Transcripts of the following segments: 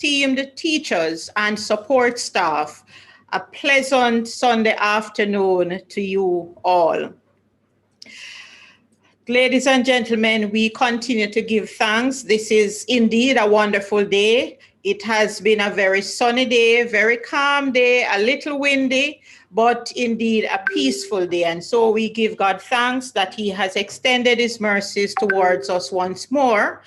esteemed teachers and support staff, a pleasant Sunday afternoon to you all. Ladies and gentlemen, we continue to give thanks. This is indeed a wonderful day. It has been a very sunny day, very calm day, a little windy, but indeed a peaceful day. And so we give God thanks that he has extended his mercies towards us once more.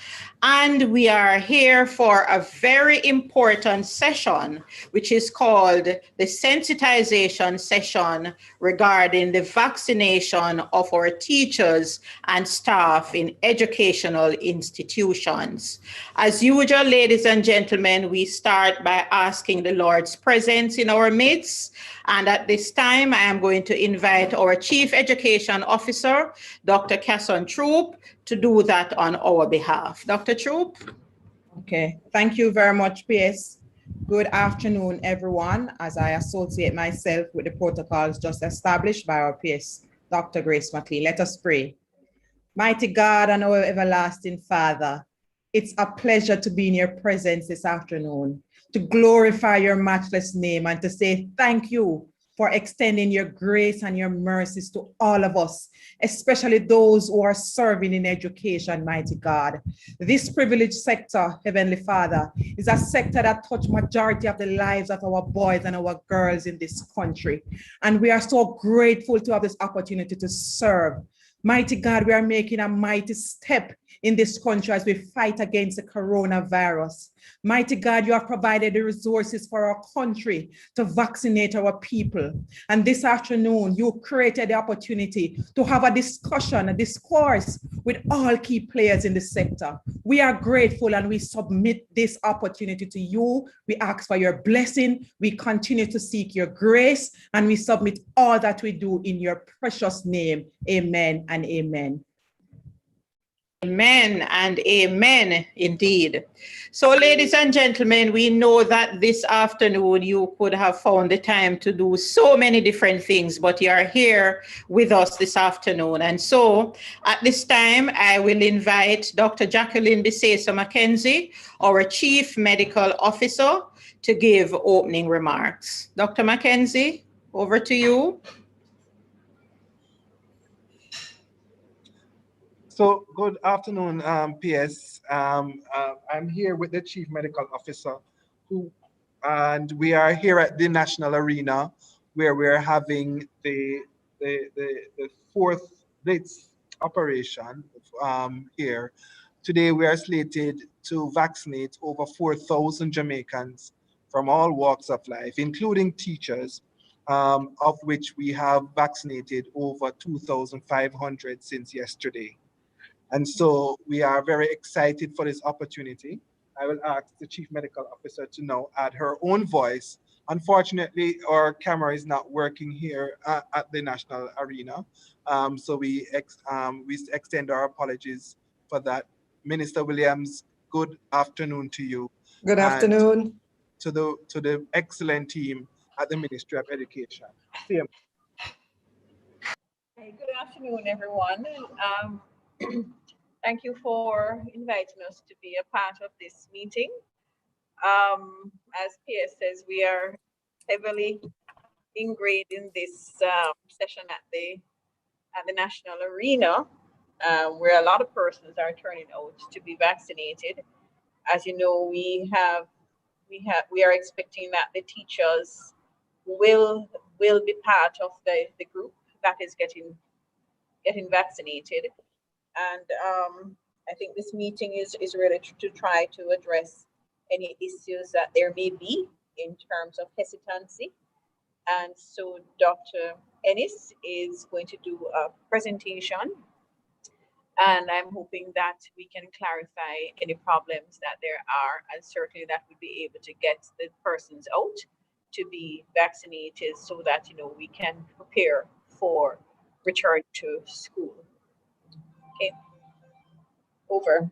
And we are here for a very important session, which is called the sensitization session regarding the vaccination of our teachers and staff in educational institutions. As usual, ladies and gentlemen, we start by asking the Lord's presence in our midst. And at this time, I am going to invite our Chief Education Officer, Dr. Casson Troop, to do that on our behalf. Dr. Troop? Okay, thank you very much, PS. Good afternoon, everyone, as I associate myself with the protocols just established by our PS, Dr. Grace McLean. Let us pray. Mighty God and our everlasting Father, it's a pleasure to be in your presence this afternoon, to glorify your matchless name and to say thank you for extending your grace and your mercies to all of us, especially those who are serving in education, mighty God. This privileged sector, Heavenly Father, is a sector that touches majority of the lives of our boys and our girls in this country. And we are so grateful to have this opportunity to serve. Mighty God, we are making a mighty step in this country as we fight against the coronavirus. Mighty God, you have provided the resources for our country to vaccinate our people. And this afternoon, you created the opportunity to have a discussion, a discourse with all key players in the sector. We are grateful and we submit this opportunity to you. We ask for your blessing. We continue to seek your grace and we submit all that we do in your precious name. Amen and amen. Amen and amen, indeed. So, ladies and gentlemen, we know that this afternoon you could have found the time to do so many different things, but you are here with us this afternoon. And so, at this time, I will invite Dr. Jacqueline Biseso-McKenzie, our Chief Medical Officer, to give opening remarks. Dr. McKenzie, over to you. So good afternoon, PS. I'm here with the Chief Medical Officer, and we are here at the National Arena, where we're having the fourth Blitz operation here. Today we are slated to vaccinate over 4,000 Jamaicans from all walks of life, including teachers, of which we have vaccinated over 2,500 since yesterday. And so we are very excited for this opportunity. I will ask the Chief Medical Officer to now add her own voice. Unfortunately, our camera is not working here at the National Arena. So we extend our apologies for that. Minister Williams, good afternoon to you. Good afternoon. To the excellent team at the Ministry of Education. Hey, good afternoon, everyone. Thank you for inviting us to be a part of this meeting. As PS says, we are heavily ingrained in this session at the National Arena, where a lot of persons are turning out to be vaccinated. As you know, we are expecting that the teachers will be part of the group that is getting vaccinated. And I think this meeting is really to try to address any issues that there may be in terms of hesitancy. And so Dr. Ennis is going to do a presentation, and I'm hoping that we can clarify any problems that there are, and certainly that we'll be able to get the persons out to be vaccinated so that, you know, we can prepare for return to school. Okay, over.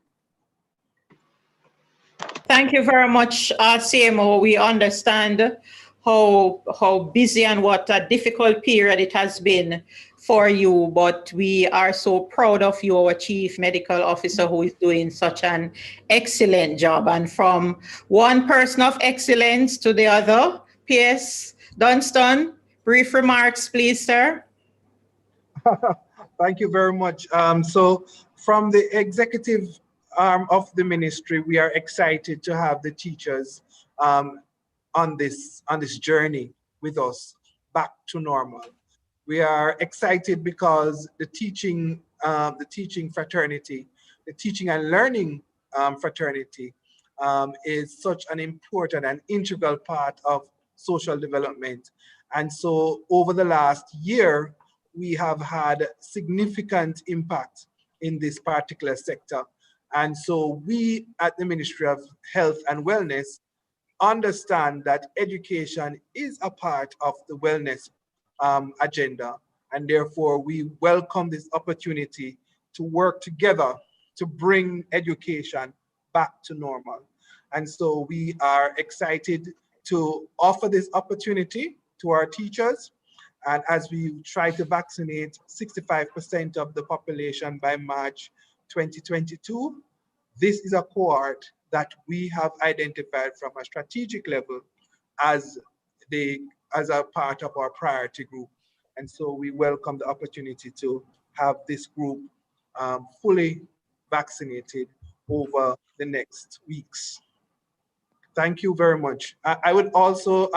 Thank you very much, CMO. We understand how busy and what a difficult period it has been for you, but we are so proud of you, our Chief Medical Officer, who is doing such an excellent job. And from one person of excellence to the other, P.S. Dunstan, brief remarks, please, sir. Thank you very much. So from the executive arm of the ministry, we are excited to have the teachers on this journey with us back to normal. We are excited because the teaching fraternity, the teaching and learning fraternity is such an important and integral part of social development. And so over the last year, we have had significant impact in this particular sector. And so we at the Ministry of Health and Wellness understand that education is a part of the wellness agenda. And therefore, we welcome this opportunity to work together to bring education back to normal. And so we are excited to offer this opportunity to our teachers. And as we try to vaccinate 65% of the population by March 2022, this is a cohort that we have identified from a strategic level as a part of our priority group. And so we welcome the opportunity to have this group fully vaccinated over the next weeks. Thank you very much. I would also,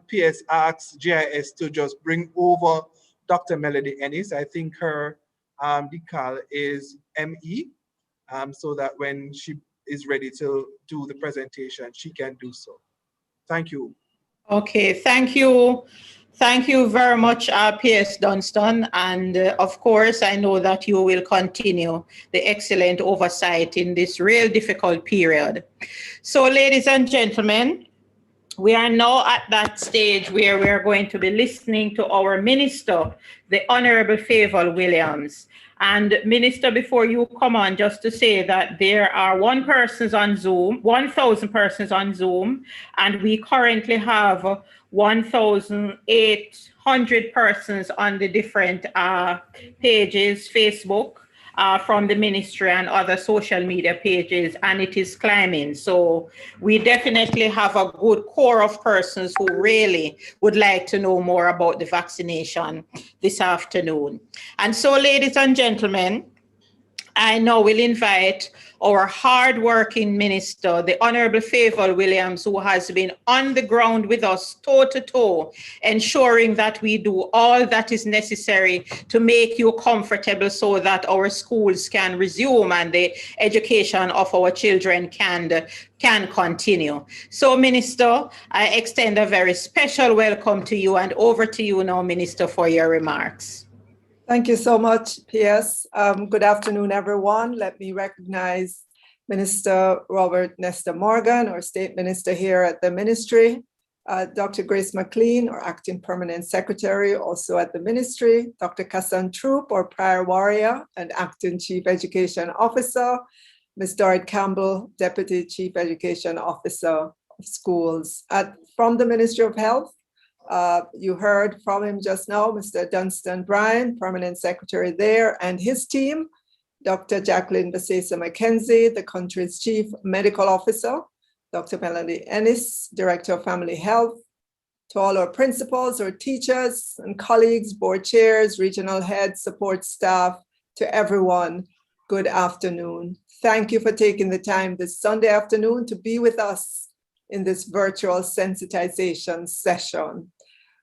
PS, ask JIS to just bring over Dr. Melody Ennis. I think her decal is ME, so that when she is ready to do the presentation, she can do so. Thank you. Okay, thank you. Thank you very much, P.S. Dunstan. And of course, I know that you will continue the excellent oversight in this real difficult period. So, ladies and gentlemen, we are now at that stage where we are going to be listening to our minister, the Honorable Favour Williams. And Minister, before you come on, just to say that there are 1,000 persons on Zoom, and we currently have 1,800 persons on the different pages, Facebook, from the ministry and other social media pages, and it is climbing. So we definitely have a good core of persons who really would like to know more about the vaccination this afternoon. And so, ladies and gentlemen, I now will invite our hard-working minister, the Honorable Favour Williams, who has been on the ground with us toe-to-toe, ensuring that we do all that is necessary to make you comfortable so that our schools can resume and the education of our children can continue. So, Minister, I extend a very special welcome to you, and over to you now, Minister, for your remarks. Thank you so much, P.S. Good afternoon, everyone. Let me recognize Minister Robert Nesta Morgan, our State Minister here at the Ministry, Dr. Grace McLean, our Acting Permanent Secretary, also at the Ministry, Dr. Kassan Troop, our Prior Warrior and Acting Chief Education Officer, Ms. Dorrit Campbell, Deputy Chief Education Officer of Schools. From the Ministry of Health, you heard from him just now, Mr. Dunstan Bryan, Permanent Secretary there, and his team, Dr. Jacqueline Basesa McKenzie, the country's Chief Medical Officer, Dr. Melody Ennis, Director of Family Health, to all our principals, our teachers and colleagues, board chairs, regional heads, support staff, to everyone, good afternoon. Thank you for taking the time this Sunday afternoon to be with us in this virtual sensitization session.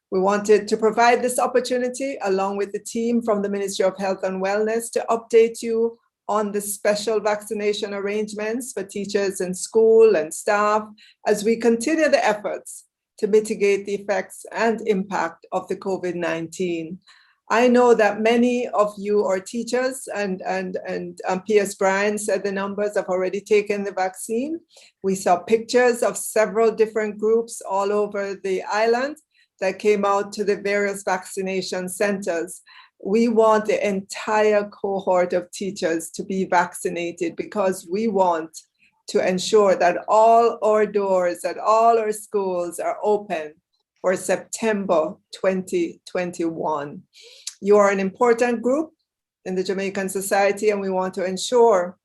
We wanted to provide this opportunity along with the team from the Ministry of Health and Wellness to update you on the special vaccination arrangements for teachers in school and staff as we continue the efforts to mitigate the effects and impact of the COVID-19. I know that many of you are teachers, and P.S. Bryan said the numbers have already taken the vaccine. We saw pictures of several different groups all over the island that came out to the various vaccination centers. We want the entire cohort of teachers to be vaccinated because we want to ensure that all our doors at all our schools are open for September 2021. You are an important group in the Jamaican society, and we want to ensure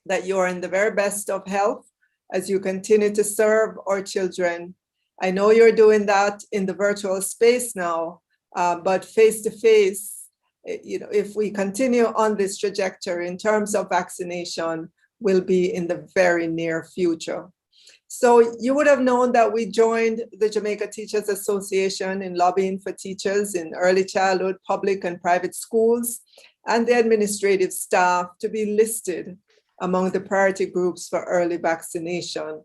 that you are in the very best of health as you continue to serve our children. I know you're doing that in the virtual space now, but face-to-face, if we continue on this trajectory in terms of vaccination, will be in the very near future. So you would have known that we joined the Jamaica Teachers Association in lobbying for teachers in early childhood, public and private schools, and the administrative staff to be listed among the priority groups for early vaccination.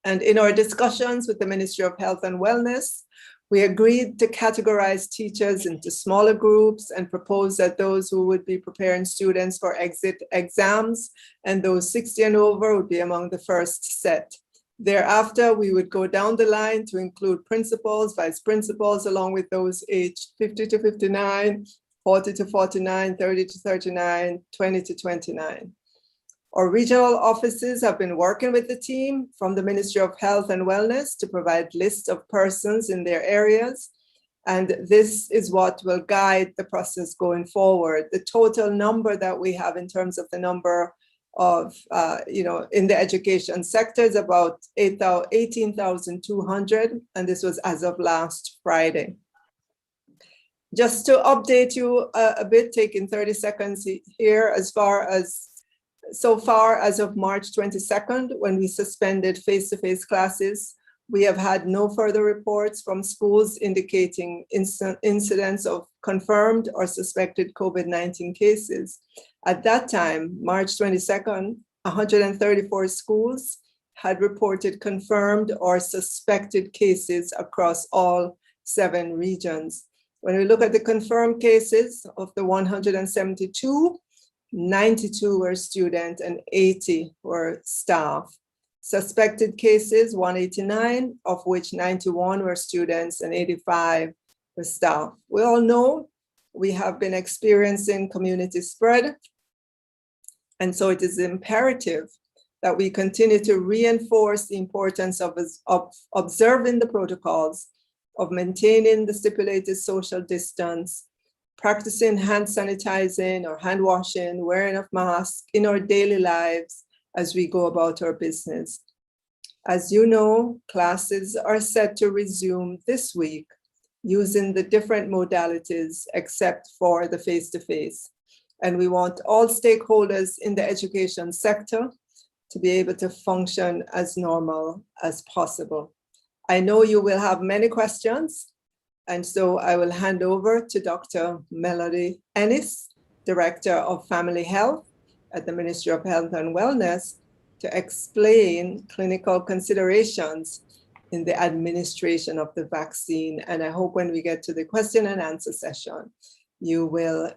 And in our discussions with the Ministry of Health and Wellness, we agreed to categorize teachers into smaller groups and propose that those who would be preparing students for exit exams and those 60 and over would be among the first set. Thereafter, we would go down the line to include principals, vice principals, along with those aged 50 to 59, 40 to 49, 30 to 39, 20 to 29. Our regional offices have been working with the team from the Ministry of Health and Wellness to provide lists of persons in their areas. And this is what will guide the process going forward. The total number that we have in terms of the number of, in the education sector is about 18,200, and this was as of last Friday. Just to update you a bit, taking 30 seconds here, so far as of March 22nd, when we suspended face-to-face classes, we have had no further reports from schools indicating incidents of confirmed or suspected COVID-19 cases. At that time, March 22nd, 134 schools had reported confirmed or suspected cases across all 7 regions. When we look at the confirmed cases of the 172, 92 were students and 80 were staff. Suspected cases, 189, of which 91 were students and 85 were staff. We all know we have been experiencing community spread, and so it is imperative that we continue to reinforce the importance of observing the protocols, of maintaining the stipulated social distance, practicing hand sanitizing or hand washing, wearing of masks in our daily lives as we go about our business. As you know, classes are set to resume this week using the different modalities except for the face-to-face. And we want all stakeholders in the education sector to be able to function as normal as possible. I know you will have many questions, and so I will hand over to Dr. Melody Ennis, Director of Family Health at the Ministry of Health and Wellness, to explain clinical considerations in the administration of the vaccine. And I hope when we get to the question and answer session, you will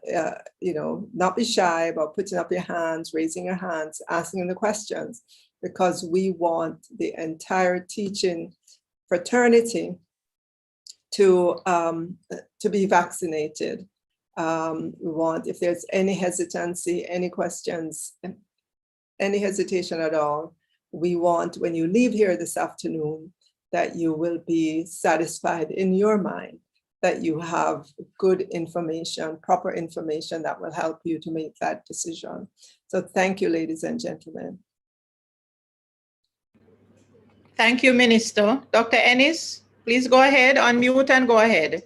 not be shy about putting up your hands, raising your hands, asking the questions, because we want the entire teaching fraternity to be vaccinated. We want, if there's any hesitancy, any questions, any hesitation at all, we want, when you leave here this afternoon, that you will be satisfied in your mind that you have good information, proper information that will help you to make that decision. So thank you, ladies and gentlemen. Thank you, Minister. Dr. Ennis, please go ahead, unmute and go ahead.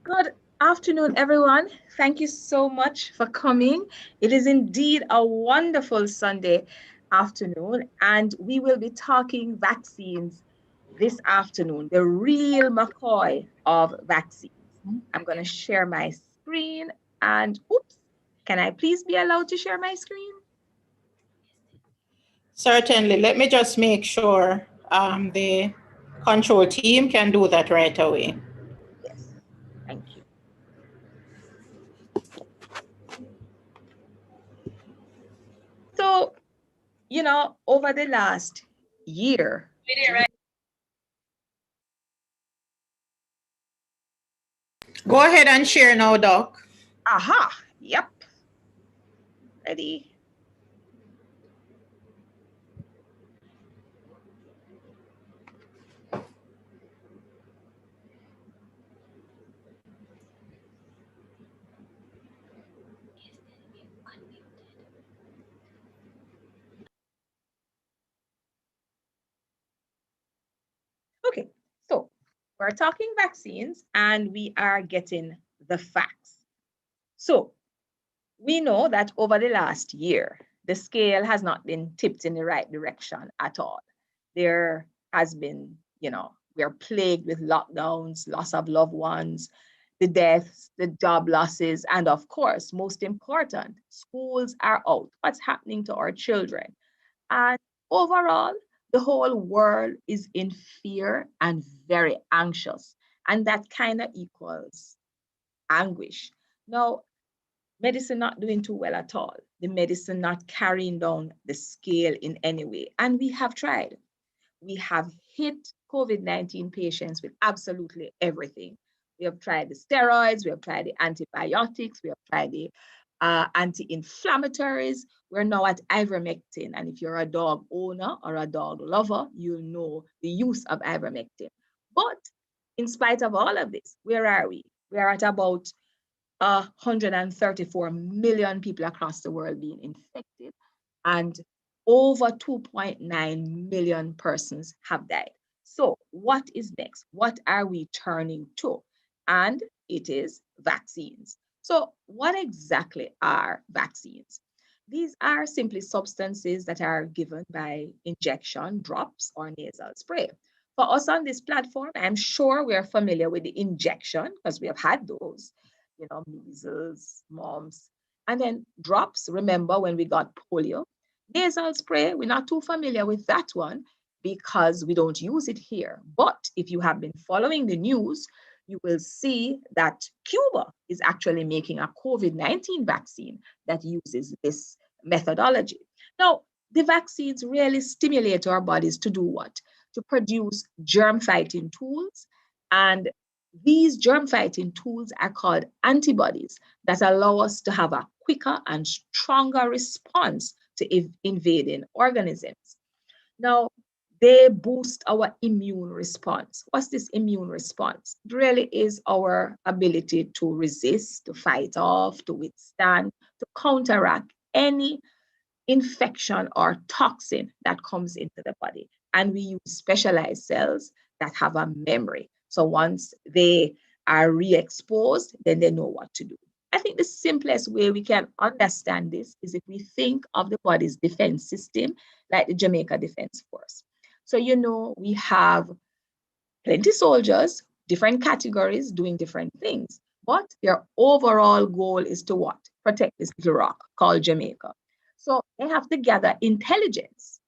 Good afternoon, everyone. Thank you so much for coming. It is indeed a wonderful Sunday afternoon, and we will be talking vaccines this afternoon, the real McCoy of vaccines. I'm going to share my screen, and oops, can I please be allowed to share my screen? Certainly. Let me just make sure the control team can do that right away. Yes, thank you. So, over the last year, Go ahead and share now, Doc. aha, yep. Ready? We're talking vaccines and we are getting the facts. So we know that over the last year, the scale has not been tipped in the right direction at all. There has been, we are plagued with lockdowns, loss of loved ones, the deaths, the job losses, and of course, most important, schools are out. What's happening to our children? And overall, the whole world is in fear and very anxious. And that kind of equals anguish. Now, medicine not doing too well at all. The medicine not carrying down the scale in any way. And we have tried. We have hit COVID-19 patients with absolutely everything. We have tried the steroids, we have tried the antibiotics, we have tried the anti-inflammatories. We're now at ivermectin. And if you're a dog owner or a dog lover, you'll know the use of ivermectin. But in spite of all of this, where are we? We are at about 134 million people across the world being infected, and over 2.9 million persons have died. So what is next? What are we turning to? And it is vaccines. So what exactly are vaccines? These are simply substances that are given by injection, drops, or nasal spray. For us on this platform, I'm sure we're familiar with the injection because we have had those, measles, mumps, and then drops. Remember when we got polio? Nasal spray, we're not too familiar with that one because we don't use it here. But if you have been following the news, you will see that Cuba is actually making a COVID-19 vaccine that uses this methodology. Now, the vaccines really stimulate our bodies to do what? To produce germ-fighting tools. And these germ-fighting tools are called antibodies that allow us to have a quicker and stronger response to invading organisms. Now, they boost our immune response. What's this immune response? It really is our ability to resist, to fight off, to withstand, to counteract any infection or toxin that comes into the body. And we use specialized cells that have a memory. So once they are re-exposed, then they know what to do. I think the simplest way we can understand this is if we think of the body's defense system like the Jamaica Defense Force. So, we have plenty soldiers, different categories doing different things, but their overall goal is to what? Protect this little rock called Jamaica. So they have to gather intelligence.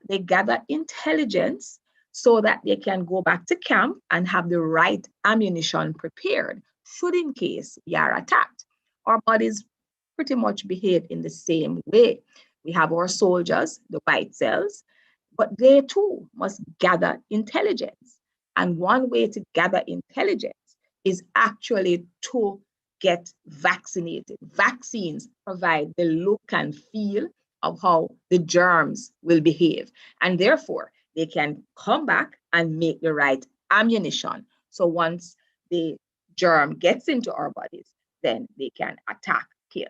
They gather intelligence so that they can go back to camp and have the right ammunition prepared should in case we are attacked. Our bodies pretty much behave in the same way. We have our soldiers, the white cells, but they too must gather intelligence. And one way to gather intelligence is actually to get vaccinated. Vaccines provide the look and feel of how the germs will behave. And therefore, they can come back and make the right ammunition. So once the germ gets into our bodies, then they can attack, kill.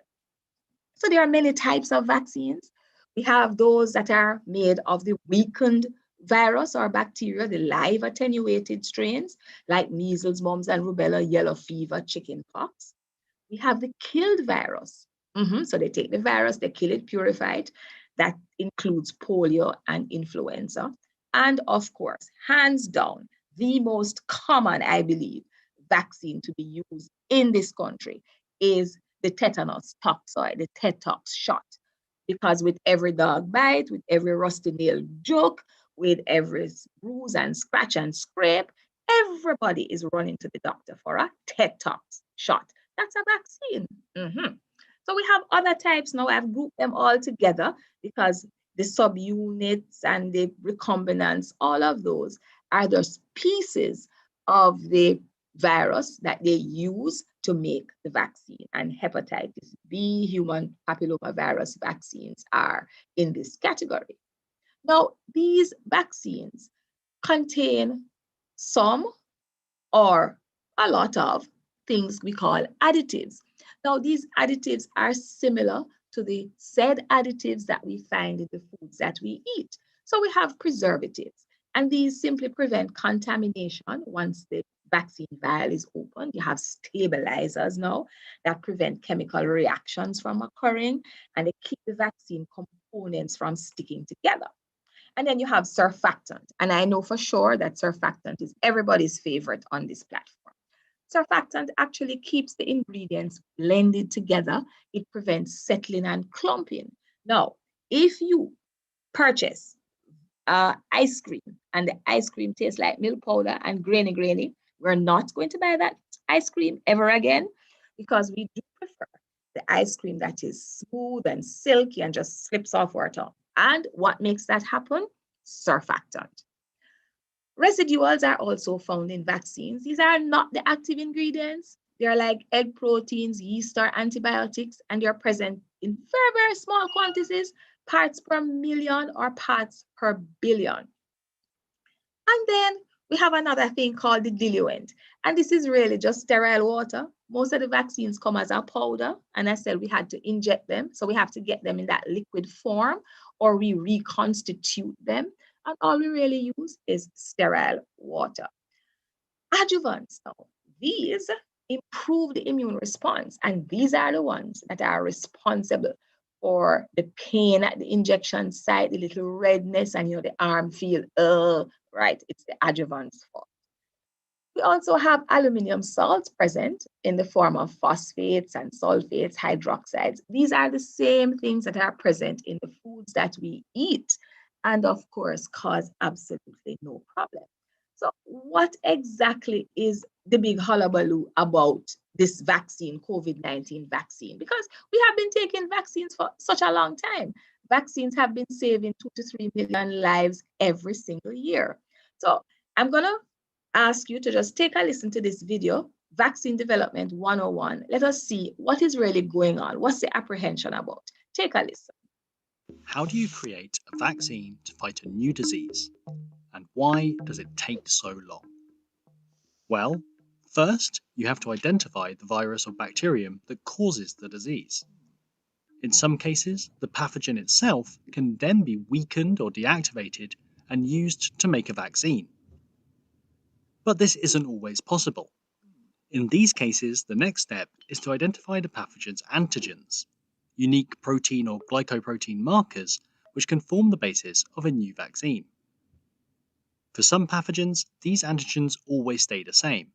So there are many types of vaccines. We have those that are made of the weakened virus or bacteria, the live attenuated strains, like measles, mumps, and rubella, yellow fever, chickenpox. We have the killed virus. So they take the virus, they kill it, purify it. That includes polio and influenza. And of course, hands down, the most common, I believe, vaccine to be used in this country is the tetanus toxoid, the TETOX shot. Because with every dog bite, with every rusty nail joke, with every bruise and scratch and scrape, everybody is running to the doctor for a TETOX shot. That's a vaccine. So we have other types now. I've grouped them all together because the subunits and the recombinants, all of those are just pieces of the virus that they use to make the vaccine. And hepatitis B, human papillomavirus vaccines are in this category. Now, these vaccines contain some or a lot of things we call additives. Now, these additives are similar to the said additives that we find in the foods that we eat. So we have preservatives. And these simply prevent contamination once the vaccine vial is opened. You have stabilizers now that prevent chemical reactions from occurring, and they keep the vaccine components from sticking together. And then you have surfactant. And I know for sure that surfactant is everybody's favorite on this platform. Surfactant actually keeps the ingredients blended together. It prevents settling and clumping. Now, if you purchase ice cream and the ice cream tastes like milk powder and grainy, we're not going to buy that ice cream ever again, because we do prefer the ice cream that is smooth and silky and just slips off our tongue. And what makes that happen? Surfactant. Residuals are also found in vaccines. These are not the active ingredients. They're like egg proteins, yeast, or antibiotics, and they're present in very, very small quantities, parts per million or parts per billion. And then we have another thing called the diluent. And this is really just sterile water. Most of the vaccines come as a powder. And I said we had to inject them. So we have to get them in that liquid form, or we reconstitute them. And all we really use is sterile water. Adjuvants, now, these improve the immune response. And these are the ones that are responsible for the pain at the injection site, the little redness, and the arm feel, right? It's the adjuvant's fault. We also have aluminum salts present in the form of phosphates and sulfates, hydroxides. These are the same things that are present in the foods that we eat, and of course cause absolutely no problem. So what exactly is the big hullabaloo about this vaccine, COVID-19 vaccine? Because we have been taking vaccines for such a long time. Vaccines have been saving 2 to 3 million lives every single year. So I'm going to ask you to just take a listen to this video, Vaccine Development 101. Let us see what is really going on. What's the apprehension about? Take a listen. How do you create a vaccine to fight a new disease? And why does it take so long? Well, first, you have to identify the virus or bacterium that causes the disease. In some cases, the pathogen itself can then be weakened or deactivated and used to make a vaccine. But this isn't always possible. In these cases, the next step is to identify the pathogen's antigens, unique protein or glycoprotein markers which can form the basis of a new vaccine. For some pathogens, these antigens always stay the same.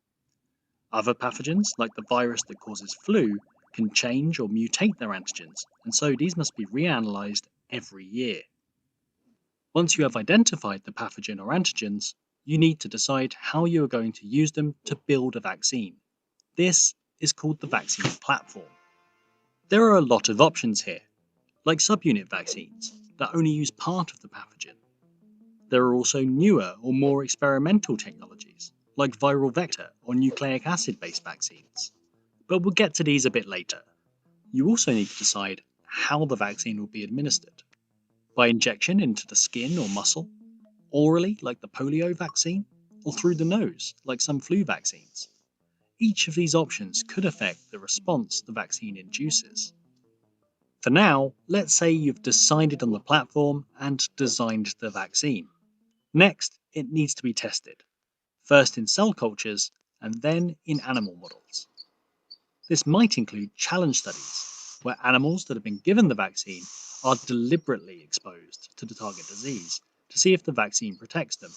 Other pathogens, like the virus that causes flu, can change or mutate their antigens, and so these must be reanalyzed every year. Once you have identified the pathogen or antigens, you need to decide how you are going to use them to build a vaccine. This is called the vaccine platform. There are a lot of options here, like subunit vaccines that only use part of the pathogen. There are also newer or more experimental technologies, like viral vector or nucleic acid-based vaccines. But we'll get to these a bit later. You also need to decide how the vaccine will be administered. By injection into the skin or muscle, orally like the polio vaccine, or through the nose like some flu vaccines. Each of these options could affect the response the vaccine induces. For now, let's say you've decided on the platform and designed the vaccine. Next, it needs to be tested, first in cell cultures and then in animal models. This might include challenge studies, where animals that have been given the vaccine are deliberately exposed to the target disease to see if the vaccine protects them.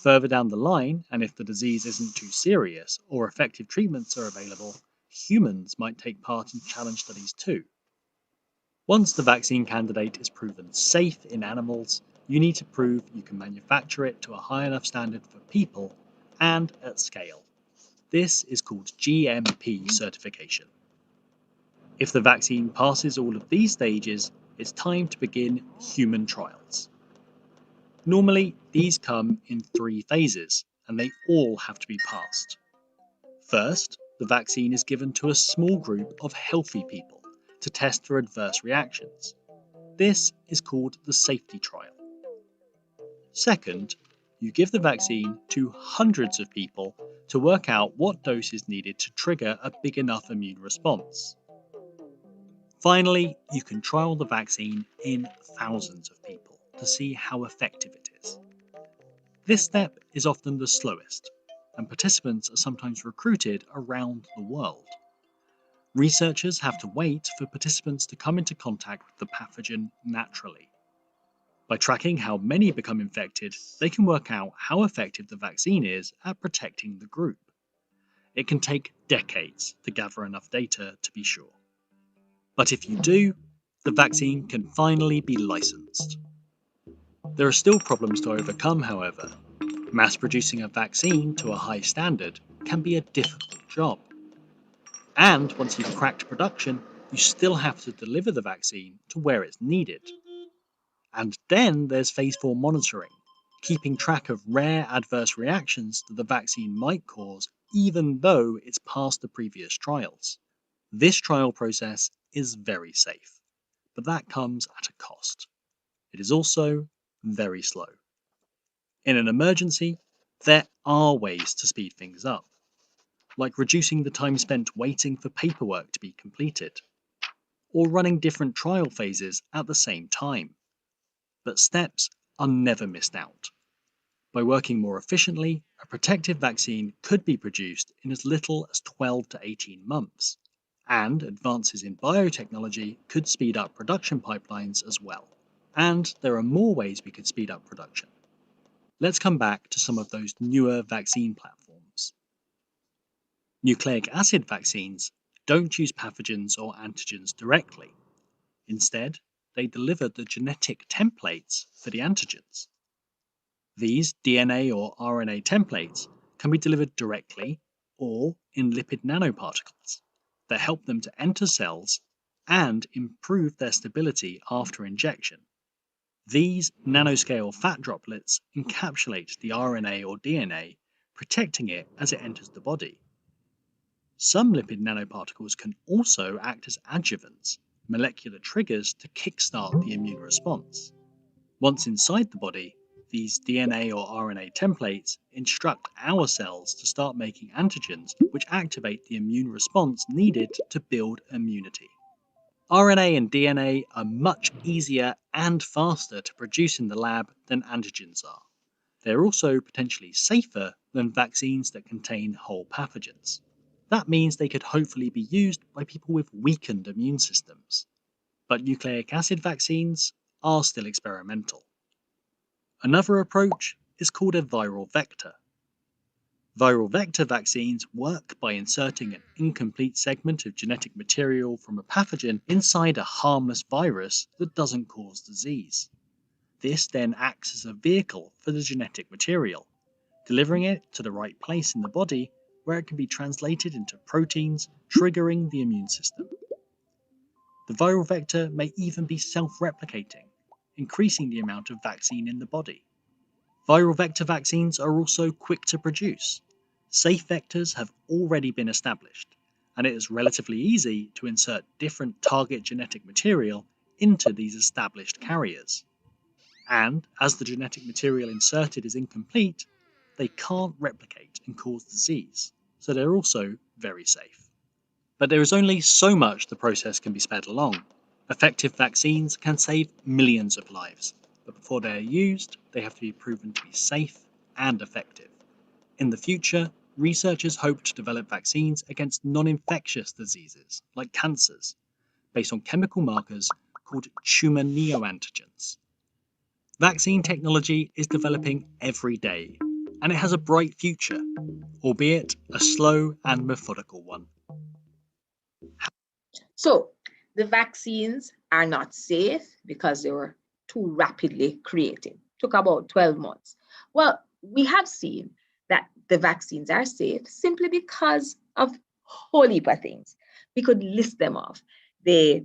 Further down the line, and if the disease isn't too serious or effective treatments are available, humans might take part in challenge studies too. Once the vaccine candidate is proven safe in animals, you need to prove you can manufacture it to a high enough standard for people and at scale. This is called GMP certification. If the vaccine passes all of these stages, it's time to begin human trials. Normally, these come in 3 phases, and they all have to be passed. First, the vaccine is given to a small group of healthy people to test for adverse reactions. This is called the safety trial. Second, you give the vaccine to hundreds of people to work out what dose is needed to trigger a big enough immune response. Finally, you can trial the vaccine in thousands of people to see how effective it is. This step is often the slowest, and participants are sometimes recruited around the world. Researchers have to wait for participants to come into contact with the pathogen naturally. By tracking how many become infected, they can work out how effective the vaccine is at protecting the group. It can take decades to gather enough data to be sure. But if you do, the vaccine can finally be licensed. There are still problems to overcome, however. Mass producing a vaccine to a high standard can be a difficult job. And once you've cracked production, you still have to deliver the vaccine to where it's needed. And then there's phase 4 monitoring, keeping track of rare adverse reactions that the vaccine might cause even though it's past the previous trials. This trial process is very safe, but that comes at a cost. It is also very slow. In an emergency, there are ways to speed things up, like reducing the time spent waiting for paperwork to be completed, or running different trial phases at the same time. But steps are never missed out. By working more efficiently, a protective vaccine could be produced in as little as 12 to 18 months, and advances in biotechnology could speed up production pipelines as well. And there are more ways we could speed up production. Let's come back to some of those newer vaccine platforms. Nucleic acid vaccines don't use pathogens or antigens directly. Instead, they deliver the genetic templates for the antigens. These DNA or RNA templates can be delivered directly or in lipid nanoparticles that help them to enter cells and improve their stability after injection. These nanoscale fat droplets encapsulate the RNA or DNA, protecting it as it enters the body. Some lipid nanoparticles can also act as adjuvants, molecular triggers to kickstart the immune response. Once inside the body, these DNA or RNA templates instruct our cells to start making antigens which activate the immune response needed to build immunity. RNA and DNA are much easier and faster to produce in the lab than antigens are. They're also potentially safer than vaccines that contain whole pathogens. That means they could hopefully be used by people with weakened immune systems. But nucleic acid vaccines are still experimental. Another approach is called a viral vector. Viral vector vaccines work by inserting an incomplete segment of genetic material from a pathogen inside a harmless virus that doesn't cause disease. This then acts as a vehicle for the genetic material, delivering it to the right place in the body where it can be translated into proteins, triggering the immune system. The viral vector may even be self-replicating, increasing the amount of vaccine in the body. Viral vector vaccines are also quick to produce. Safe vectors have already been established, and it is relatively easy to insert different target genetic material into these established carriers. And as the genetic material inserted is incomplete, they can't replicate and cause disease, so they're also very safe. But there is only so much the process can be sped along. Effective vaccines can save millions of lives, but before they are used, they have to be proven to be safe and effective. In the future, researchers hope to develop vaccines against non-infectious diseases, like cancers, based on chemical markers called tumor neoantigens. Vaccine technology is developing every day, and it has a bright future, albeit a slow and methodical one. So the vaccines are not safe because they were too rapidly created. Took about 12 months. Well, we have seen that the vaccines are safe simply because of a whole heap of things. We could list them off. They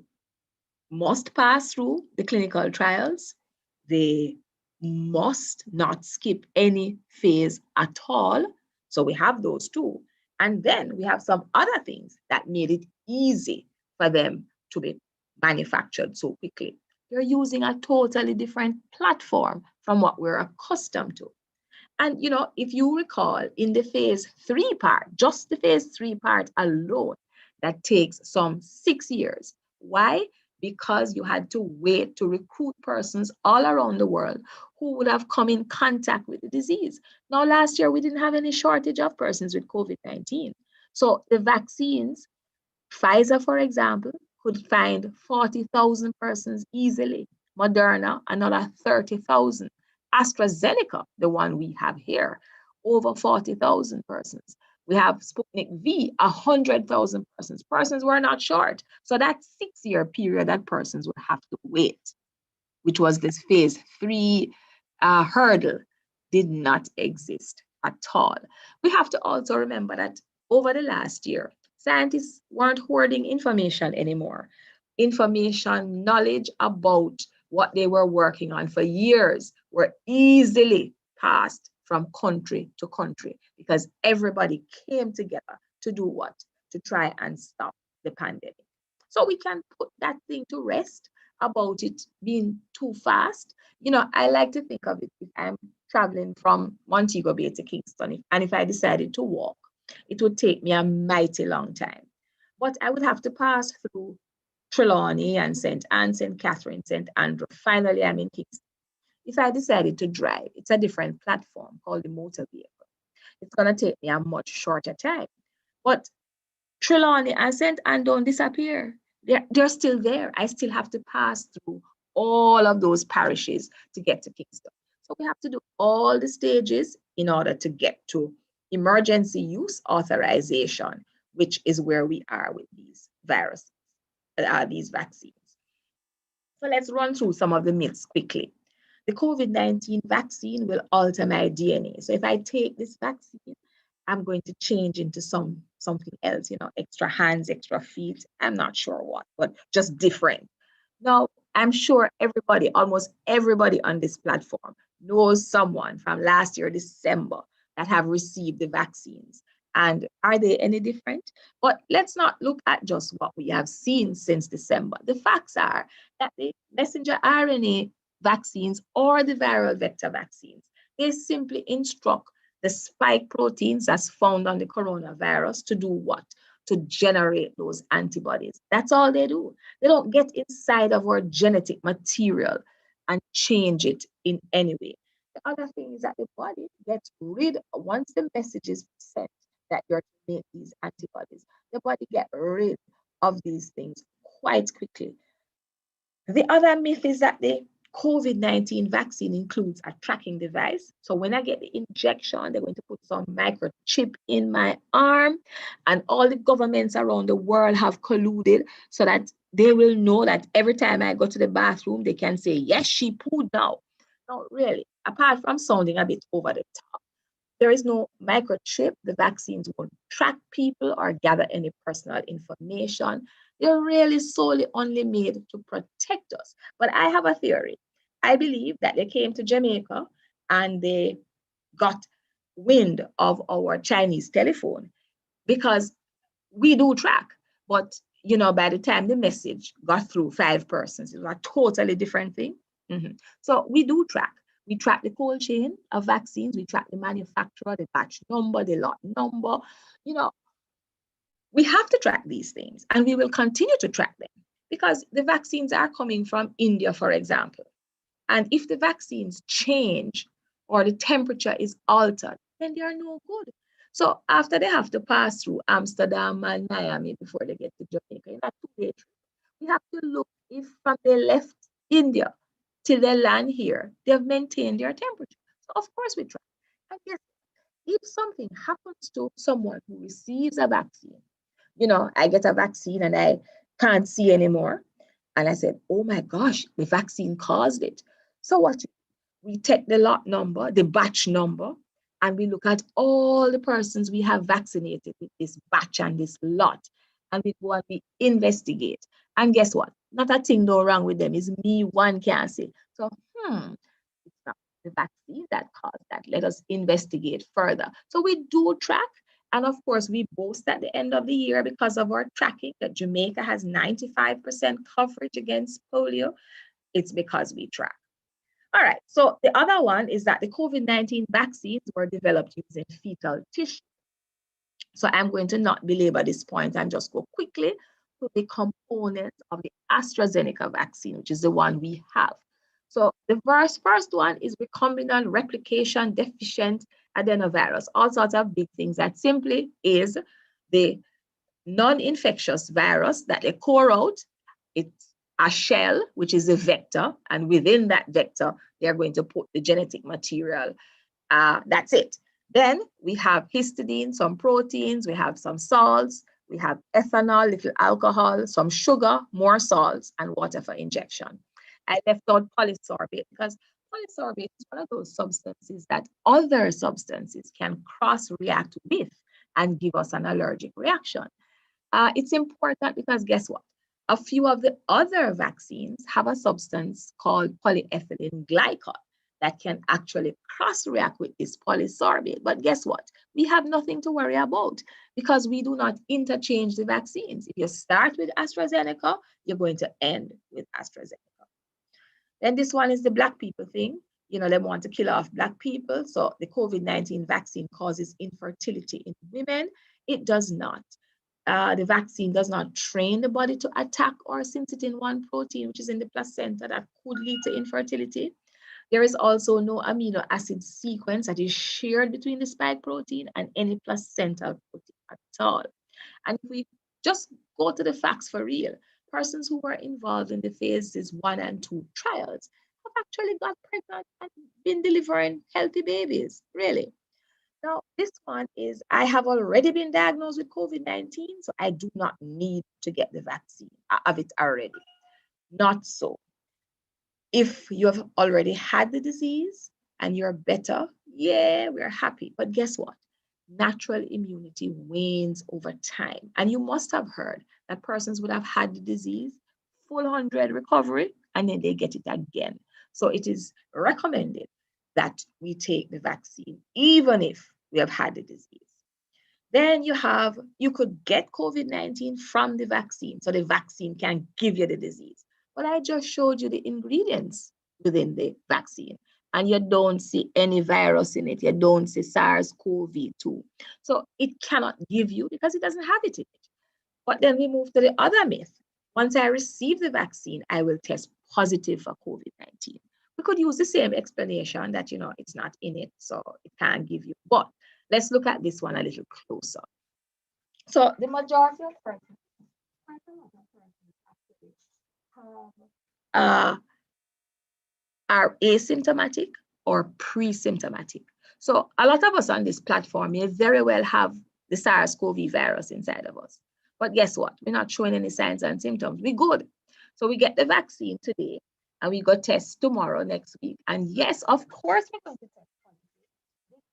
must pass through the clinical trials. They must not skip any phase at all. So we have those two. And then we have some other things that made it easy for them to be manufactured so quickly. They're using a totally different platform from what we're accustomed to. And, if you recall, in the phase 3 part, just the phase 3 part alone, that takes some 6 years. Why? because you had to wait to recruit persons all around the world who would have come in contact with the disease. Now, last year, we didn't have any shortage of persons with COVID-19. So the vaccines, Pfizer, for example, could find 40,000 persons easily. Moderna, another 30,000. AstraZeneca, the one we have here, over 40,000 persons. We have Sputnik V, 100,000 persons. Persons were not short. So that 6-year period that persons would have to wait, which was this phase 3 hurdle, did not exist at all. We have to also remember that over the last year, scientists weren't hoarding information anymore. Information, knowledge about what they were working on for years were easily passed from country to country because everybody came together to do what? To try and stop the pandemic. So we can put that thing to rest about it being too fast. You know, I like to think of it if I'm traveling from Montego Bay to Kingston, and if I decided to walk, it would take me a mighty long time. But I would have to pass through Trelawney and St. Anne, St. Catherine, St. Andrew. Finally, I'm in Kingston. If I decided to drive, it's a different platform called the motor vehicle. It's going to take me a much shorter time. But Trelawney and St. Anne don't disappear. They're still there. I still have to pass through all of those parishes to get to Kingston. So we have to do all the stages in order to get to emergency use authorization, which is where we are with these viruses, these vaccines. So let's run through some of the myths quickly. The COVID-19 vaccine will alter my DNA. So if I take this vaccine, I'm going to change into something else, you know, extra hands, extra feet. I'm not sure what, but just different. Now, I'm sure everybody, almost everybody on this platform knows someone from last year, December, that have received the vaccines. And are they any different? But let's not look at just what we have seen since December. The facts are that the messenger RNA vaccines or the viral vector vaccines, they simply instruct the spike proteins that's found on the coronavirus to do what? To generate those antibodies. That's all they do. They don't get inside of our genetic material and change it in any way. The other thing is that the body gets rid, once the message is sent that you're to make these antibodies, the body gets rid of these things quite quickly. The other myth is that the COVID-19 vaccine includes a tracking device. So when I get the injection, they're going to put some microchip in my arm, and all the governments around the world have colluded so that they will know that every time I go to the bathroom, they can say, yes, she pooed now. No, really, apart from sounding a bit over the top, there is no microchip. The vaccines won't track people or gather any personal information. They're really solely only made to protect us. But I have a theory. I believe that they came to Jamaica and they got wind of our Chinese telephone because we do track. But, you know, by the time the message got through 5 persons, it was a totally different thing. So we do track. We track the cold chain of vaccines. We track the manufacturer, the batch number, the lot number. You know, we have to track these things, and we will continue to track them because the vaccines are coming from India, for example. And if the vaccines change or the temperature is altered, then they are no good. So after they have to pass through Amsterdam and Miami before they get to Jamaica, in that 2-day trip, we have to look if from they left India till they land here, they've maintained their temperature. So of course we track. And yes, if something happens to someone who receives a vaccine, you know, I get a vaccine and I can't see anymore. And I said, oh my gosh, the vaccine caused it. So what? We take the lot number, the batch number, and we look at all the persons we have vaccinated with this batch and this lot. And we go and we investigate. And guess what? Not a thing no wrong with them. It's me, one can say. So, it's not the vaccine that caused that. Let us investigate further. So we do track. And of course, we boast at the end of the year because of our tracking that Jamaica has 95% coverage against polio. It's because we track. All right, so the other one is that the COVID-19 vaccines were developed using fetal tissue. So I'm going to not belabor this point and just go quickly to the components of the AstraZeneca vaccine, which is the one we have. So the first one is recombinant replication deficient adenovirus, all sorts of big things. That simply is the non-infectious virus that they core out. It's a shell, which is a vector, and within that vector, they're going to put the genetic material. That's it. Then we have histidine, some proteins, we have some salts, we have ethanol, little alcohol, some sugar, more salts, and water for injection. I left out polysorbate because polysorbate is one of those substances that other substances can cross-react with and give us an allergic reaction. It's important because guess what? A few of the other vaccines have a substance called polyethylene glycol that can actually cross-react with this polysorbate. But guess what? We have nothing to worry about because we do not interchange the vaccines. If you start with AstraZeneca, you're going to end with AstraZeneca. Then this one is the Black people thing. You know, they want to kill off Black people. So the COVID-19 vaccine causes infertility in women. It does not. The vaccine does not train the body to attack or syncytin-1 protein, which is in the placenta that could lead to infertility. There is also no amino acid sequence that is shared between the spike protein and any placental protein at all. And if we just go to the facts for real, persons who were involved in the phases 1 and 2 trials have actually got pregnant and been delivering healthy babies, really. Now, this one is, I have already been diagnosed with COVID-19, so I do not need to get the vaccine. I have it already. Not so. If you have already had the disease and you're better, yeah, we're happy. But guess what? Natural immunity wanes over time. And you must have heard that persons would have had the disease, full 100 recovery, and then they get it again. So it is recommended that we take the vaccine, even if we have had the disease. Then you could get COVID-19 from the vaccine. So the vaccine can give you the disease. But I just showed you the ingredients within the vaccine, and you don't see any virus in it. You don't see SARS-CoV-2. So it cannot give you because it doesn't have it in it. But then we move to the other myth. Once I receive the vaccine, I will test positive for COVID-19. We could use the same explanation that, you know, it's not in it, so it can't give you. But let's look at this one a little closer. So the majority of persons, are asymptomatic or pre-symptomatic. So a lot of us on this platform may very well have the SARS-CoV virus inside of us. But guess what? We're not showing any signs and symptoms. We're good. So we get the vaccine today and we go test tomorrow, next week. And yes, of course, we're going to test positive.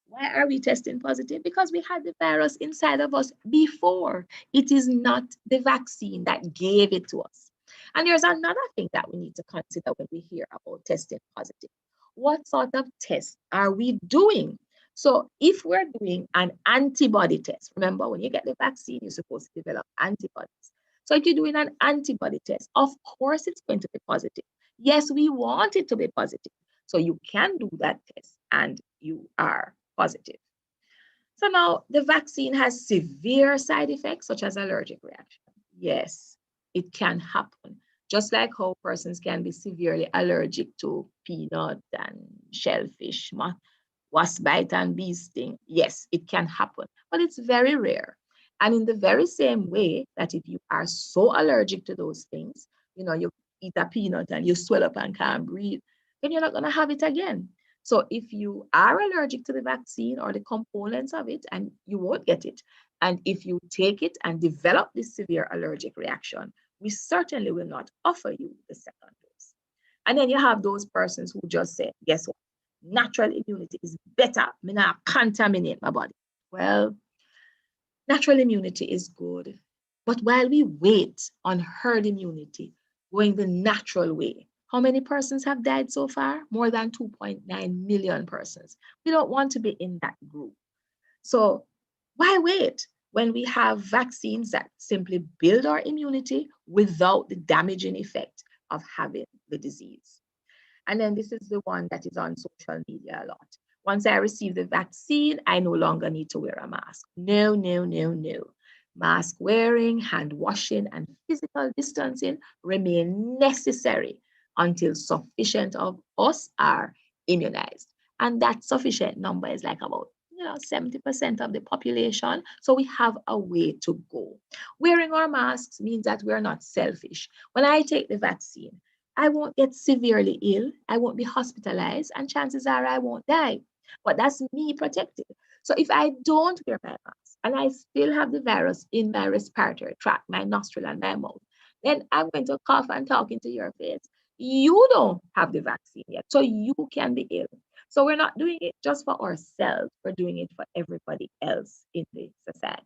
Why are we testing positive? Because we had the virus inside of us before. It is not the vaccine that gave it to us. And there's another thing that we need to consider when we hear about testing positive. What sort of test are we doing? So if we're doing an antibody test, remember when you get the vaccine, you're supposed to develop antibodies. So if you're doing an antibody test, of course it's going to be positive. Yes, we want it to be positive. So you can do that test and you are positive. So now the vaccine has severe side effects such as allergic reaction. Yes, it can happen. Just like how persons can be severely allergic to peanut and shellfish, wasp bite and bee sting. Yes, it can happen, but it's very rare. And in the very same way that if you are so allergic to those things, you know, you eat a peanut and you swell up and can't breathe, then you're not going to have it again. So if you are allergic to the vaccine or the components of it, and you won't get it, and if you take it and develop this severe allergic reaction, we certainly will not offer you the second dose. And then you have those persons who just say, guess what? Natural immunity is better. Me not contaminate my body. Well, natural immunity is good. But while we wait on herd immunity, going the natural way, how many persons have died so far? More than 2.9 million persons. We don't want to be in that group. So why wait when we have vaccines that simply build our immunity without the damaging effect of having the disease? And then this is the one that is on social media a lot. Once I receive the vaccine, I no longer need to wear a mask. No, no, no, no. Mask wearing, hand washing, and physical distancing remain necessary until sufficient of us are immunized. And that sufficient number is like about 70% of the population. So we have a way to go. Wearing our masks means that we're not selfish. When I take the vaccine, I won't get severely ill, I won't be hospitalized, and chances are I won't die. But that's me protected. So if I don't wear my mask and I still have the virus in my respiratory tract, my nostril and my mouth, then I'm going to cough and talk into your face. You don't have the vaccine yet, so you can be ill. So we're not doing it just for ourselves, we're doing it for everybody else in the society.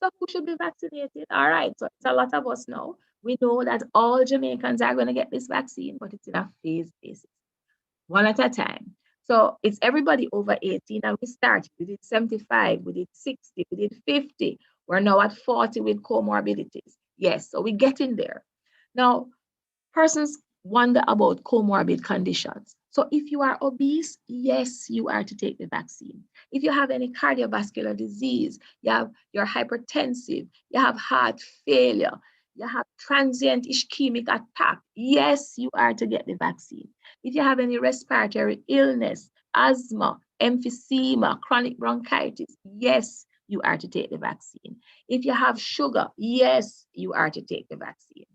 So who should be vaccinated? All right, so it's a lot of us now. We know that all Jamaicans are going to get this vaccine, but it's in a phased basis, one at a time. So it's everybody over 18, and we started. We did 75, we did 60, we did 50. We're now at 40 with comorbidities. Yes, so we're getting there. Now, persons wonder about comorbid conditions. So if you are obese, yes, you are to take the vaccine. If you have any cardiovascular disease, you're hypertensive, you have heart failure, you have transient ischemic attack, yes, you are to get the vaccine. If you have any respiratory illness, asthma, emphysema, chronic bronchitis, yes, you are to take the vaccine. If you have sugar, yes, you are to take the vaccine.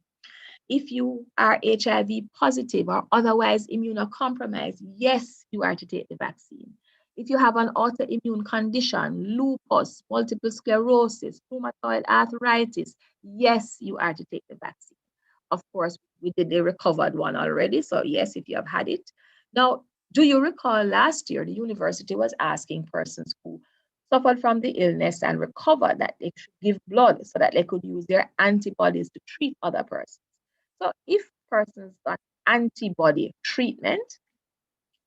If you are HIV positive or otherwise immunocompromised, yes, you are to take the vaccine. If you have an autoimmune condition, lupus, multiple sclerosis, rheumatoid arthritis, yes, you are to take the vaccine. Of course, we did the recovered one already, so yes, if you have had it. Now, do you recall last year, the university was asking persons who suffered from the illness and recovered that they should give blood so that they could use their antibodies to treat other persons. So if persons got antibody treatment,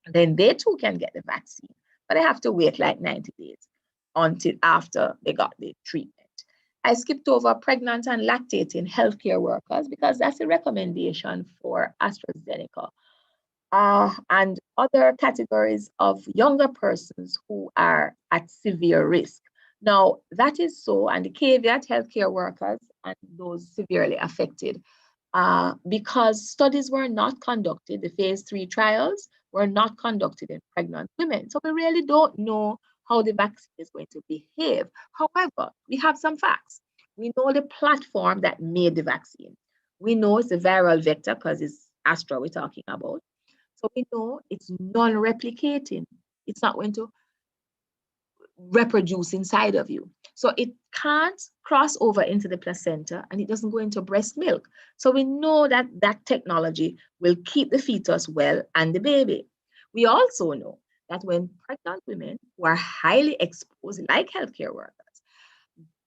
then they too can get the vaccine, but they have to wait like 90 days until after they got the treatment. I skipped over pregnant and lactating healthcare workers because that's a recommendation for AstraZeneca. And other categories of younger persons who are at severe risk. Now, that is so, and the caveat, healthcare workers and those severely affected, because studies were not conducted, the phase 3 trials were not conducted in pregnant women. So we really don't know how the vaccine is going to behave. However, we have some facts. We know the platform that made the vaccine. We know it's a viral vector because it's Astra we're talking about. So we know it's non-replicating. It's not going to reproduce inside of you. So it can't cross over into the placenta and it doesn't go into breast milk. So we know that that technology will keep the fetus well and the baby. We also know that when pregnant women who are highly exposed, like healthcare workers,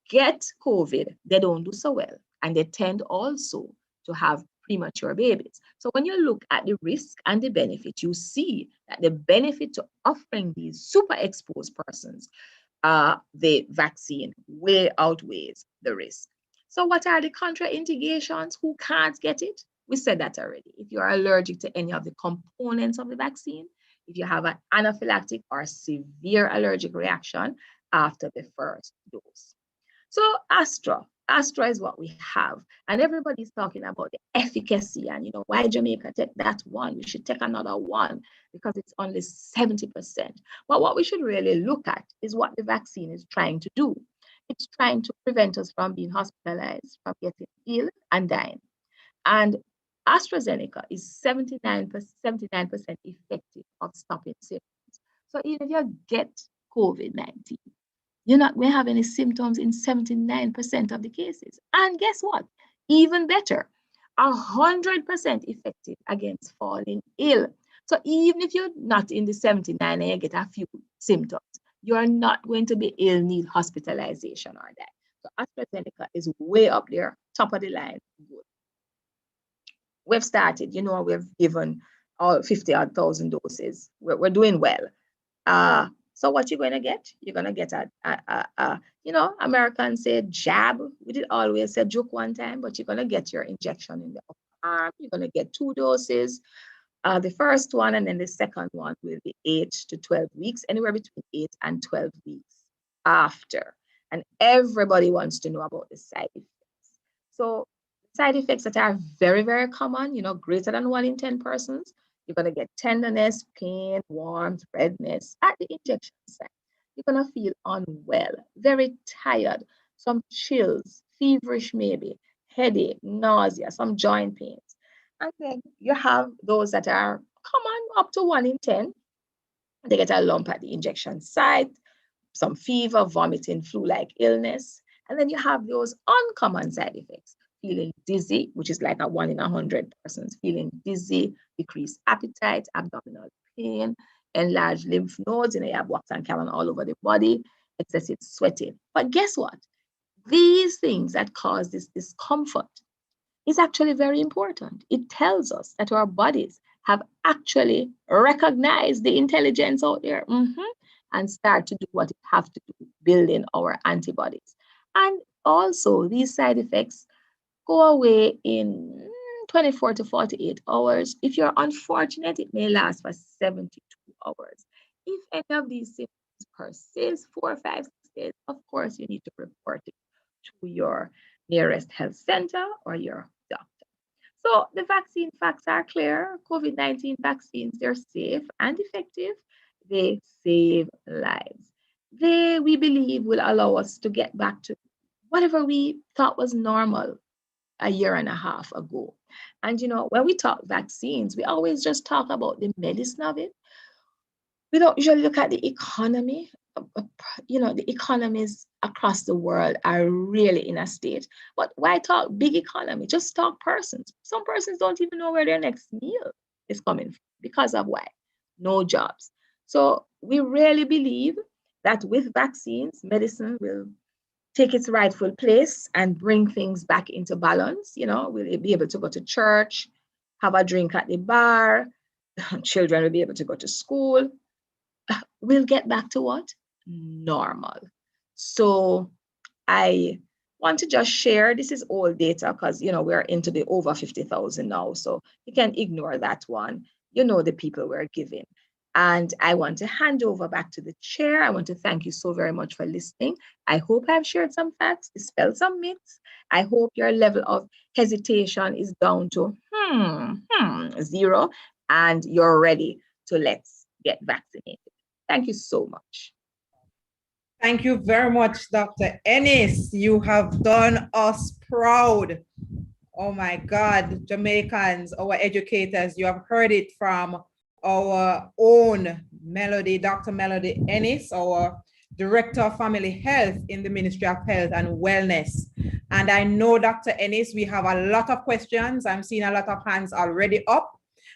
get COVID, they don't do so well. And they tend also to have premature babies. So when you look at the risk and the benefit, you see that the benefit to offering these super exposed persons the vaccine way outweighs the risk. So what are the contraindications? Who can't get it? We said that already. If you are allergic to any of the components of the vaccine, if you have an anaphylactic or severe allergic reaction after the first dose. So Astra is what we have. And everybody's talking about the efficacy and, why Jamaica take that one? We should take another one because it's only 70%. But what we should really look at is what the vaccine is trying to do. It's trying to prevent us from being hospitalized, from getting ill and dying. And AstraZeneca is 79% effective of stopping symptoms. So even if you get COVID-19, you're not going to have any symptoms in 79% of the cases. And guess what? Even better, 100% effective against falling ill. So even if you're not in the 79 and you get a few symptoms, you're not going to be ill, need hospitalization or that. So AstraZeneca is way up there, top of the line, good. We've started, we've given all 50,000 doses. We're doing well. So what you're going to get? You're going to get Americans say jab. We did always say joke one time, but you're going to get your injection in the upper arm. You're going to get 2 doses. The first one and then the second one will be 8 to 12 weeks, anywhere between 8 and 12 weeks after. and everybody wants to know about the side effects. So side effects that are very, very common, greater than 1 in 10 persons, you're going to get tenderness, pain, warmth, redness at the injection site. You're going to feel unwell, very tired, some chills, feverish maybe, headache, nausea, some joint pains. And then you have those that are common up to 1 in 10. They get a lump at the injection site, some fever, vomiting, flu-like illness. And then you have those uncommon side effects, feeling dizzy, which is like a 1 in 100 persons, feeling dizzy, decreased appetite, abdominal pain, enlarged lymph nodes, you have wax and calon all over the body, excessive sweating. But guess what? These things that cause this discomfort is actually very important. It tells us that our bodies have actually recognized the intelligence out there and start to do what it have to do, building our antibodies. And also these side effects go away in 24 to 48 hours. If you're unfortunate, it may last for 72 hours. If any of these symptoms persist 4, 5, 6 days, of course, you need to report it to your nearest health center or your doctor. So the vaccine facts are clear. COVID-19 vaccines, they're safe and effective. They save lives. We believe, will allow us to get back to whatever we thought was normal a year and a half ago. And when we talk vaccines, we always just talk about the medicine of it. We don't usually look at the economy. The economies across the world are really in a state. But why talk big economy? Just talk persons. Some persons don't even know where their next meal is coming from. Because of why? No jobs. So we really believe that with vaccines, medicine will take its rightful place and bring things back into balance. We'll be able to go to church, have a drink at the bar, children will be able to go to school. We'll get back to what? Normal. So I want to just share, this is old data because, we're into the over 50,000 now. So you can ignore that one. The people we're giving. And I want to hand over back to the chair. I want to thank you so very much for listening. I hope I've shared some facts, dispelled some myths. I hope your level of hesitation is down to 0, and you're ready to let's get vaccinated. Thank you so much. Thank you very much, Dr. Ennis. You have done us proud. Oh my God, Jamaicans, our educators, you have heard it from our own Melody, Dr. Melody Ennis, our Director of Family Health in the Ministry of Health and Wellness. And I know, Dr. Ennis, we have a lot of questions. I'm seeing a lot of hands already up.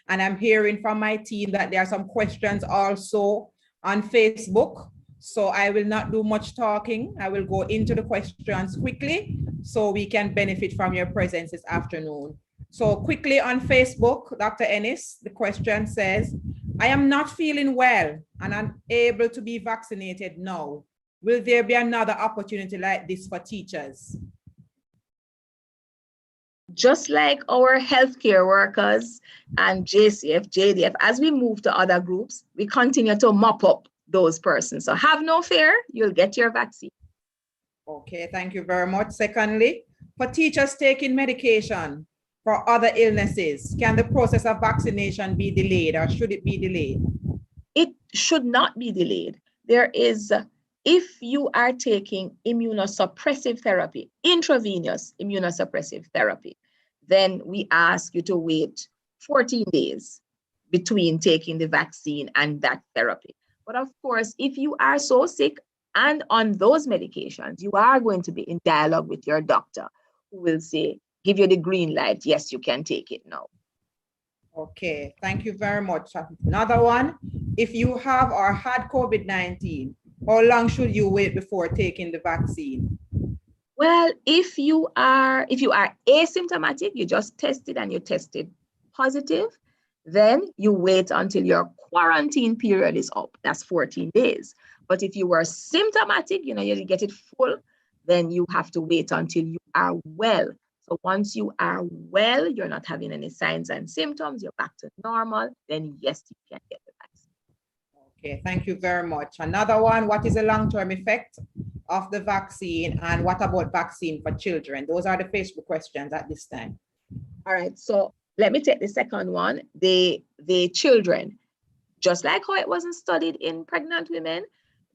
And I'm hearing from my team that there are some questions also on Facebook. So I will not do much talking. I will go into the questions quickly so we can benefit from your presence this afternoon. So quickly on Facebook, Dr. Ennis, the question says, I am not feeling well and unable to be vaccinated now. Will there be another opportunity like this for teachers? Just like our healthcare workers and JCF, JDF, as we move to other groups, we continue to mop up those persons. So have no fear, you'll get your vaccine. Okay, thank you very much. Secondly, for teachers taking medication for other illnesses, can the process of vaccination be delayed or should it be delayed? It should not be delayed. If you are taking immunosuppressive therapy, intravenous immunosuppressive therapy, then we ask you to wait 14 days between taking the vaccine and that therapy. But of course, if you are so sick and on those medications, you are going to be in dialogue with your doctor who will say, give you the green light. Yes, you can take it now. Okay, thank you very much. Another one, if you have or had COVID-19, how long should you wait before taking the vaccine? Well, if you are asymptomatic, you just tested and you tested positive, then you wait until your quarantine period is up. That's 14 days. But if you were symptomatic, you get it full, then you have to wait until you are well. So once you are well, you're not having any signs and symptoms, you're back to normal, then yes, you can get the vaccine. Okay, thank you very much. Another one, what is the long-term effect of the vaccine, and what about vaccine for children? Those are the Facebook questions at this time. All right, so let me take the second one. The children, just like how it wasn't studied in pregnant women,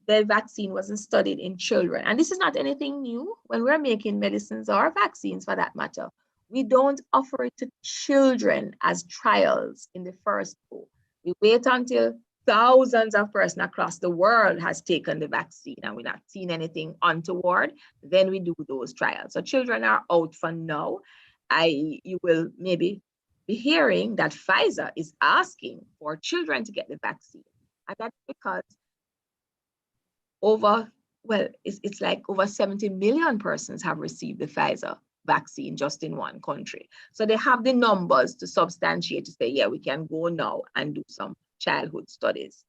the vaccine wasn't studied in children. And this is not anything new. When we're making medicines or vaccines for that matter, we don't offer it to children as trials in the first go. We wait until thousands of persons across the world has taken the vaccine and we're not seeing anything untoward, then we do those trials. So children are out for now. You will maybe be hearing that Pfizer is asking for children to get the vaccine. And that's because it's like over 70 million persons have received the Pfizer vaccine just in one country. So they have the numbers to substantiate to say, yeah, we can go now and do some childhood studies.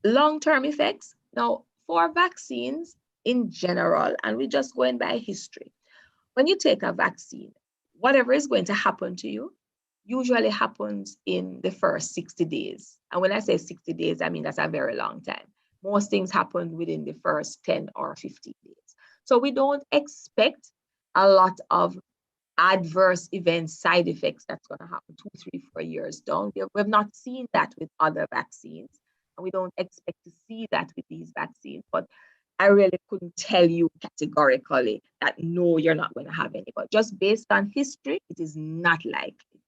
Long-term effects. Now, for vaccines in general, and we're just going by history, when you take a vaccine, whatever is going to happen to you usually happens in the first 60 days. And when I say 60 days, I mean that's a very long time. Most things happen within the first 10 or 15 days. So we don't expect a lot of adverse events, side effects that's going to happen 2, 3, 4 years down. We've not seen that with other vaccines, and we don't expect to see that with these vaccines. But I really couldn't tell you categorically that no, you're not going to have any. But just based on history, it is not likely.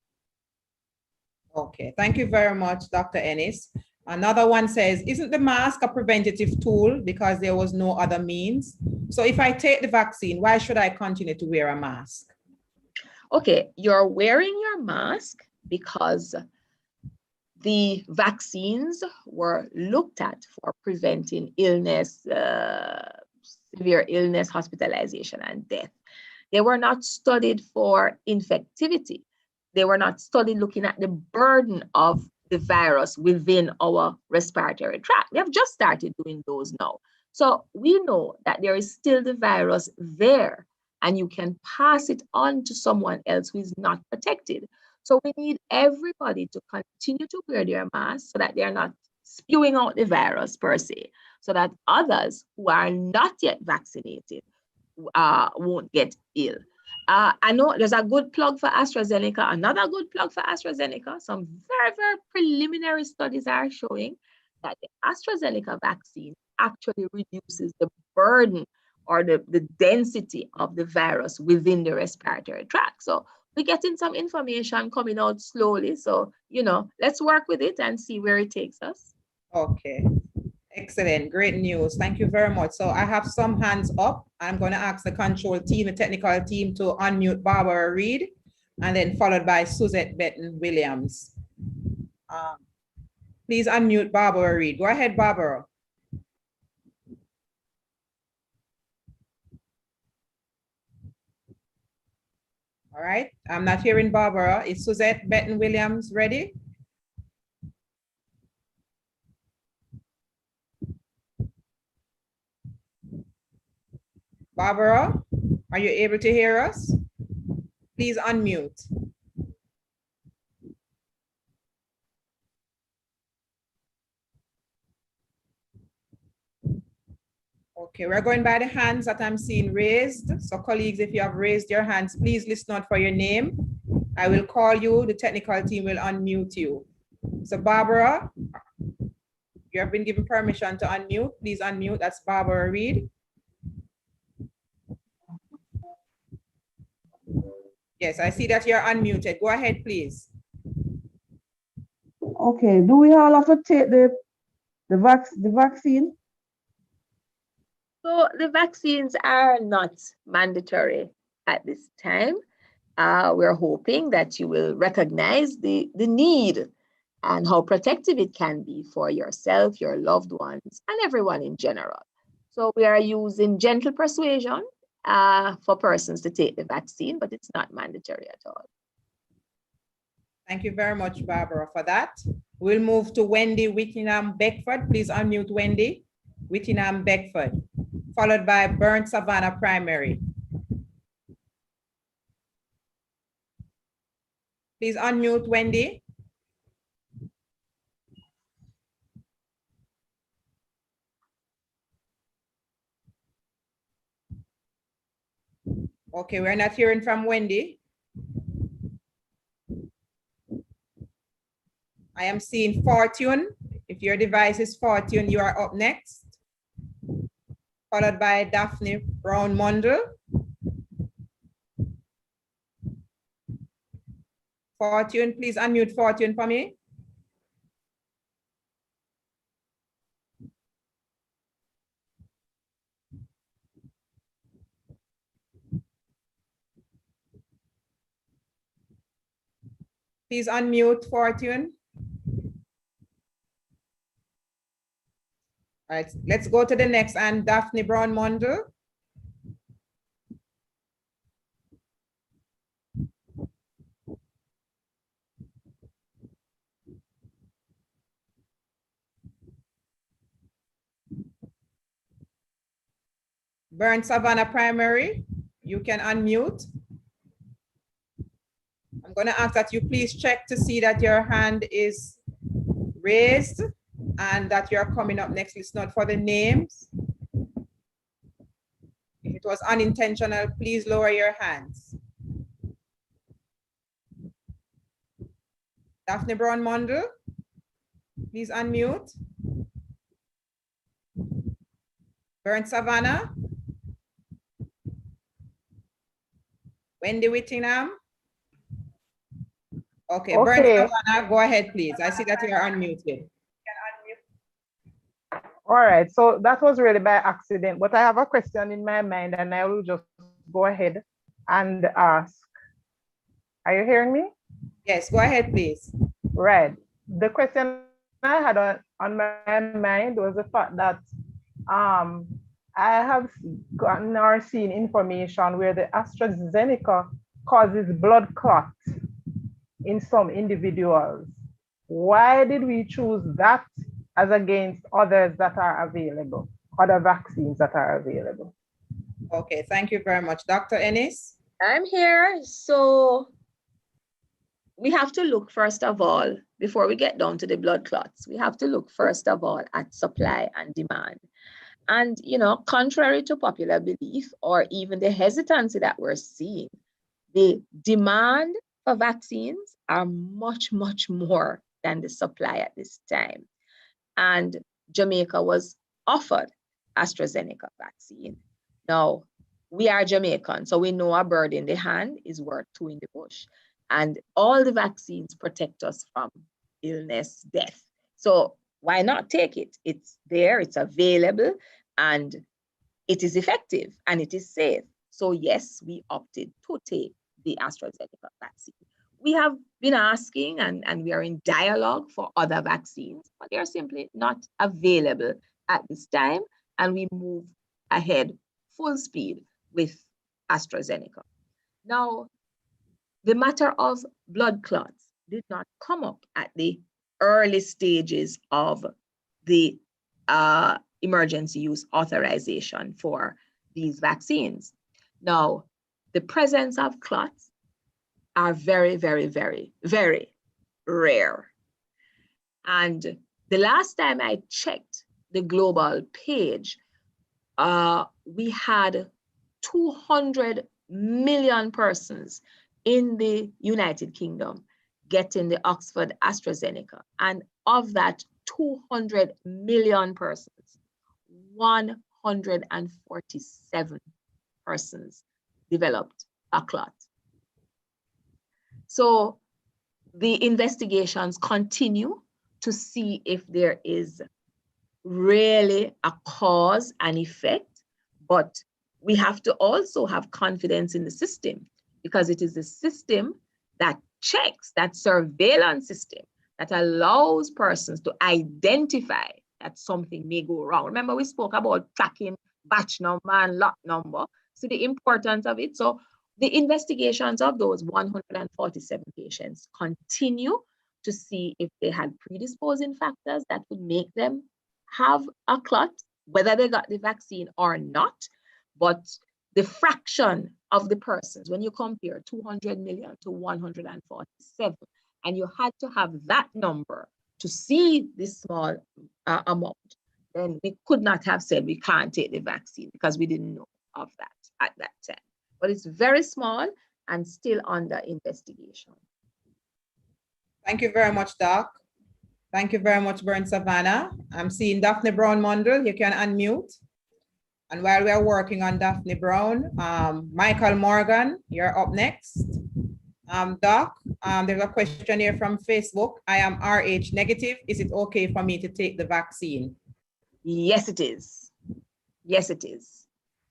Okay, thank you very much, Dr. Ennis. Another one says, isn't the mask a preventative tool because there was no other means? So if I take the vaccine, why should I continue to wear a mask? Okay, you're wearing your mask because the vaccines were looked at for preventing illness, severe illness, hospitalization, and death. They were not studied for infectivity. They were not studied looking at the burden of the virus within our respiratory tract. They have just started doing those now. So we know that there is still the virus there, and you can pass it on to someone else who is not protected. So we need everybody to continue to wear their masks so that they're not spewing out the virus per se, so that others who are not yet vaccinated won't get ill. I know there's a good plug for AstraZeneca, another good plug for AstraZeneca. Some very, very preliminary studies are showing that the AstraZeneca vaccine actually reduces the burden or the density of the virus within the respiratory tract. So we're getting some information coming out slowly. So, let's work with it and see where it takes us. Okay. Excellent. Great news. Thank you very much. So I have some hands up. I'm going to ask the control team, the technical team, to unmute Barbara Reed, and then followed by Suzette Benton-Williams. Please unmute Barbara Reed. Go ahead, Barbara. All right. I'm not hearing Barbara. Is Suzette Benton-Williams ready? Barbara, are you able to hear us? Please unmute. Okay, we're going by the hands that I'm seeing raised. So colleagues, if you have raised your hands, please listen out for your name. I will call you, the technical team will unmute you. So Barbara, you have been given permission to unmute. Please unmute, that's Barbara Reed. Yes, I see that you're unmuted. Go ahead, please. Okay, do we all have to take the vaccine? So the vaccines are not mandatory at this time. We're hoping that you will recognize the need and how protective it can be for yourself, your loved ones, and everyone in general. So we are using gentle persuasion for persons to take the vaccine, but it's not mandatory at all. Thank you very much, Barbara, for that. We'll move to Wendy Whittingham Beckford. Please unmute Wendy Whittingham Beckford, followed by Burnt Savannah Primary. Please unmute Wendy. Okay, we're not hearing from Wendy. I am seeing Fortune. If your device is Fortune, you are up next. Followed by Daphne Brown-Mundell. Fortune, please unmute Fortune for me. Please unmute Fortune. All right, let's go to the next and Daphne Brown-Mundell. Burn Savannah Primary, you can unmute. I'm going to ask that you please check to see that your hand is raised and that you're coming up next. It's not for the names. If it was unintentional, please lower your hands. Daphne Brown-Mundell, please unmute. Burn Savannah. Wendy Whittingham. Okay, Burn Savannah, go ahead, please. I see that you are unmuted. All right, so that was really by accident, but I have a question in my mind and I will just go ahead and ask. Are you hearing me? Yes, go ahead, please. Right. The question I had on my mind was the fact that I have gotten or seen information where the AstraZeneca causes blood clots in some individuals. Why did we choose that as against others that are available, other vaccines that are available? Okay, thank you very much. Dr. Ennis? I'm here. So we have to look, first of all, before we get down to the blood clots, we have to look first of all at supply and demand. And, you know, contrary to popular belief or even the hesitancy that we're seeing, the demand for vaccines are much, much more than the supply at this time. And Jamaica was offered AstraZeneca vaccine. Now, we are Jamaican, so we know a bird in the hand is worth two in the bush. And all the vaccines protect us from illness, death. So why not take it? It's there, it's available, and it is effective and it is safe. So yes, we opted to take the AstraZeneca vaccine. We have been asking and we are in dialogue for other vaccines, but they are simply not available at this time. And we move ahead full speed with AstraZeneca. Now, the matter of blood clots did not come up at the early stages of the emergency use authorization for these vaccines. Now, the presence of clots are very, very, very, very rare. And the last time I checked the global page, we had 200 million persons in the United Kingdom getting the Oxford AstraZeneca. And of that 200 million persons, 147 persons developed a clot. So the investigations continue to see if there is really a cause and effect, but we have to also have confidence in the system, because it is the system that checks, that surveillance system that allows persons to identify that something may go wrong. Remember, we spoke about tracking batch number and lot number. So the importance of it. So the investigations of those 147 patients continue to see if they had predisposing factors that would make them have a clot, whether they got the vaccine or not. But the fraction of the persons, when you compare 200 million to 147, and you had to have that number to see this small amount, then we could not have said we can't take the vaccine, because we didn't know of that at that time. but it's very small and still under investigation. Thank you very much, Doc. Thank you very much, Burn Savannah. I'm seeing Daphne Brown Mundell. You can unmute. And while we're working on Daphne Brown, Michael Morgan, you're up next. Doc, there's a question here from Facebook. I am RH negative. Is it okay for me to take the vaccine? Yes, it is. Yes, it is.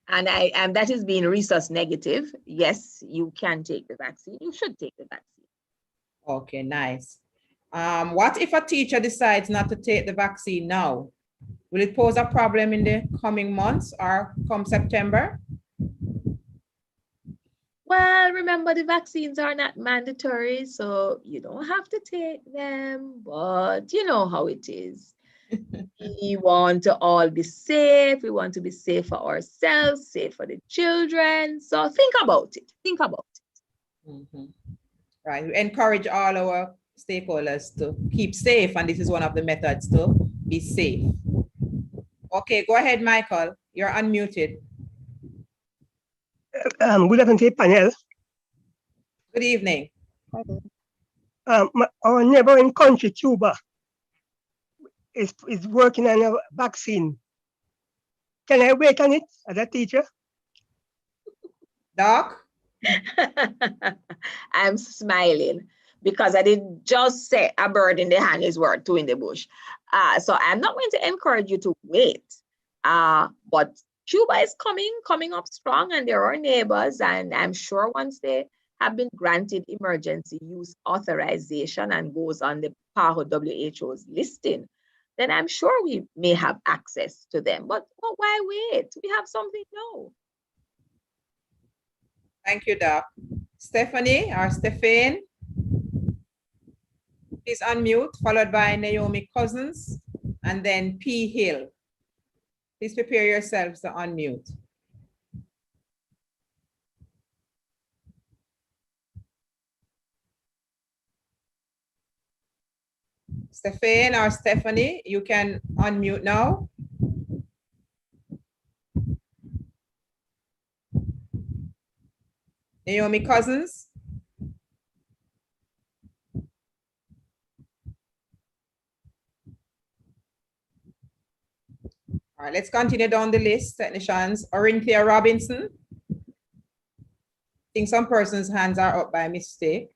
And that is being rhesus negative. Yes, you can take the vaccine. You should take the vaccine. Okay, nice. What if a teacher decides not to take the vaccine now? Will it pose a problem in the coming months or come September? Well, remember the vaccines are not mandatory, so you don't have to take them, but you know how it is. We want to all be safe. We want to be safe for ourselves, safe for the children. So think about it. Think about it. Mm-hmm. Right. We encourage all our stakeholders to keep safe, and this is one of the methods to be safe. Okay, go ahead, Michael. You're unmuted. Good evening to the panel. Good evening. Our neighboring country, Cuba, is working on a vaccine. Can I wait on it as a teacher? Doc? I'm smiling because I didn't just say a bird in the hand is worth two in the bush. So I'm not going to encourage you to wait. But Cuba is coming up strong, and they're our neighbors. And I'm sure once they have been granted emergency use authorization and goes on the PAHO WHO's listing, then I'm sure we may have access to them. But why wait? We have something now. Thank you, Doc. Stephanie or Stephane, please unmute, followed by Naomi Cousins, and then P. Hill. Please prepare yourselves to unmute. Stephane or Stephanie, you can unmute now. Naomi Cousins. All right, let's continue down the list, technicians. Orinthia Robinson. I think some person's hands are up by mistake.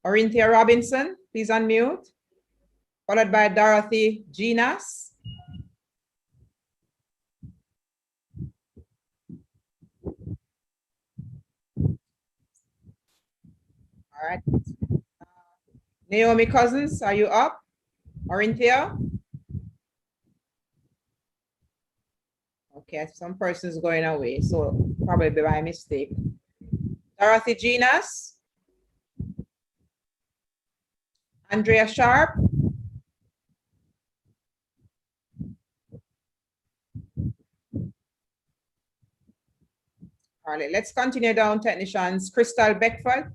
Orinthia Robinson, please unmute. Followed by Dorothy Ginas. All right. Naomi Cousins, are you up? Orinthia? Okay, some person's going away, so probably by mistake. Dorothy Ginas. Andrea Sharp. All right, let's continue down, technicians. Crystal Beckford.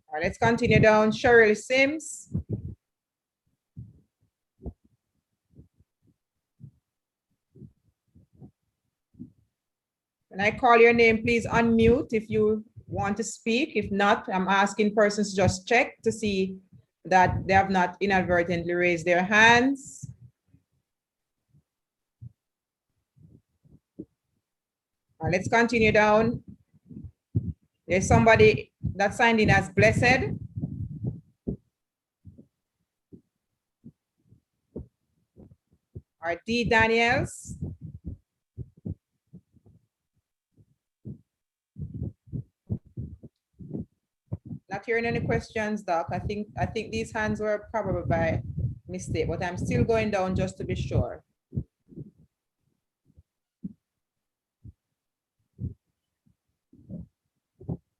All right, let's continue down. Cheryl Sims. When I call your name, please unmute if you want to speak. If not, I'm asking persons to just check to see that they have not inadvertently raised their hands. All right, let's continue down. There's somebody that signed in as Blessed. All right, D. Daniels. Not hearing any questions, Doc. I think these hands were probably by mistake, but I'm still going down just to be sure.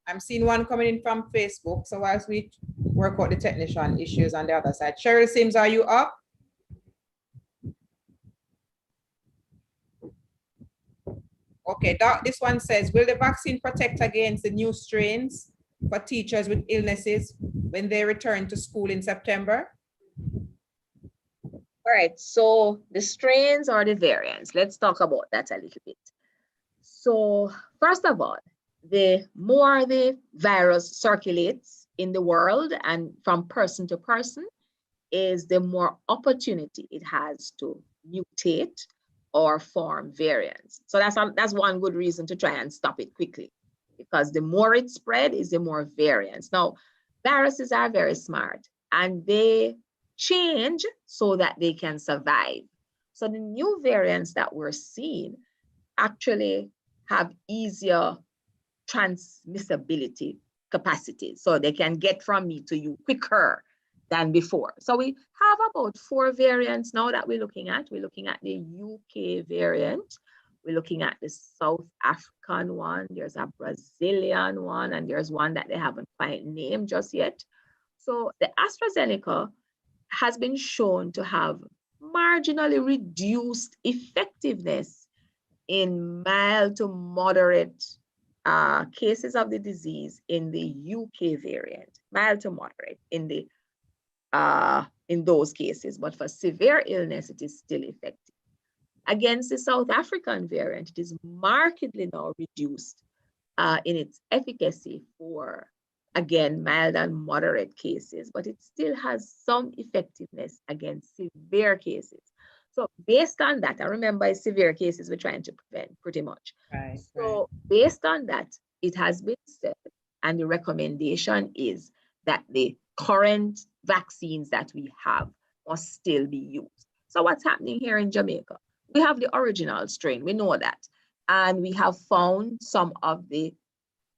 I'm seeing one coming in from Facebook. So whilst we work out the technician issues on the other side. Cheryl Sims, are you up? Okay, Doc, this one says, will the vaccine protect against the new strains for teachers with illnesses when they return to school in September? All right, so the strains or the variants, let's talk about that a little bit. So first of all, the more the virus circulates in the world and from person to person, is the more opportunity it has to mutate or form variants. So that's one good reason to try and stop it quickly, because the more it spread is the more variants. Now, viruses are very smart and they change so that they can survive. So the new variants that we're seeing actually have easier transmissibility capacities. So they can get from me to you quicker than before. So we have about 4 variants now that we're looking at. We're looking at the UK variant. We're looking at the South African one. There's a Brazilian one, and there's one that they haven't quite named just yet. So the AstraZeneca has been shown to have marginally reduced effectiveness in mild to moderate cases of the disease in the UK variant, mild to moderate in those cases, but for severe illness, it is still effective. Against the South African variant, it is markedly now reduced in its efficacy for, again, mild and moderate cases, but it still has some effectiveness against severe cases. So based on that, I remember severe cases we're trying to prevent pretty much. Right. So based on that, it has been said, and the recommendation is that the current vaccines that we have must still be used. So what's happening here in Jamaica? We have the original strain, we know that. And we have found some of the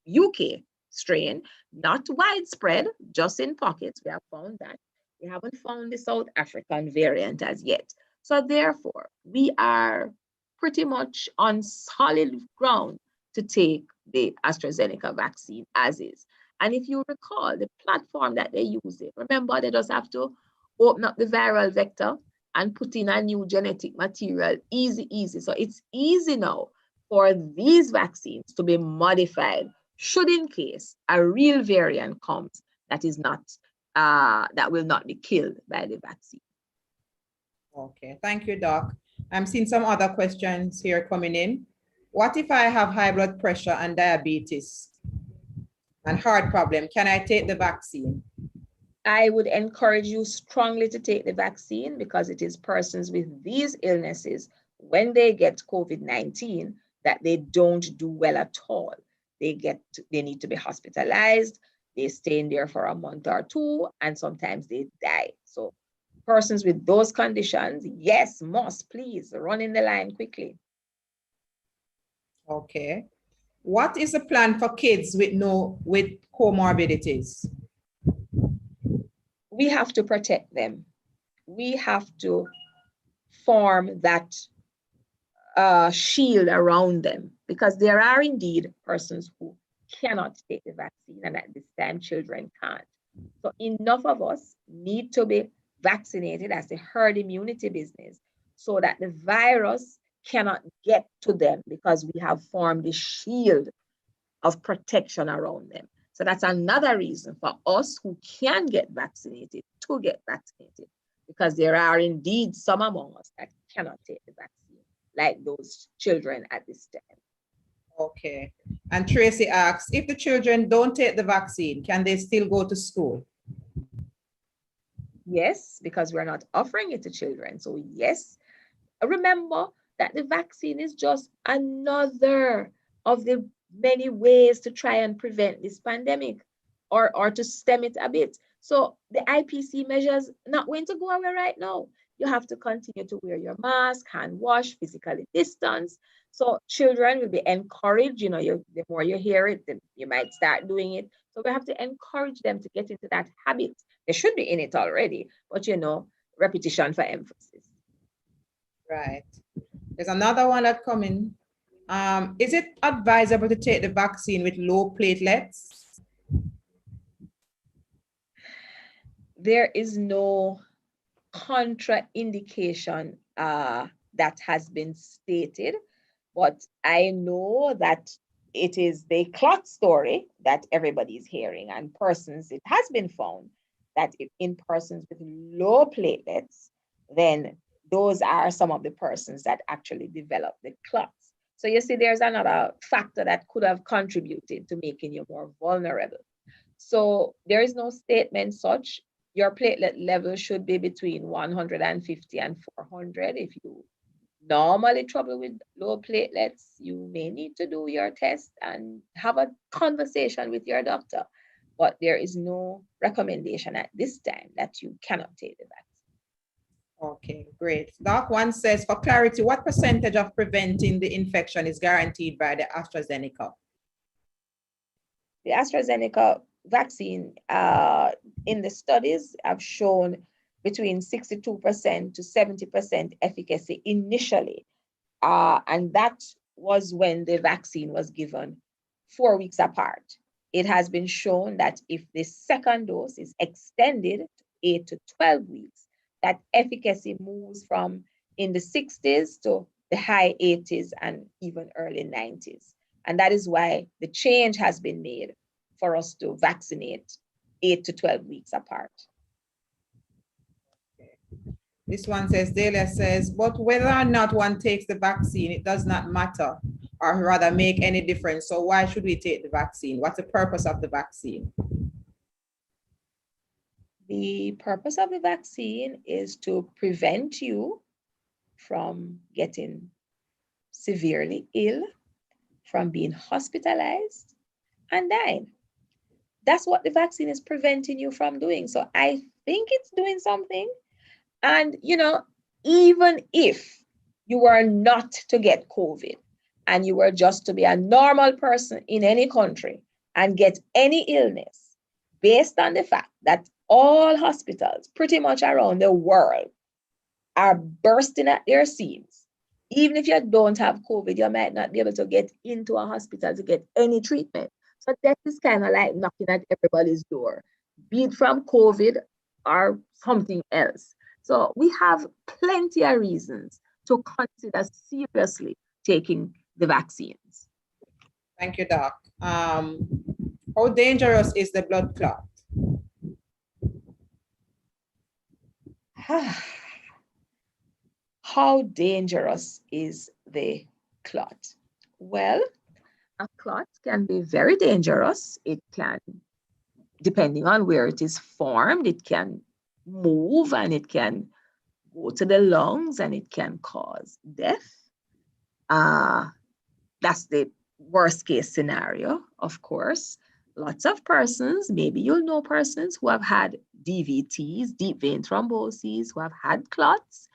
UK strain, not widespread, just in pockets. We have found that. We haven't found the South African variant as yet. So therefore, we are pretty much on solid ground to take the AstraZeneca vaccine as is. And if you recall, the platform that they use it, remember they just have to open up the viral vector and put in a new genetic material, easy. So it's easy now for these vaccines to be modified should in case a real variant comes that is not, that will not be killed by the vaccine. Okay, thank you, Doc. I'm seeing some other questions here coming in. What if I have high blood pressure and diabetes and heart problem? Can I take the vaccine? I would encourage you strongly to take the vaccine, because it is persons with these illnesses, when they get COVID-19, that they don't do well at all. They need to be hospitalized, they stay in there for a month or 2, and sometimes they die. So persons with those conditions, yes, must please run in the line quickly. Okay. What is the plan for kids with comorbidities? We have to protect them. We have to form that shield around them, because there are indeed persons who cannot take the vaccine, and at this time children can't. So enough of us need to be vaccinated as the herd immunity business, so that the virus cannot get to them, because we have formed the shield of protection around them. So that's another reason for us who can get vaccinated to get vaccinated, because there are indeed some among us that cannot take the vaccine, like those children at this time. Okay. And Tracy asks, if the children don't take the vaccine, can they still go to school? Yes, because we're not offering it to children. So yes, remember that the vaccine is just another of the many ways to try and prevent this pandemic, or to stem it a bit. So the IPC measures not going to go away right now. You have to continue to wear your mask, hand wash, physically distance. So children will be encouraged, the more you hear it, then you might start doing it. So we have to encourage them to get into that habit. They should be in it already, but repetition for emphasis. Right. There's another one that coming. Is it advisable to take the vaccine with low platelets? There is no contraindication that has been stated. But I know that it is the clot story that everybody's hearing, and persons, it has been found that in persons with low platelets, then those are some of the persons that actually develop the clots. So you see, there's another factor that could have contributed to making you more vulnerable. So there is no statement such. Your platelet level should be between 150 and 400. If you normally trouble with low platelets, you may need to do your test and have a conversation with your doctor. But there is no recommendation at this time that you cannot take the vaccine. Okay, great. Doc one says, for clarity, what percentage of preventing the infection is guaranteed by the AstraZeneca? The AstraZeneca vaccine in the studies have shown between 62% to 70% efficacy initially. And that was when the vaccine was given 4 weeks apart. It has been shown that if the second dose is extended to 8 to 12 weeks, that efficacy moves from in the 60s to the high 80s and even early 90s. And that is why the change has been made for us to vaccinate 8 to 12 weeks apart. This one says, Delia says, but whether or not one takes the vaccine, it does not matter, or rather make any difference. So why should we take the vaccine? What's the purpose of the vaccine? The purpose of the vaccine is to prevent you from getting severely ill, from being hospitalized and dying. That's what the vaccine is preventing you from doing. So I think it's doing something. And, you know, even if you were not to get COVID and you were just to be a normal person in any country and get any illness, based on the fact that all hospitals pretty much around the world are bursting at their seams. Even if you don't have COVID, you might not be able to get into a hospital to get any treatment. So that is kind of like knocking at everybody's door, be it from COVID or something else. So we have plenty of reasons to consider seriously taking the vaccines. Thank you, Doc. How dangerous is the blood clot? How dangerous is the clot? Well, a clot can be very dangerous. It can, depending on where it is formed, it can move and it can go to the lungs and it can cause death. That's the worst case scenario, of course. Lots of persons, maybe you'll know persons who have had DVTs, deep vein thrombosis, who have had clots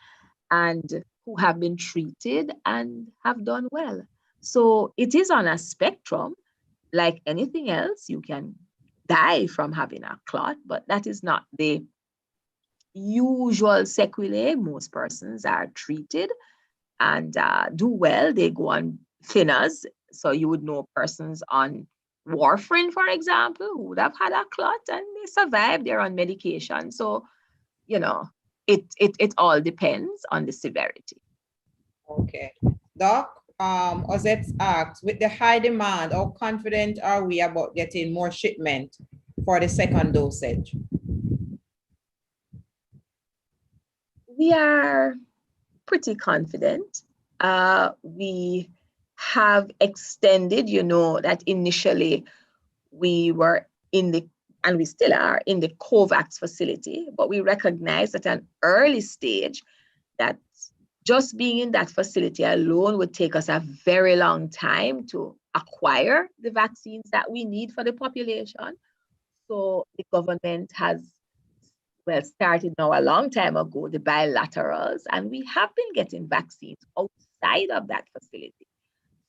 and who have been treated and have done well. So it is on a spectrum. Like anything else, you can die from having a clot, but that is not the usual sequelae. Most persons are treated and do well. They go on thinners. So you would know persons on warfarin, for example, who would have had a clot and they survived. They're on medication. So, you know, it all depends on the severity. Okay. Doc, Ozette asks, with the high demand, how confident are we about getting more shipment for the second dosage? We are pretty confident. We have extended, you know, that initially we were in the, and we still are in the COVAX facility, but we recognize at an early stage that just being in that facility alone would take us a very long time to acquire the vaccines that we need for the population. So the government has, well, started now a long time ago, the bilaterals, and we have been getting vaccines outside of that facility.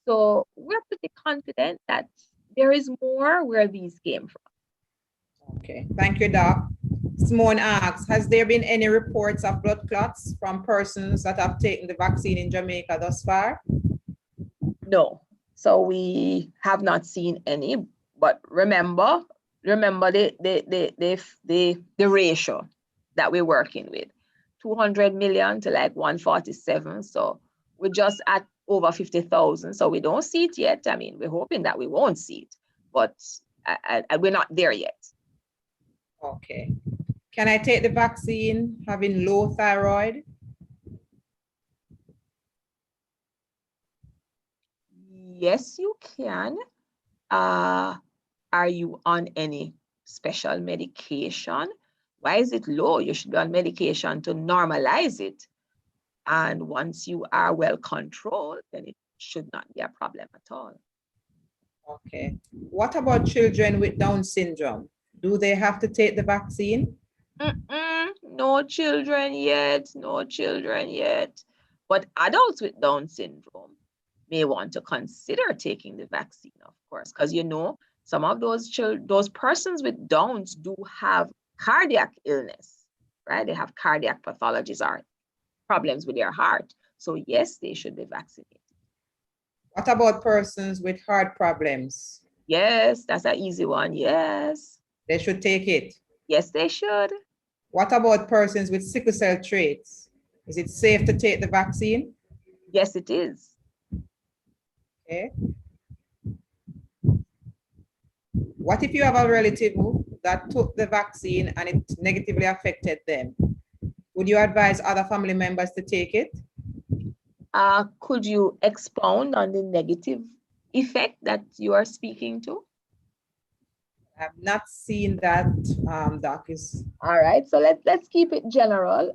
So we're pretty confident that there is more where these came from. Okay, thank you, Doc. Simone asks, has there been any reports of blood clots from persons that have taken the vaccine in Jamaica thus far? No, so we have not seen any, but remember the ratio that we're working with, 200 million to like 147. So we're just at over 50,000. So we don't see it yet. I mean, we're hoping that we won't see it, but we're not there yet. Okay. Can I take the vaccine having low thyroid? Yes, you can. Are you on any special medication? Why is it low? You should be on medication to normalize it. And once you are well controlled, then it should not be a problem at all. Okay. What about children with Down syndrome? Do they have to take the vaccine? No children yet, no children yet. But adults with Down syndrome may want to consider taking the vaccine, of course, because you know, some of those persons with Downs do have cardiac illness, right? They have cardiac pathologies or problems with their heart. So yes, they should be vaccinated. What about persons with heart problems? Yes, that's an easy one. Yes. They should take it. Yes, they should. What about persons with sickle cell traits? Is it safe to take the vaccine? Yes, it is. Okay. What if you have a relative that took the vaccine and it negatively affected them? Would you advise other family members to take it? Could you expound on the negative effect that you are speaking to? I've not seen that, Doc. All right, so let's keep it general.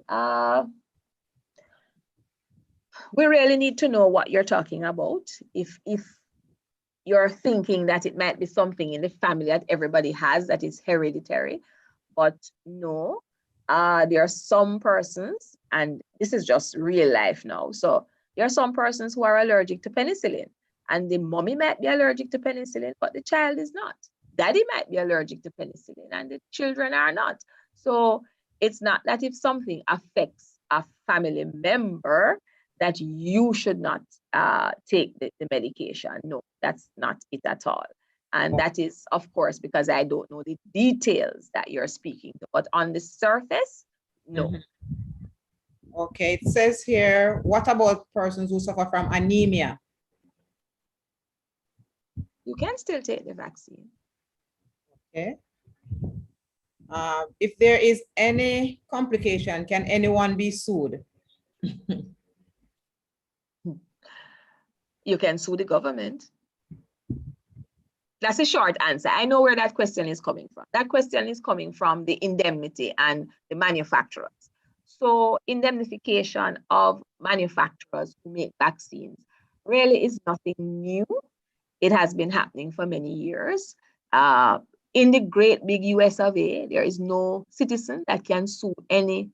We really need to know what you're talking about. If you're thinking that it might be something in the family that everybody has that is hereditary, but no, there are some persons, and this is just real life now. So there are some persons who are allergic to penicillin, and the mommy might be allergic to penicillin, but the child is not. Daddy might be allergic to penicillin, and the children are not. So it's not that if something affects a family member that you should not take the medication. No, that's not it at all. And that is, of course, because I don't know the details that you're speaking to, but on the surface, no. Okay, it says here, what about persons who suffer from anemia? You can still take the vaccine. Okay. If there is any complication, can anyone be sued? You can sue the government. That's a short answer. I know where that question is coming from. That question is coming from the indemnity and the manufacturers. So indemnification of manufacturers who make vaccines really is nothing new. It has been happening for many years. In the great big US of A, there is no citizen that can sue any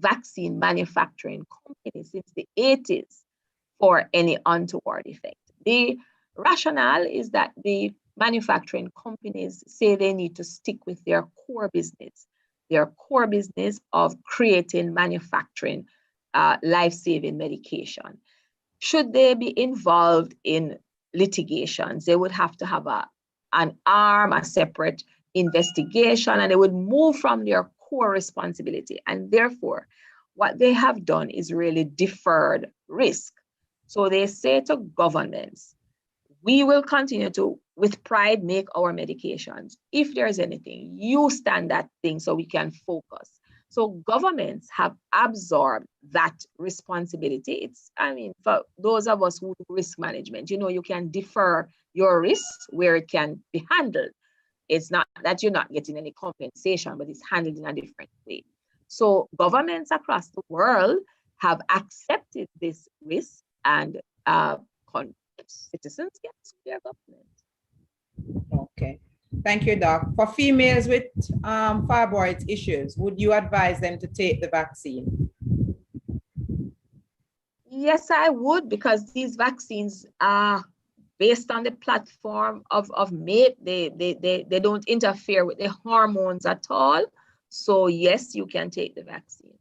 vaccine manufacturing company since the 80s for any untoward effect. The rationale is that the manufacturing companies say they need to stick with their core business of creating, manufacturing life-saving medication. Should they be involved in litigations, they would have to have an arm, a separate investigation, and they would move from their core responsibility. And therefore, what they have done is really deferred risk. So they say to governments, we will continue to, with pride, make our medications. If there's anything, you stand that thing so we can focus. So governments have absorbed that responsibility. It's, I mean, for those of us who do risk management, you know, you can defer your risks where it can be handled. It's not that you're not getting any compensation, but it's handled in a different way. So governments across the world have accepted this risk, and citizens get to their government. Okay, thank you, Doc. For females with fibroid issues, would you advise them to take the vaccine? Yes, I would, because these vaccines are based on the platform of MAPE. They don't interfere with the hormones at all. So yes, you can take the vaccine.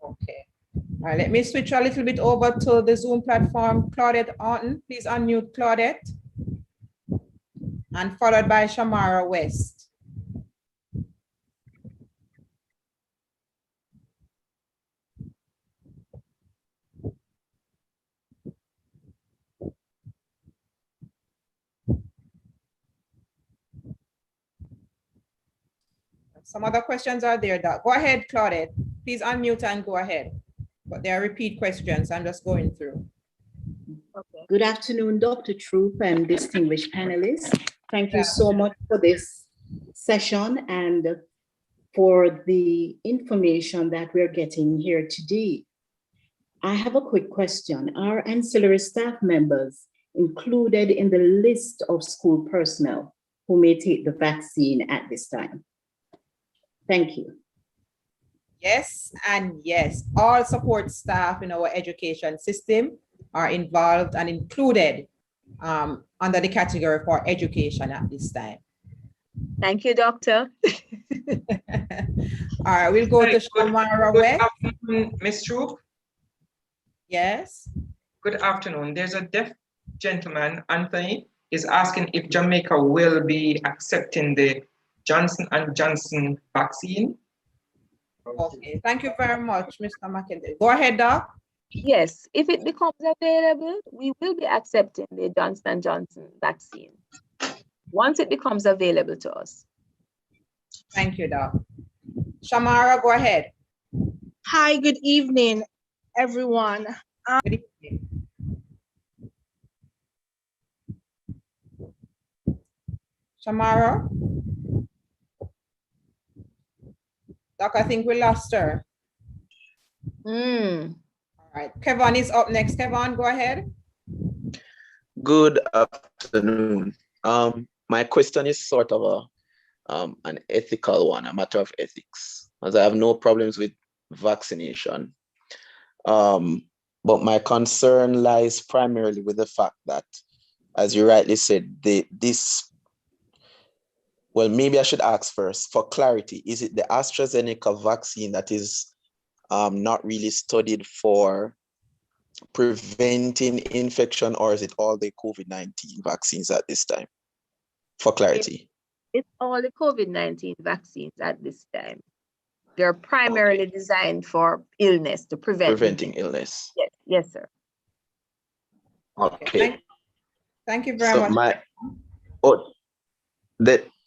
Okay. All right, let me switch a little bit over to the Zoom platform. Claudette Orton, please unmute Claudette. And followed by Shamara West. Some other questions are there, Doc. Go ahead, Claudette. Please unmute and go ahead. But there are repeat questions. I'm just going through. Okay. Good afternoon, Dr. Troop and distinguished panelists. Thank you so much for this session and for the information that we're getting here today. I have a quick question. Are ancillary staff members included in the list of school personnel who may take the vaccine at this time? Thank you. Yes, and yes. All support staff in our education system are involved and included under the category for education at this time. Thank you, Doctor. All right, we'll go to Shamara Good West. afternoon, Ms. Troop. Yes. Good afternoon. There's a deaf gentleman, Anthony, is asking if Jamaica will be accepting the Johnson & Johnson vaccine. Okay, thank you very much, Mr. McKenzie. Go ahead, Doc. Yes, if it becomes available, we will be accepting the Johnson & Johnson vaccine once it becomes available to us. Thank you, Doc. Shamara, go ahead. Hi, good evening, everyone. Good evening. Shamara? Doc, I think we lost her. All right, Kevin is up next. Kevin, go ahead. Good afternoon. My question is sort of an ethical one, a matter of ethics, as I have no problems with vaccination. But my concern lies primarily with the fact that, as you rightly said, well, maybe I should ask first for clarity. Is it the AstraZeneca vaccine that is not really studied for preventing infection, or is it all the COVID-19 vaccines at this time? For clarity. It's all the COVID-19 vaccines at this time. They're primarily designed for illness, to prevent illness. Yes, yes, sir. Okay. Thank you very much.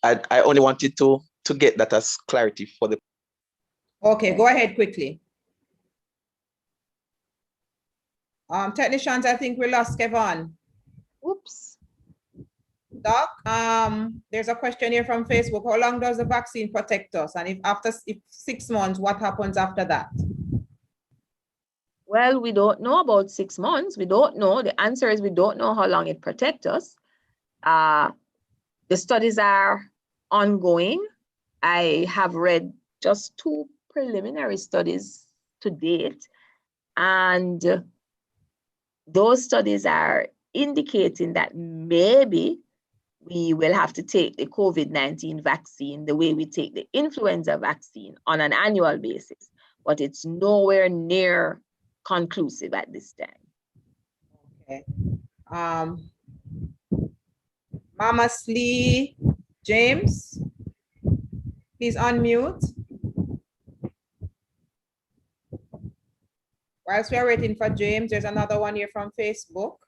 I only wanted to get that as clarity for the. Okay, go ahead quickly. Technicians, I think we lost Kevin. Oops. Doc, there's a question here from Facebook. How long does the vaccine protect us? And if 6 months, what happens after that? Well, we don't know about 6 months. We don't know. The answer is we don't know how long it protects us. The studies are ongoing. I have read just 2 preliminary studies to date, and those studies are indicating that maybe we will have to take the COVID-19 vaccine the way we take the influenza vaccine on an annual basis, but it's nowhere near conclusive at this time. Okay. Mama Slee James, please unmute. Whilst we are waiting for James, there's another one here from Facebook.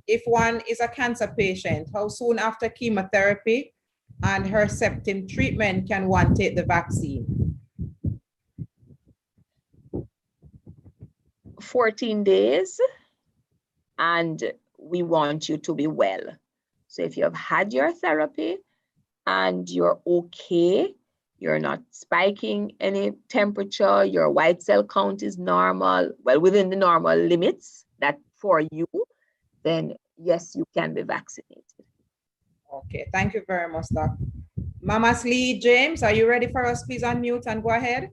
If one is a cancer patient, how soon after chemotherapy and Herceptin treatment can one take the vaccine? 14 days, and we want you to be well. So if you have had your therapy and you're okay, you're not spiking any temperature, your white cell count is normal, well, within the normal limits that for you, then yes, you can be vaccinated. Okay, thank you very much, Doc. Mama Slee James, are you ready for us? Please unmute and go ahead.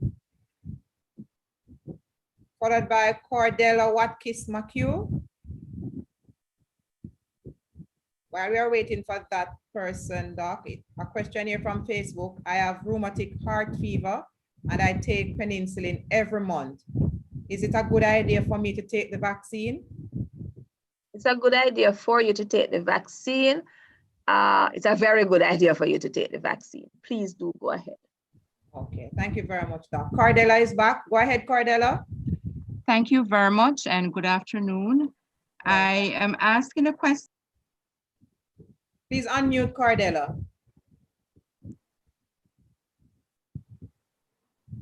Followed by Cordella Watkis McHugh. While we are waiting for that person, Doc, a question here from Facebook. I have rheumatic heart fever and I take penicillin every month. Is it a good idea for me to take the vaccine? It's a good idea for you to take the vaccine. It's a very good idea for you to take the vaccine. Please do go ahead. Okay, thank you very much, Doc. Cordella is back. Go ahead, Cordella. Thank you very much and good afternoon. I am asking a question. Please unmute Cordella.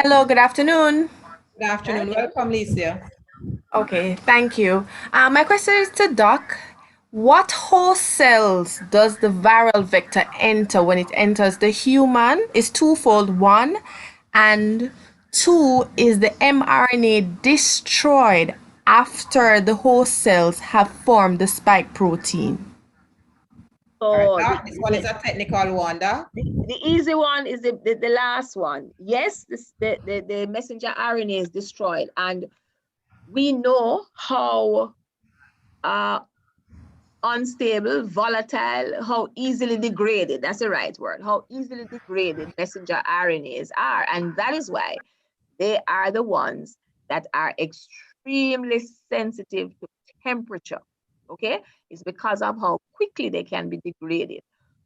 Hello, good afternoon. Good afternoon. Welcome, Licia. Okay, thank you. My question is to Doc. What host cells does the viral vector enter when it enters the human? Is twofold. One, and two, is the mRNA destroyed after the host cells have formed the spike protein? So This one is a technical one, the easy one is the last one. Yes, the messenger RNA is destroyed, and we know how unstable, volatile, how easily degraded, that's the right word, how easily degraded messenger RNAs are. And that is why they are the ones that are extremely sensitive to temperature, okay? It's because of how quickly they can be degraded.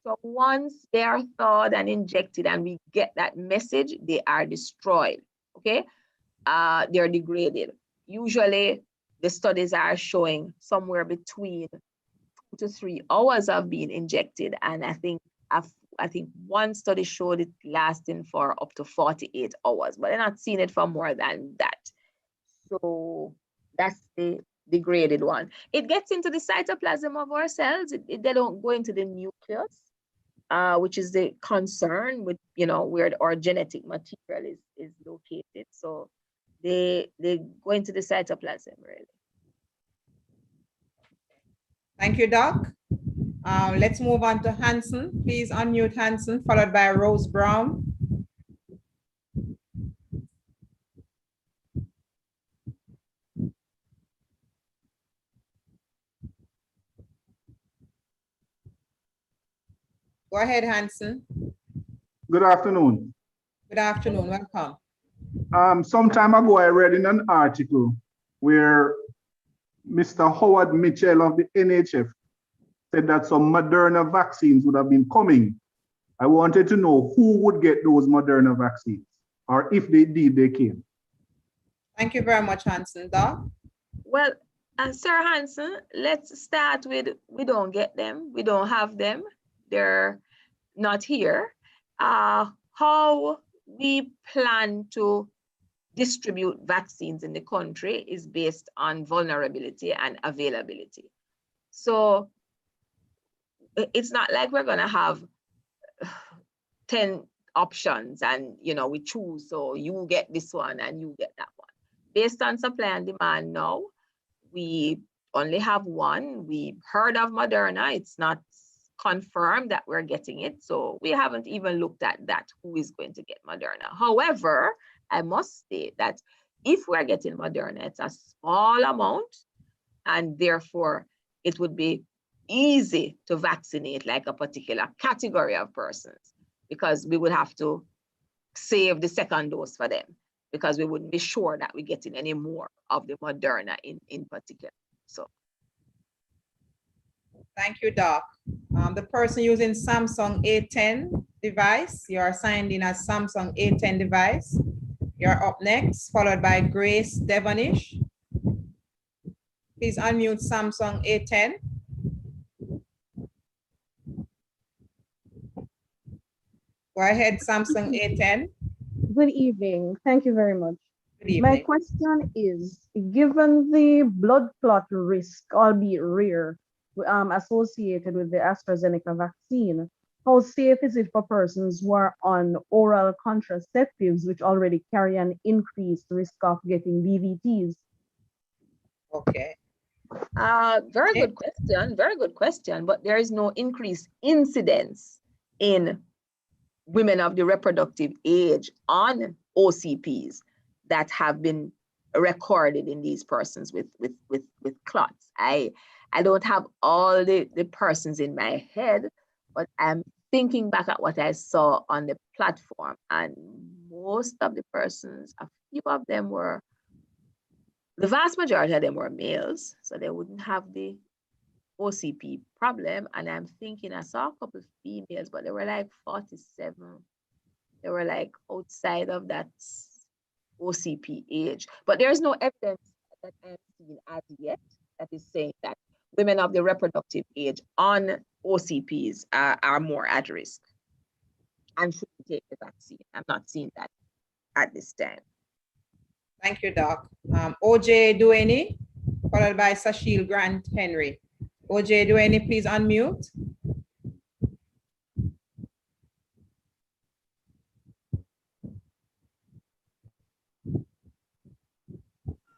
So once they are thawed and injected and we get that message, they are destroyed, okay? They're degraded. Usually the studies are showing somewhere between 2 to 3 hours of being injected. And I think one study showed it lasting for up to 48 hours, but they're not seeing it for more than that. So that's the degraded one. It gets into the cytoplasm of our cells. They don't go into the nucleus, which is the concern with, where our genetic material is located. So they go into the cytoplasm, really. Thank you, Doc. Let's move on to Hanson. Please unmute Hanson, followed by Rose Brown. Go ahead, Hanson. Good afternoon. Good afternoon, welcome. Some time ago, I read in an article where Mr. Howard Mitchell of the NHF said that some Moderna vaccines would have been coming. I wanted to know who would get those Moderna vaccines, or if they did, they came. Thank you very much, Hanson. Doc? Well, Sir Hanson, let's start with, we don't get them. We don't have them. They're not here. How we plan to distribute vaccines in the country is based on vulnerability and availability. So it's not like we're gonna have 10 options and we choose, so you get this one and you get that one. Based on supply and demand now, we only have one. We heard of Moderna. It's not confirmed that we're getting it, so we haven't even looked at that, who is going to get Moderna. However, I must state that if we're getting Moderna, it's a small amount, and therefore it would be easy to vaccinate like a particular category of persons, because we would have to save the second dose for them, because we wouldn't be sure that we're getting any more of the Moderna in particular. So. Thank you, Doc. The person using Samsung A10 device, you are signed in as Samsung A10 device. You're up next, followed by Grace Devonish. Please unmute Samsung A10. Go ahead, Samsung A10. Good evening. Thank you very much. Good evening. My question is, given the blood clot risk, albeit rare, associated with the AstraZeneca vaccine, how safe is it for persons who are on oral contraceptives, which already carry an increased risk of getting BVTs? Okay. Very good question. Very good question. But there is no increased incidence in women of the reproductive age on OCPs that have been recorded in these persons with clots. I don't have all the persons in my head, but I'm thinking back at what I saw on the platform, and most of the persons, a few of them were, the vast majority of them were males, so they wouldn't have the OCP problem. And I'm thinking, I saw a couple of females, but they were like 47. They were like outside of that OCP age. But there's no evidence that I've seen as yet that is saying that women of the reproductive age on OCPs are more at risk and should take the vaccine. I'm not seeing that at this time. Thank you, Doc. OJ Duane, followed by Sashil Grant Henry. OJ Duane, please unmute.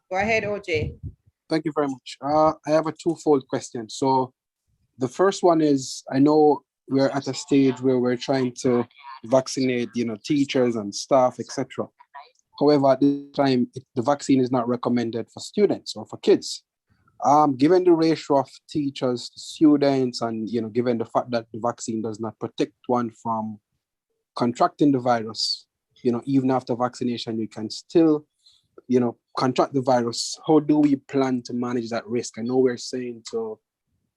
Go ahead, OJ. Thank you very much. I have a twofold question. So the first one is, I know we're at a stage where we're trying to vaccinate, teachers and staff, etc. However, at this time, the vaccine is not recommended for students or for kids. Given the ratio of teachers to students, and given the fact that the vaccine does not protect one from contracting the virus, even after vaccination, you can still, contract the virus. How do we plan to manage that risk? I know we're saying to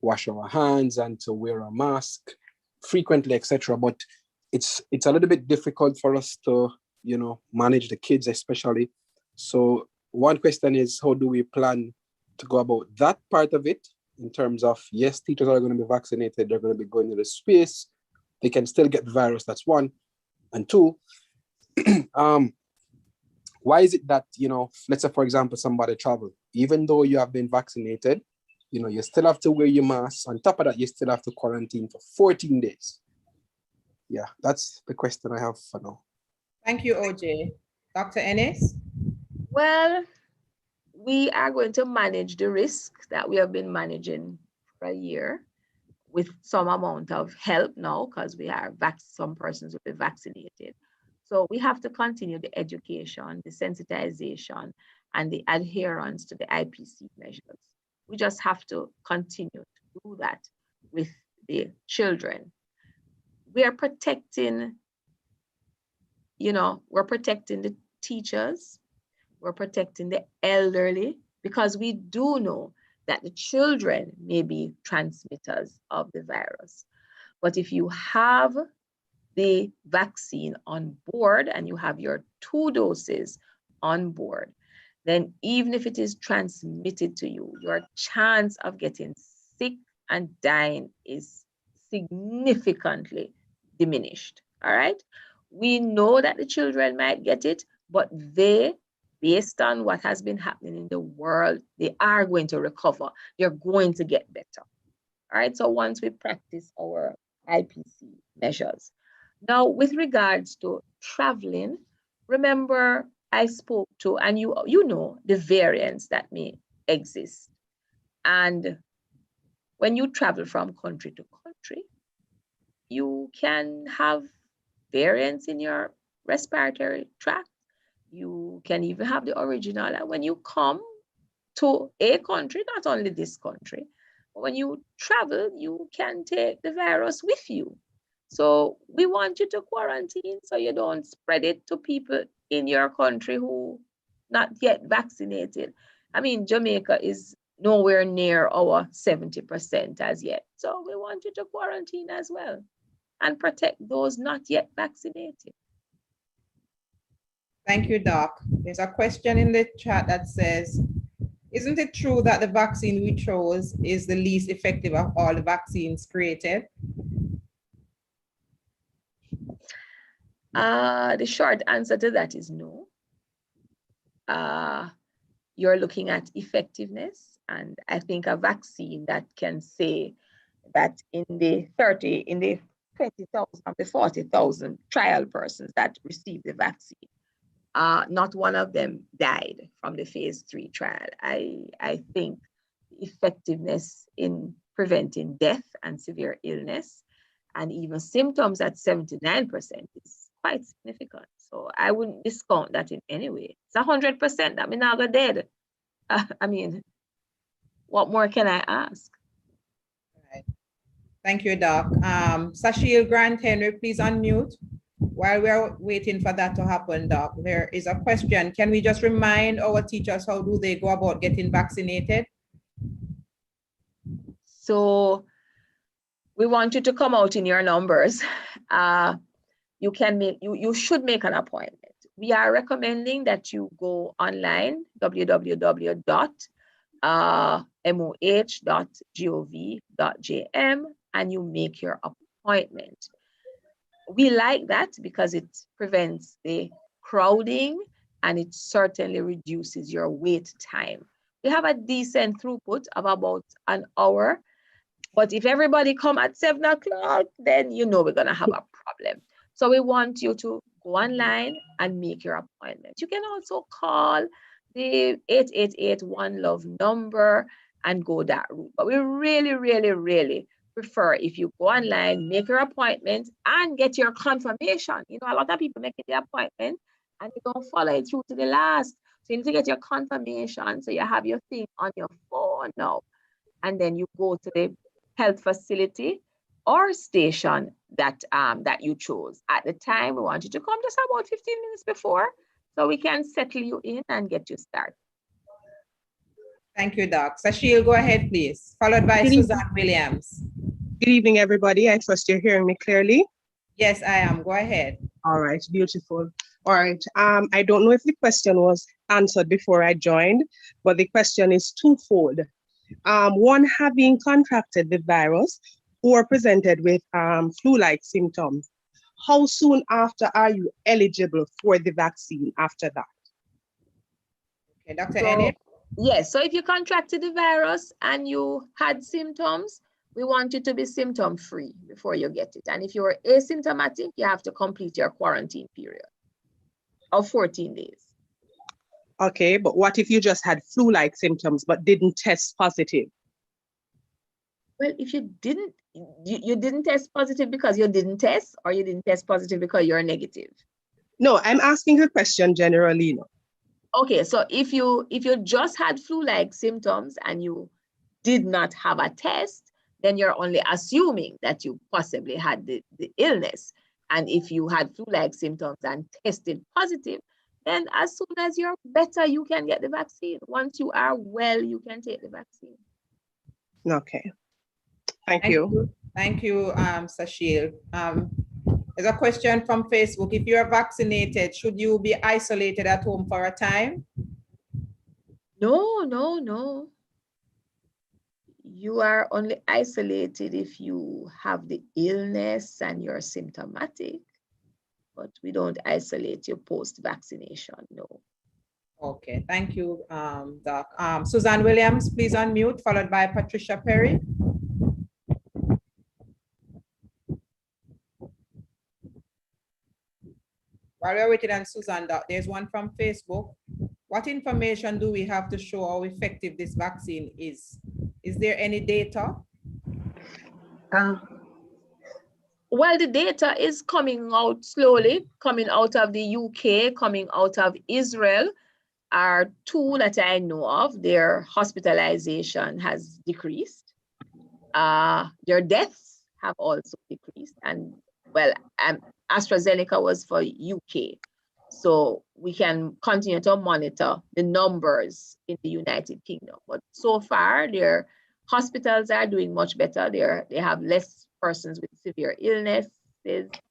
wash our hands and to wear a mask frequently, etc. But it's a little bit difficult for us to, manage the kids especially. So one question is, how do we plan to go about that part of it in terms of, yes, teachers are going to be vaccinated, they're going to be going into space, they can still get the virus, that's one. And two, why is it that, let's say, for example, somebody travel, even though you have been vaccinated, you still have to wear your mask. On top of that, you still have to quarantine for 14 days. Yeah, that's the question I have for now. Thank you, OJ. Dr. Ennis? Well, we are going to manage the risk that we have been managing for a year with some amount of help now, because we are some persons will be vaccinated. So we have to continue the education, the sensitization, and the adherence to the IPC measures. We just have to continue to do that with the children. We are protecting, we're protecting the teachers, we're protecting the elderly, because we do know that the children may be transmitters of the virus. But if you have the vaccine on board and you have your 2 doses on board, then even if it is transmitted to you, your chance of getting sick and dying is significantly diminished, all right? We know that the children might get it, but they, based on what has been happening in the world, they are going to recover. They're going to get better, all right? So once we practice our IPC measures. Now, with regards to traveling, remember I spoke to, and you know the variants that may exist. And when you travel from country to country, you can have variants in your respiratory tract. You can even have the original. And when you come to a country, not only this country, but when you travel, you can take the virus with you. So we want you to quarantine so you don't spread it to people in your country who not yet vaccinated. I mean, Jamaica is nowhere near our 70% as yet. So we want you to quarantine as well and protect those not yet vaccinated. Thank you, Doc. There's a question in the chat that says, isn't it true that the vaccine we chose is the least effective of all the vaccines created? The short answer to that is no. You're looking at effectiveness, and I think a vaccine that can say that in the 20,000, the 40,000 trial persons that received the vaccine, not one of them died from the phase 3 trial. I think effectiveness in preventing death and severe illness and even symptoms at 79% is quite significant. So I wouldn't discount that in any way. It's 100% that me not go dead. I mean, what more can I ask? All right. Thank you, Doc. Sashil Grant Henry, please unmute. While we're waiting for that to happen, Doc, there is a question. Can we just remind our teachers how do they go about getting vaccinated? So we want you to come out in your numbers. You should make an appointment. We are recommending that you go online, www.moh.gov.jm, and you make your appointment. We like that because it prevents the crowding, and it certainly reduces your wait time. We have a decent throughput of about an hour, but if everybody come at 7 o'clock, then you know we're gonna have a problem. So we want you to go online and make your appointment. You can also call the 888 One Love number and go that route. But we really, really, really prefer if you go online, make your appointment and get your confirmation. You know, a lot of people make the appointment and they don't follow it through to the last. So you need to get your confirmation. So you have your thing on your phone now. And then you go to the health facility or station that you chose. At the time, we want you to come just about 15 minutes before so we can settle you in and get you started. Thank you, Doc. Sashil, go ahead, please. Followed by Suzanne Williams. Good evening, everybody. I trust you're hearing me clearly. Yes, I am. Go ahead. All right, beautiful. All right. I don't know if the question was answered before I joined, but the question is twofold. One, having contracted the virus or presented with flu-like symptoms, how soon after are you eligible for the vaccine after that? Okay, Dr. Ennis? Yes, so if you contracted the virus and you had symptoms, we want you to be symptom-free before you get it. And if you're asymptomatic, you have to complete your quarantine period of 14 days. Okay, but what if you just had flu-like symptoms but didn't test positive? Well, if you didn't test positive because you didn't test, or you didn't test positive because you're negative? No, I'm asking the question generally. No. Okay, so if you just had flu-like symptoms and you did not have a test, then you're only assuming that you possibly had the illness. And if you had flu-like symptoms and tested positive, then as soon as you're better, you can get the vaccine. Once you are well, you can take the vaccine. Okay. Thank you. Thank you, Sashil. There's a question from Facebook. If you're vaccinated, should you be isolated at home for a time? No, no, no. You are only isolated if you have the illness and you're symptomatic, but we don't isolate you post-vaccination, no. Okay, thank you, Doc. Suzanne Williams, please unmute, followed by Patricia Perry. While we're waiting on Suzanne, Doc, there's one from Facebook. What information do we have to show how effective this vaccine is? Is there any data? Well, the data is coming out slowly, coming out of the UK, coming out of Israel are two that I know of. Their hospitalization has decreased. Their deaths have also decreased. And well, AstraZeneca was for UK. So we can continue to monitor the numbers in the United Kingdom. But so far, their hospitals are doing much better. They have less persons with severe illnesses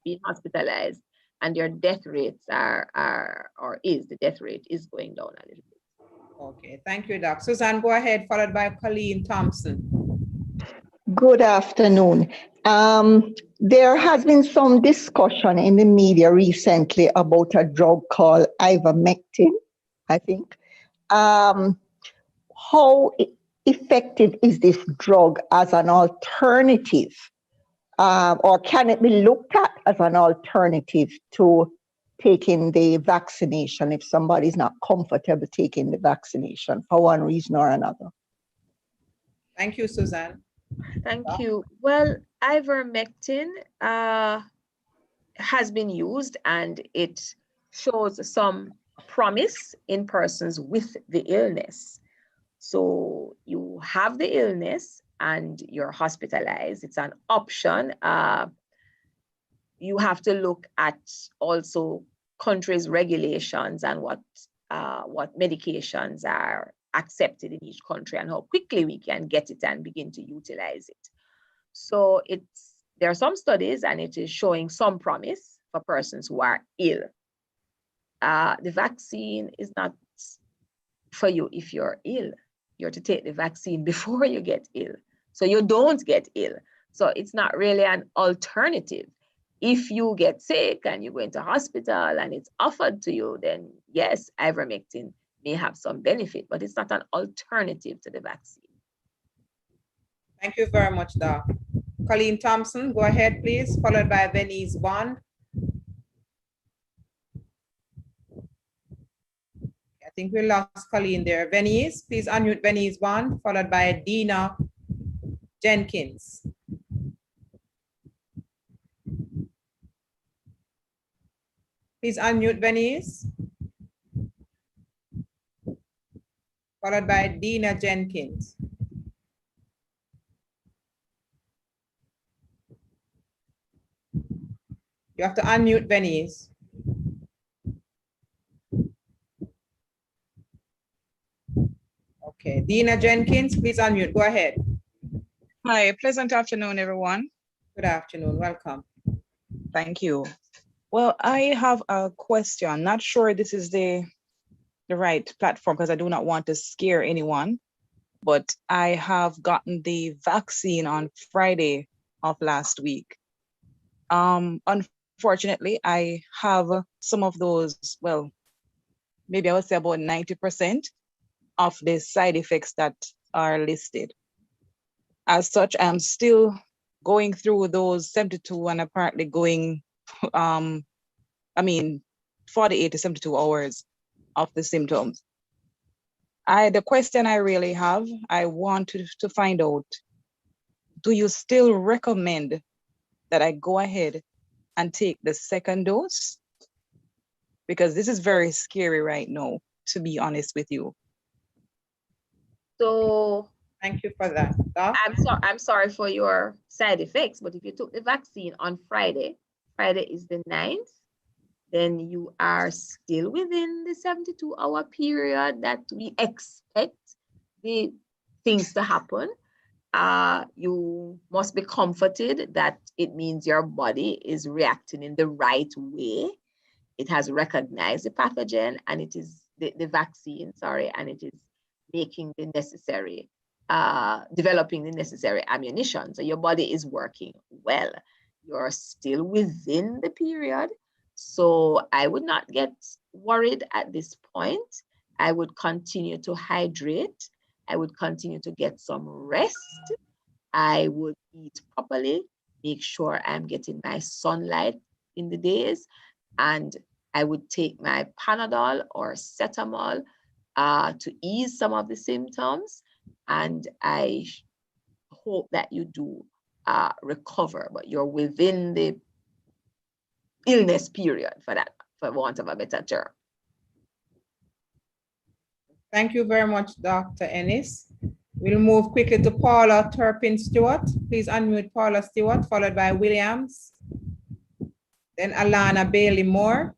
being hospitalized, and their death rates the death rate is going down a little bit. Okay, thank you, Doc. Suzanne, go ahead, followed by Colleen Thompson. Good afternoon. There has been some discussion in the media recently about a drug called Ivamectin, I think. How effective is this drug as an alternative, or can it be looked at as an alternative to taking the vaccination if somebody's not comfortable taking the vaccination for one reason or another? Thank you, Suzanne. Thank you. Well, Ivermectin has been used and it shows some promise in persons with the illness. So you have the illness and you're hospitalized. It's an option. You have to look at also countries' regulations and what medications are accepted in each country and how quickly we can get it and begin to utilize it. So there are some studies and it is showing some promise for persons who are ill. The vaccine is not for you if you're ill. You're to take the vaccine before you get ill, so you don't get ill. So it's not really an alternative. If you get sick and you go into hospital and it's offered to you, then yes, ivermectin may have some benefit, but it's not an alternative to the vaccine. Thank you very much, Doc. Colleen Thompson, go ahead, please, followed by Venice Bond. I think we lost Colleen there. Venice, please unmute Venice Bond, followed by Dina Jenkins. Please unmute Venice, followed by Dina Jenkins. You have to unmute Venice. Okay, Dina Jenkins, please unmute. Go ahead. Hi, pleasant afternoon, everyone. Good afternoon, welcome. Thank you. Well, I have a question. Not sure this is the right platform because I do not want to scare anyone, but I have gotten the vaccine on Friday of last week. Unfortunately, I have some of those, well, maybe I would say about 90% of the side effects that are listed. As such, I'm still going through those 72 and apparently going, 48 to 72 hours of the symptoms. The question I really have, I want to find out, do you still recommend that I go ahead and take the second dose? Because this is very scary right now, to be honest with you. So thank you for that. I'm sorry for your side effects, but if you took the vaccine on Friday is the 9th, then you are still within the 72-hour period that we expect the things to happen. You must be comforted that it means your body is reacting in the right way. It has recognized the pathogen and it is the vaccine, and it is making the necessary, developing the necessary ammunition. So your body is working well. You're still within the period. So I would not get worried at this point. I would continue to hydrate. I would continue to get some rest. I would eat properly, make sure I'm getting my sunlight in the days, and I would take my Panadol or Cetamol to ease some of the symptoms, and I hope that you do recover, but you're within the illness period, for want of a better term. Thank you very much, Dr. Ennis. We'll move quickly to Paula Turpin-Stewart. Please unmute Paula Stewart, followed by Williams. Then Alana Bailey-Moore.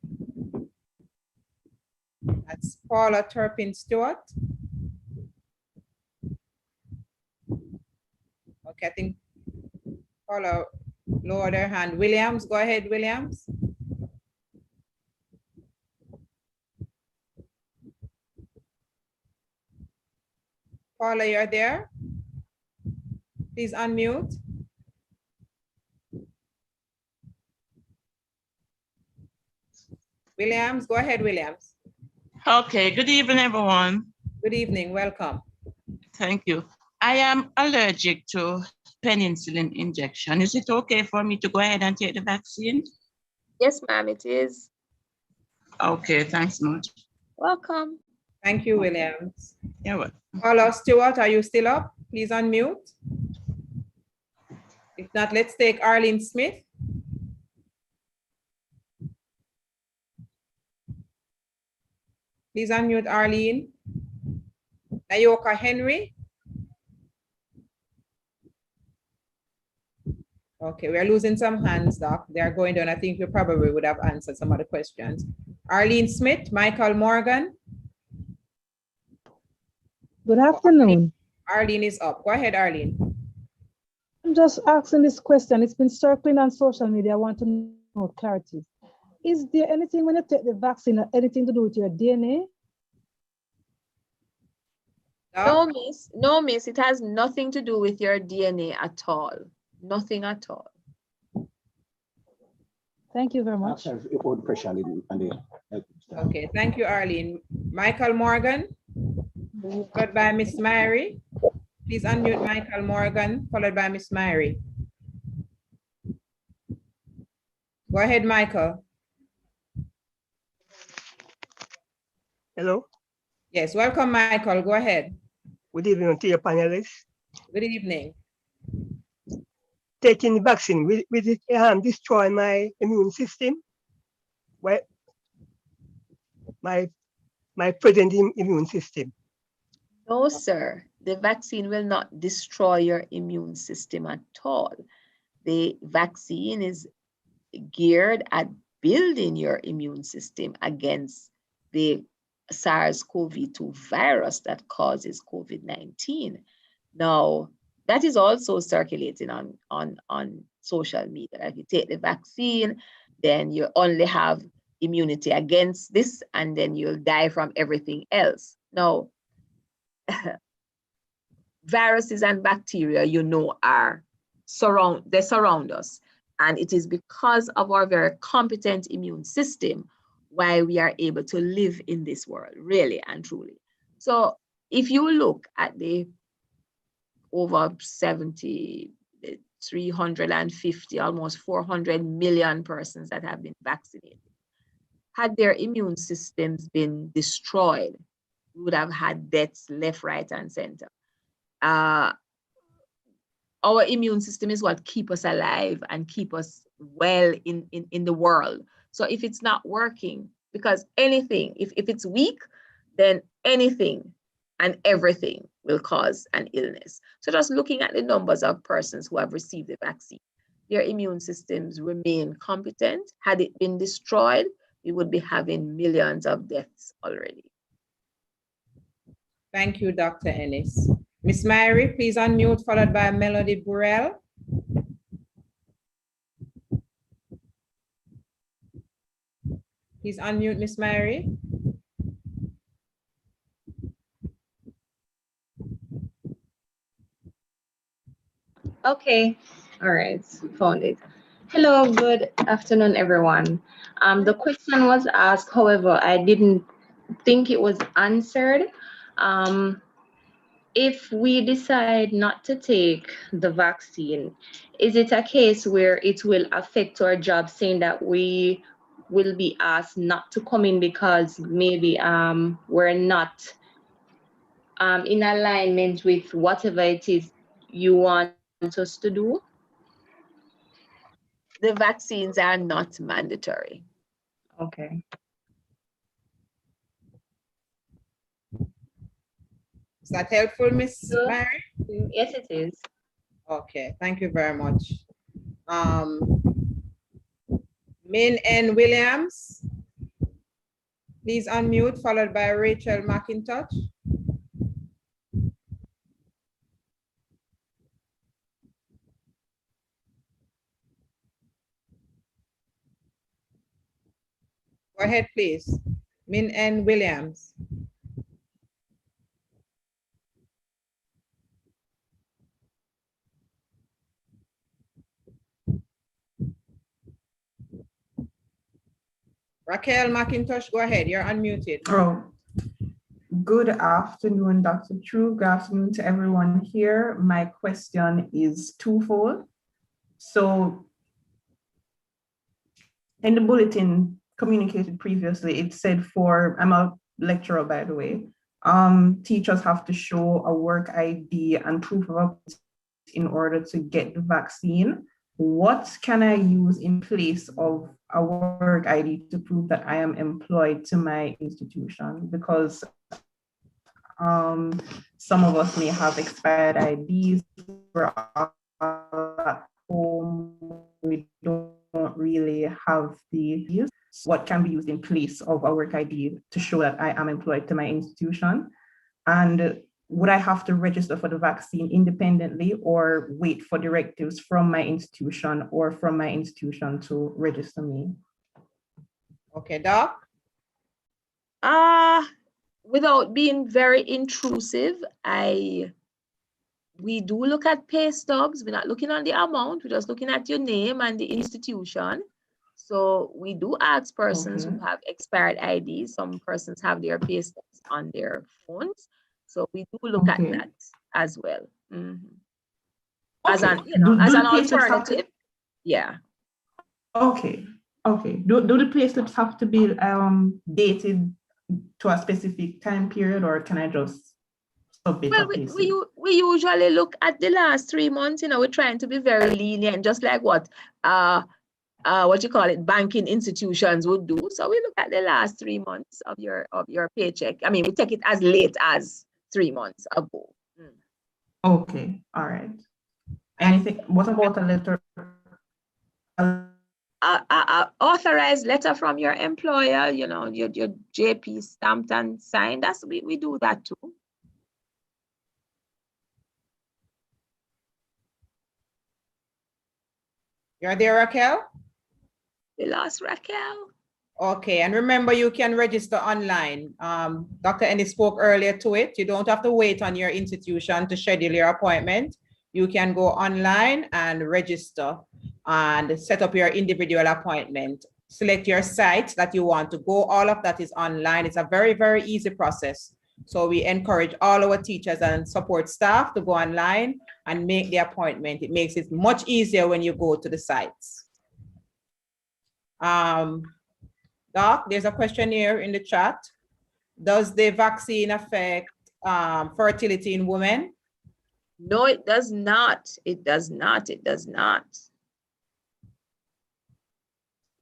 That's Paula Turpin-Stewart. Okay, I think Paula lowered her hand. Williams, go ahead, Williams. Paula, you're there? Please unmute. Williams, go ahead, Williams. Okay, good evening, everyone. Good evening, welcome. Thank you. I am allergic to penicillin injection. Is it okay for me to go ahead and take the vaccine? Yes, ma'am, it is. Okay, thanks much. Welcome. Thank you, Williams. You're welcome. Paula Stewart, are you still up? Please unmute. If not, let's take Arlene Smith. Please unmute Arlene. Nayoka Henry. Okay, we're losing some hands, Doc. They're going down. I think we probably would have answered some of the questions. Arlene Smith, Michael Morgan. Good afternoon. Arlene is up. Go ahead, Arlene. I'm just asking this question. It's been circling on social media. I want to know clarity. Is there anything when you take the vaccine, anything to do with your DNA? No, miss. No, miss. It has nothing to do with your DNA at all. Nothing at all. Thank you very much. Okay, thank you, Arlene. Michael Morgan, followed by Miss Mary. Please unmute Michael Morgan, followed by Miss Mary. Go ahead, Michael. Hello. Yes, welcome, Michael. Go ahead. Good evening to your panelists. Good evening. Taking the vaccine, will it destroy my immune system? Well, my present immune system? No, sir. The vaccine will not destroy your immune system at all. The vaccine is geared at building your immune system against the SARS-CoV-2 virus that causes COVID-19. Now, that is also circulating on social media. If you take the vaccine, then you only have immunity against this, and then you'll die from everything else. Now, viruses and bacteria, you know, they surround us. And it is because of our very competent immune system why we are able to live in this world, really and truly. So if you look at the over 350, almost 400 million persons that have been vaccinated, had their immune systems been destroyed, we would have had deaths left, right, and center. Our immune system is what keeps us alive and keep us well in the world. So if it's not working, because anything, if it's weak, then anything and everything will cause an illness. So just looking at the numbers of persons who have received the vaccine, their immune systems remain competent. Had it been destroyed, we would be having millions of deaths already. Thank you, Dr. Ennis. Miss Mary, please unmute, followed by Melody Burrell. Please unmute, Miss Mary. Okay, all right, found it. Hello, good afternoon, everyone. The question was asked, however, I didn't think it was answered. If we decide not to take the vaccine, is it a case where it will affect our job, saying that we will be asked not to come in because maybe we're not in alignment with whatever it is you want us to do? The vaccines are not mandatory. Okay. Is that helpful, Miss Mary? Yes, it is. Okay, thank you very much. Min N. Williams, please unmute, followed by Rachel McIntosh. Go ahead, please. Min N. Williams. Raquel McIntosh, go ahead. You're unmuted. Oh, good afternoon, Dr. True. Good afternoon to everyone here. My question is twofold. So in the bulletin communicated previously, it said I'm a lecturer, by the way, teachers have to show a work ID and proof of in order to get the vaccine. What can I use in place of a work ID to prove that I am employed to my institution? Because some of us may have expired IDs, we're at home, we don't really have the use. What can be used in place of a work ID to show that I am employed to my institution? And would I have to register for the vaccine independently or wait for directives from my institution or from my institution to register me? Okay, Doc? Without being very intrusive, we do look at pay stubs. We're not looking on the amount, we're just looking at your name and the institution. So we do ask persons who have expired IDs. Some persons have their pay stubs on their phones. So we do look at that as well. As an, as an alternative. Yeah. Okay. Do the pay slips have to be dated to a specific time period, or can I just submit a pay slip? We usually look at the last 3 months. We're trying to be very lenient, just like what banking institutions would do. So we look at the last 3 months of your paycheck. I mean, we take it as late as 3 months ago. Okay, all right. Anything? What about a letter? Authorized letter from your employer, your JP stamped and signed. We do that too. You're there, Raquel? We lost Raquel. Okay, and remember, you can register online. Dr. Ennis spoke earlier to it. You don't have to wait on your institution to schedule your appointment. You can go online and register and set up your individual appointment. Select your site that you want to go. All of that is online. It's a very, very easy process. So we encourage all our teachers and support staff to go online and make the appointment. It makes it much easier when you go to the sites. Doc, there's a question here in the chat. Does the vaccine affect fertility in women? No, it does not. It does not. It does not.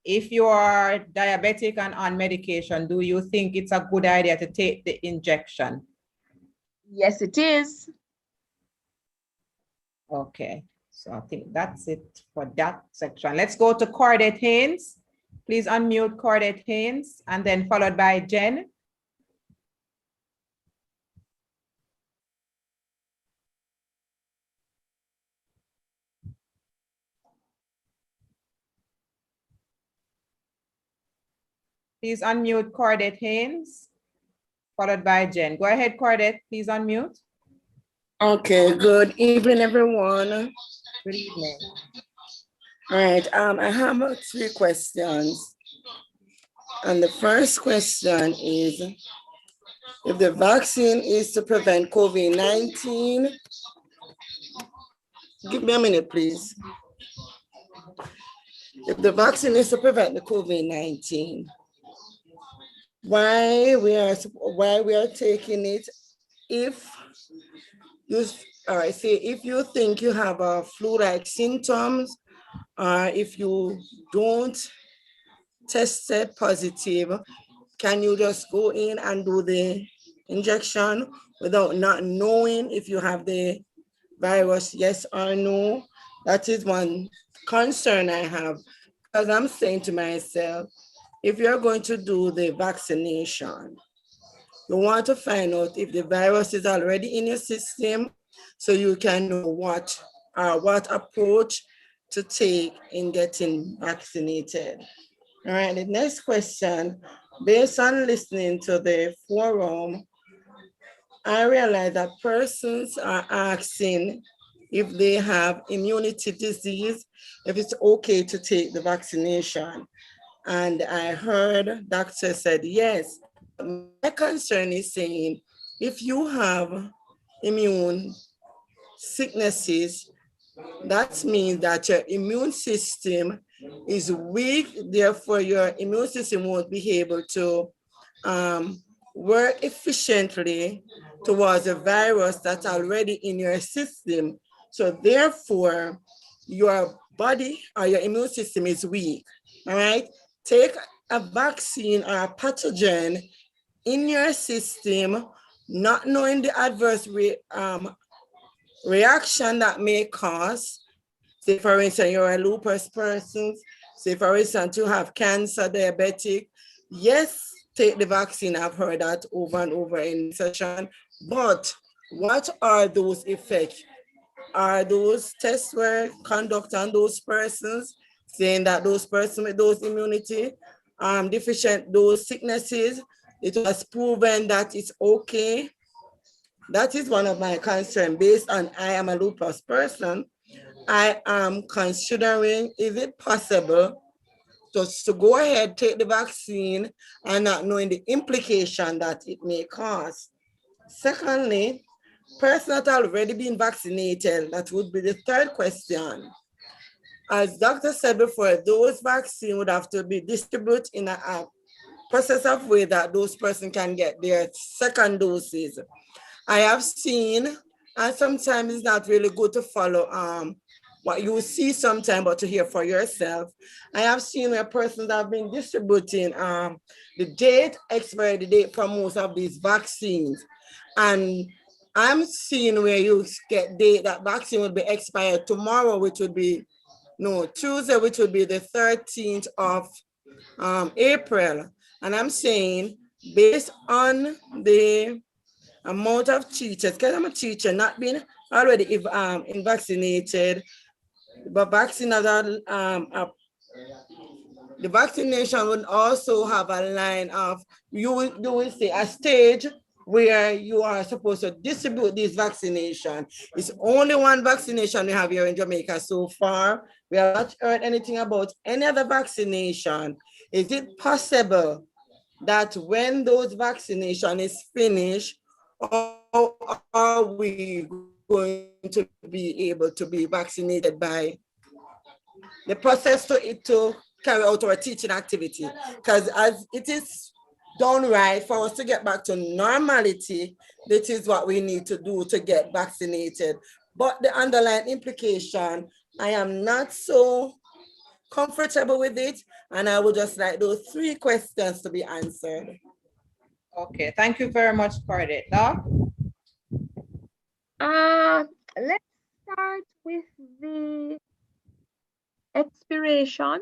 If you are diabetic and on medication, do you think it's a good idea to take the injection? Yes, it is. Okay, so I think that's it for that section. Let's go to Cordette Haynes. Please unmute Cordette Haynes, and then followed by Jen. Please unmute Cordette Haynes, followed by Jen. Go ahead, Cordette, please unmute. Okay, good evening, everyone. Good evening. All right, I have 3 questions. And the first question is, if the vaccine is to prevent COVID-19, give me a minute, please. If the vaccine is to prevent the COVID-19, why we are taking it if you think you have flu-like symptoms, or if you don't test positive, can you just go in and do the injection without not knowing if you have the virus, yes or no? That is one concern I have, because I'm saying to myself, if you're going to do the vaccination, you want to find out if the virus is already in your system, so you can know what approach to take in getting vaccinated. All right, the next question, based on listening to the forum, I realize that persons are asking if they have immunity disease, if it's okay to take the vaccination. And I heard doctor said yes. My concern is saying, if you have immune sicknesses, that means that your immune system is weak, therefore your immune system won't be able to work efficiently towards a virus that's already in your system. So therefore, your body or your immune system is weak, all right? Take a vaccine or a pathogen in your system, not knowing the adverse reaction that may cause. Say for instance, you're a lupus person, say for instance, you have cancer, diabetic, yes, take the vaccine. I've heard that over and over in session, but what are those effects? Are those tests were conducted on those persons, saying that those persons with those immunity deficient, those sicknesses, it was proven that it's okay? That is one of my concerns. Based on I am a lupus person, I am considering, is it possible just to go ahead, take the vaccine and not knowing the implication that it may cause. Secondly, persons that have already been vaccinated, that would be the third question. As Dr. said before, those vaccines would have to be distributed in a process of way that those persons can get their second doses. I have seen, and sometimes it's not really good to follow what you see sometimes, but to hear for yourself. I have seen where persons have been distributing the expiry date for most of these vaccines. And I'm seeing where you get that vaccine will be expired tomorrow, which would be, Tuesday, which would be the 13th of April. And I'm saying, based on the amount of teachers, because I'm a teacher, not being already vaccinated, but the vaccination would also have a line of, you will see a stage where you are supposed to distribute this vaccination. It's only one vaccination we have here in Jamaica so far. We have not heard anything about any other vaccination. Is it possible that when those vaccination is finished, how are we going to be able to be vaccinated by the process to carry out our teaching activity? Because as it is done right, for us to get back to normality, that is what we need to do to get vaccinated. But the underlying implication, I am not so comfortable with it, and I would just like those 3 questions to be answered. Okay, thank you very much, Cordette. Doc? Let's start with the expiration.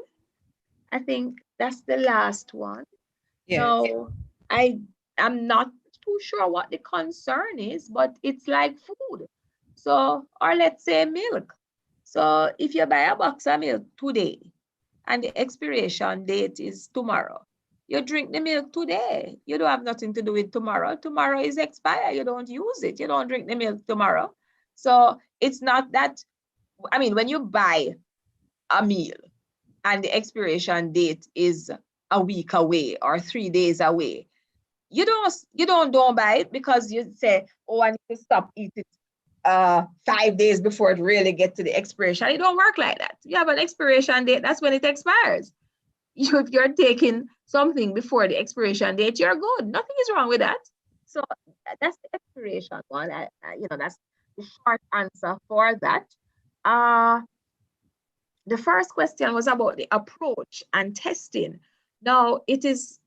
I think that's the last one. Yes. So I am not too sure what the concern is, but it's like food. So, or let's say milk. So if you buy a box of milk today and the expiration date is tomorrow, you drink the milk today. You don't have nothing to do with tomorrow. Tomorrow is expired. You don't use it. You don't drink the milk tomorrow. So it's not that, I mean, when you buy a meal and the expiration date is a week away or 3 days away, you don't buy it because you say, oh, I need to stop eating 5 days before it really gets to the expiration. It don't work like that. You have an expiration date, that's when it expires. If you're taking something before the expiration date, you're good. Nothing is wrong with that. So that's the expiration one. That's the short answer for that. The first question was about the approach and testing. Now, it is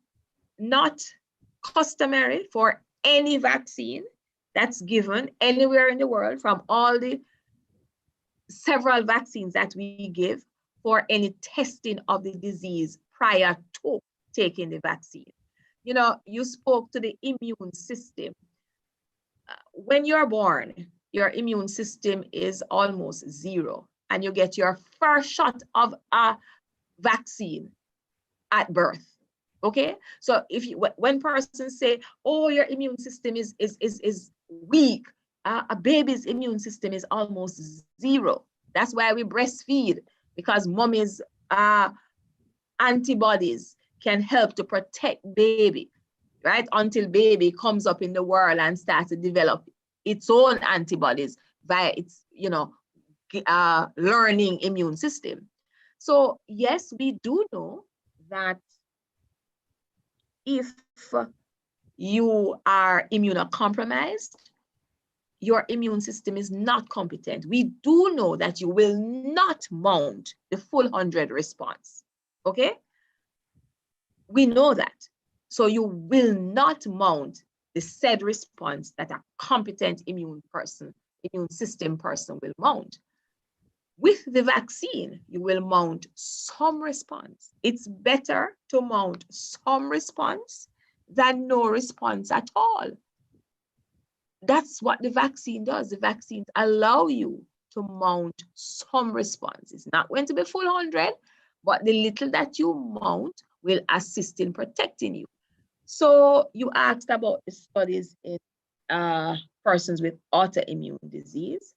not customary for any vaccine that's given anywhere in the world from all the several vaccines that we give for any testing of the disease prior to taking the vaccine. You spoke to the immune system. When you're born, your immune system is almost 0, and you get your first shot of a vaccine at birth. Okay, so when persons say, "Oh, your immune system is weak," a baby's immune system is almost 0. That's why we breastfeed, because mommy's antibodies can help to protect baby, right? Until baby comes up in the world and starts to develop its own antibodies via its, learning immune system. So yes, we do know that if you are immunocompromised, your immune system is not competent. We do know that you will not mount the full 100 response, okay? We know that. So you will not mount the said response that a competent immune system person will mount. With the vaccine, you will mount some response. It's better to mount some response than no response at all. That's what the vaccine does. The vaccines allow you to mount some response. It's not going to be full 100, but the little that you mount will assist in protecting you. So you asked about the studies in persons with autoimmune disease.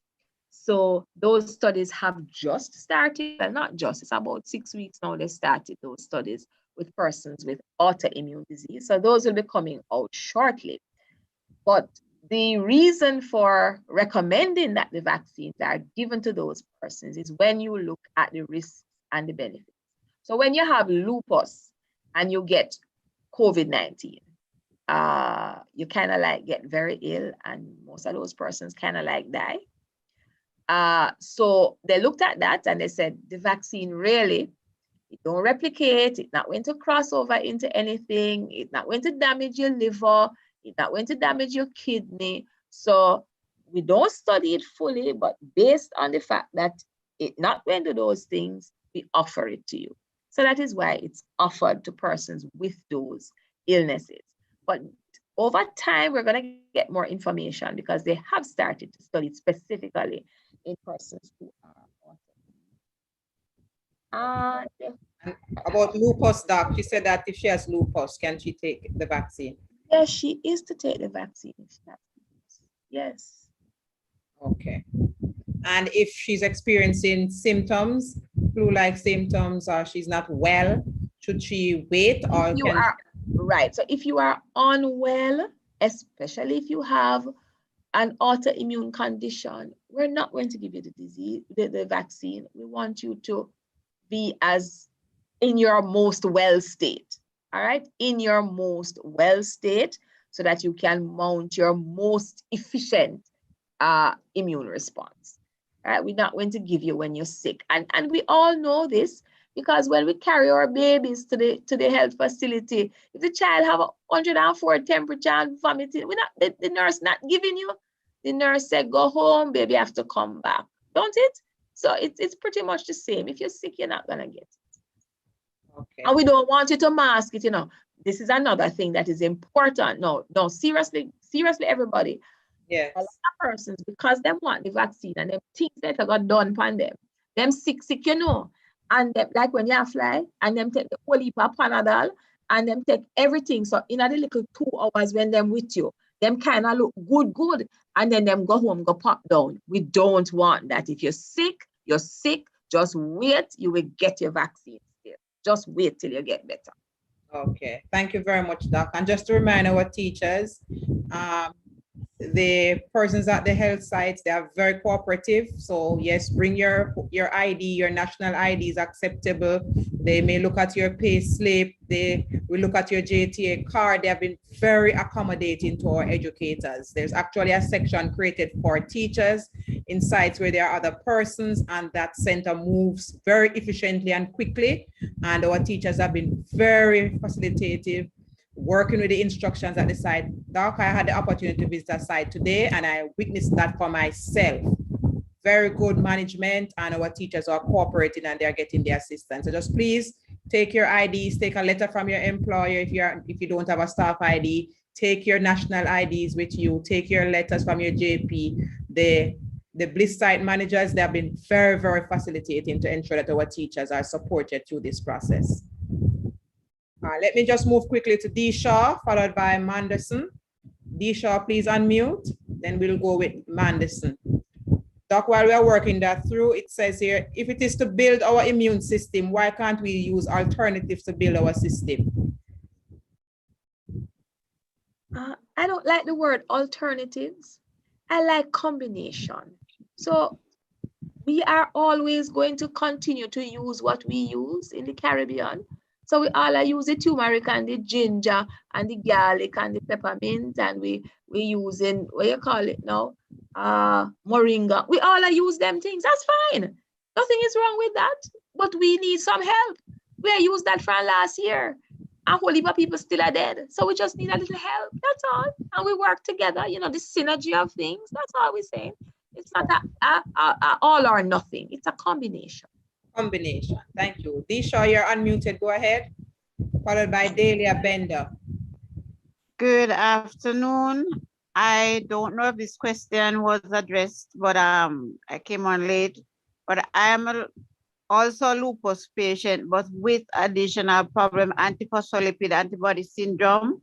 So those studies have just started, well, not just, it's about 6 weeks now they started those studies with persons with autoimmune disease. So those will be coming out shortly. But the reason for recommending that the vaccines are given to those persons is when you look at the risks and the benefits. So when you have lupus and you get COVID-19, you kind of like get very ill, and most of those persons kind of like die. So they looked at that and they said, the vaccine really, it don't replicate, it's not going to cross over into anything, it's not going to damage your liver, it's not going to damage your kidney. So we don't study it fully, but based on the fact that it's not going to do those things, we offer it to you. So that is why it's offered to persons with those illnesses. But over time, we're going to get more information because they have started to study specifically in persons who are about lupus, doc, she said that if she has lupus, can she take the vaccine? Yes, she is to take the vaccine. Yes. Okay. And if she's experiencing symptoms, flu-like symptoms, or she's not well, should she wait or you are right? So if you are unwell, especially if you have an autoimmune condition, we're not going to give you the disease, the vaccine. We want you to be as in your most well state, all right? In your most well state, so that you can mount your most efficient immune response. All right, we're not going to give you when you're sick. And we all know this because when we carry our babies to the health facility, if the child have a 104 temperature and vomiting, the nurse not giving you. The nurse said, go home, baby have to come back, don't it? So it's pretty much the same. If you're sick, you're not gonna get it. Okay. And we don't want you to mask it, you know. This is another thing that is important. No, seriously, everybody. Yes. A lot of persons, because they want the vaccine and them things that got done upon them. Them sick, you know. And them, like when you fly, and them take the whole heap of Panadol, and them take everything. So in a little 2 hours when them with you, them kind of look good, and then them go home, go pop down. We don't want that. If you're sick, just wait, you will get your vaccine still. Just wait till you get better. Okay, thank you very much, Doc. And just to remind our teachers, the persons at the health sites, they are very cooperative. So yes, bring your ID, your national ID is acceptable. They may look at your pay slip, they will look at your JTA card. They have been very accommodating to our educators. There's actually a section created for teachers in sites where there are other persons, and that center moves very efficiently and quickly. And our teachers have been very facilitative, working with the instructions at the site. Doc, I had the opportunity to visit a site today and I witnessed that for myself. Very good management, and our teachers are cooperating and they're getting the assistance. So just please take your IDs, take a letter from your employer. If you don't have a staff ID, take your national IDs with you, take your letters from your JP. The Bliss site managers, they have been very, very facilitating to ensure that our teachers are supported through this process. Let me just move quickly to D. Shaw, followed by Manderson. D. Shaw, please unmute. Then we'll go with Manderson. Doc, while we are working that through, it says here, if it is to build our immune system, why can't we use alternatives to build our system? I don't like the word alternatives. I like combination. So we are always going to continue to use what we use in the Caribbean. So we all are use the turmeric and the ginger and the garlic and the peppermint, and we using, what you call it now? Moringa. We all are use them things. That's fine. Nothing is wrong with that. But we need some help. We used that from last year. A whole heap of people still are dead. So we just need a little help. That's all. And we work together. You know, the synergy of things. That's all we're saying. It's not a all or nothing. It's a combination. Combination. Thank you. Disha, you're unmuted. Go ahead. Followed by Delia Bender. Good afternoon. I don't know if this question was addressed, but I came on late. But I am also a lupus patient, but with additional problem, antiphospholipid antibody syndrome.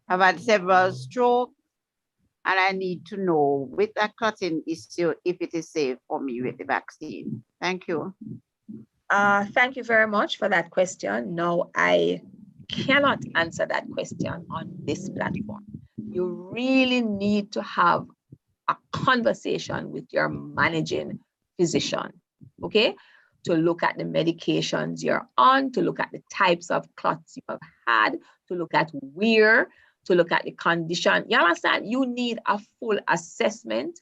I've had several strokes, and I need to know with that clotting issue if it is safe for me with the vaccine. Thank you. Thank you very much for that question. No, I cannot answer that question on this platform. You really need to have a conversation with your managing physician, okay? To look at the medications you're on, to look at the types of clots you have had, to look at where, to look at the condition. You understand? You need a full assessment,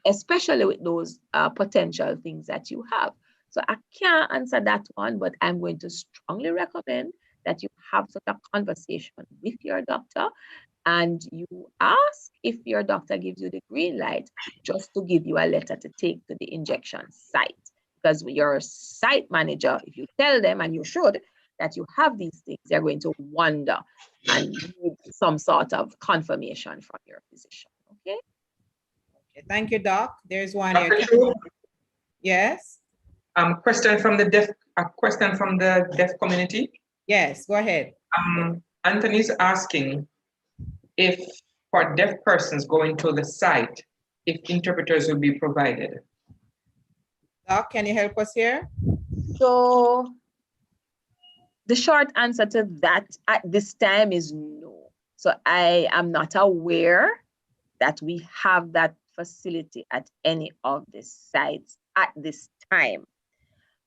especially with those potential things that you have. So I can't answer that one, but I'm going to strongly recommend that you have such a conversation with your doctor and you ask if your doctor gives you the green light just to give you a letter to take to the injection site. Because your site manager, if you tell them, and you should, that you have these things, they're going to wonder and need some sort of confirmation from your physician, okay? Okay, thank you, Doc. There's one here. Yes? Question from the deaf community. Yes, go ahead. Anthony's asking if for deaf persons going to the site, if interpreters will be provided. Doc, can you help us here? So the short answer to that at this time is no. So I am not aware that we have that facility at any of the sites at this time.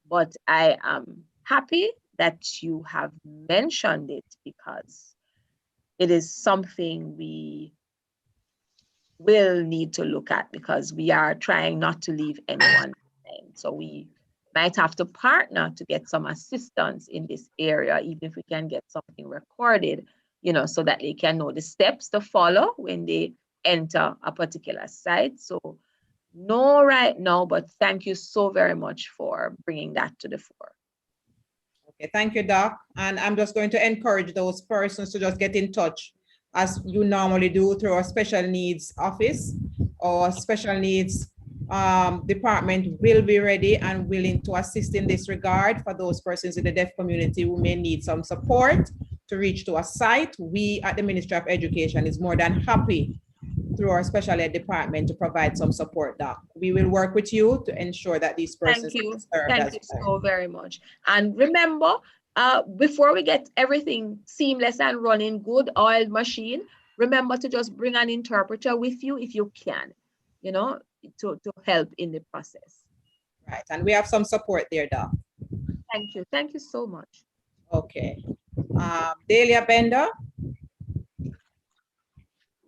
But I am happy that you have mentioned it because it is something we will need to look at because we are trying not to leave anyone behind. So we might have to partner to get some assistance in this area, even if we can get something recorded, you know, so that they can know the steps to follow when they enter a particular site. So no right now, but thank you so very much for bringing that to the fore. Okay, thank you, Doc. And I'm just going to encourage those persons to just get in touch as you normally do through our special needs office or special needs department will be ready and willing to assist in this regard for those persons in the deaf community who may need some support to reach to a site. We at the Ministry of Education is more than happy through our special ed department to provide some support, Doc. We will work with you to ensure that these persons Thank you. are served. Thank you so very much. And remember, before we get everything seamless and running, good oiled machine, remember to just bring an interpreter with you if you can, you know, to help in the process. Right, and we have some support there, Doc. Thank you. Thank you so much. Okay. Delia Bender.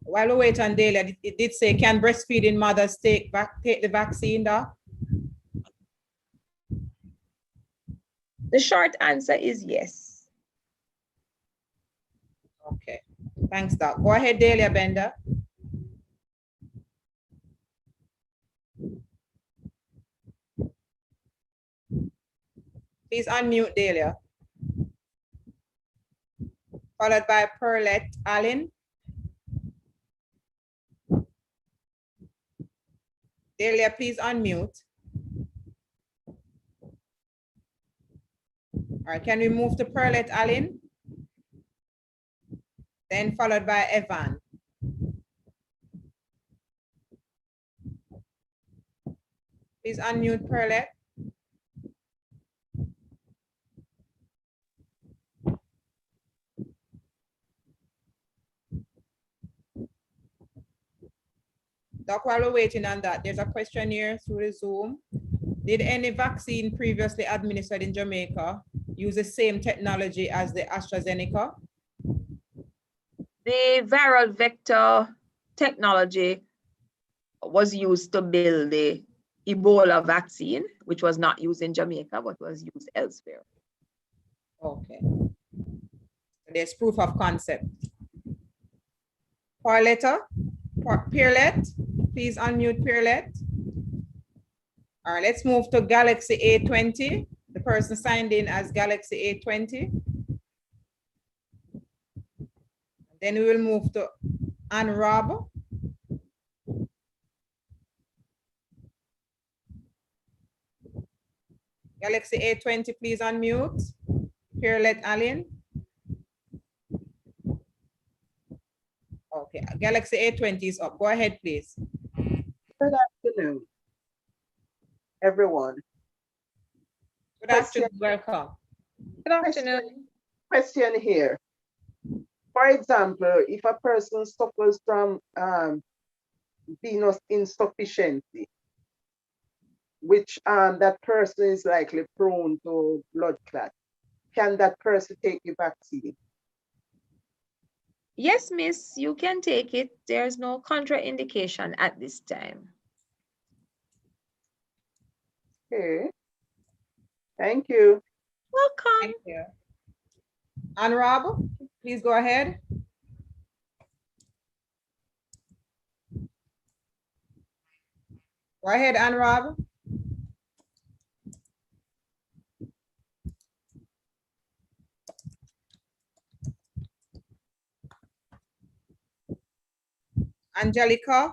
While we wait on Delia, it did say, can breastfeeding mothers take the vaccine, Doc? The short answer is yes. Okay, thanks, Doc. Go ahead, Delia Bender. Please unmute Delia. Followed by Perlette Allen. Delia, please unmute. All right, can we move to Perlette Allen? Then followed by Evan. Please unmute Perlette. Doc, while we're waiting on that, there's a question here through the Zoom. Did any vaccine previously administered in Jamaica use the same technology as the AstraZeneca? The viral vector technology was used to build the Ebola vaccine, which was not used in Jamaica, but was used elsewhere. Okay. There's proof of concept. Pauletta, Peerlet, please unmute Peerlet. All right, let's move to Galaxy A20. The person signed in as Galaxy A20. Then we will move to Ann Rob. Galaxy A20, please unmute. Peerlet Allen. Okay, Galaxy A20 is up. Go ahead, please. Good afternoon, everyone. Good afternoon, welcome. Good afternoon. Question here. For example, if a person suffers from venous insufficiency, which that person is likely prone to blood clot, can that person take the vaccine? Yes, miss, you can take it. There's no contraindication at this time. Okay. Thank you. Welcome. Thank you. Honorable, please go ahead. Go ahead, Honorable. Angelica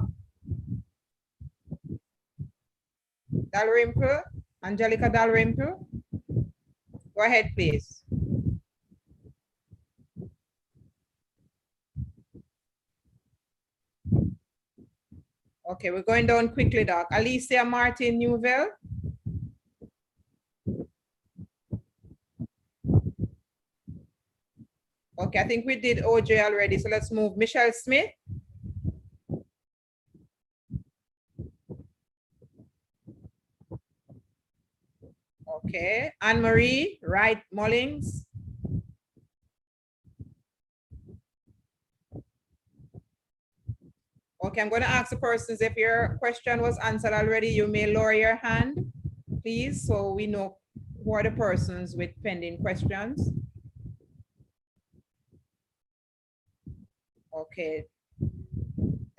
Dalrymple. Angelica Dalrymple. Go ahead, please. Okay, we're going down quickly, Doc. Alicia Martin Newville. Okay, I think we did OJ already, so let's move. Michelle Smith. Okay, Anne-Marie Wright Mullings. Okay, I'm going to ask the persons if your question was answered already, you may lower your hand, please, so we know who are the persons with pending questions. Okay.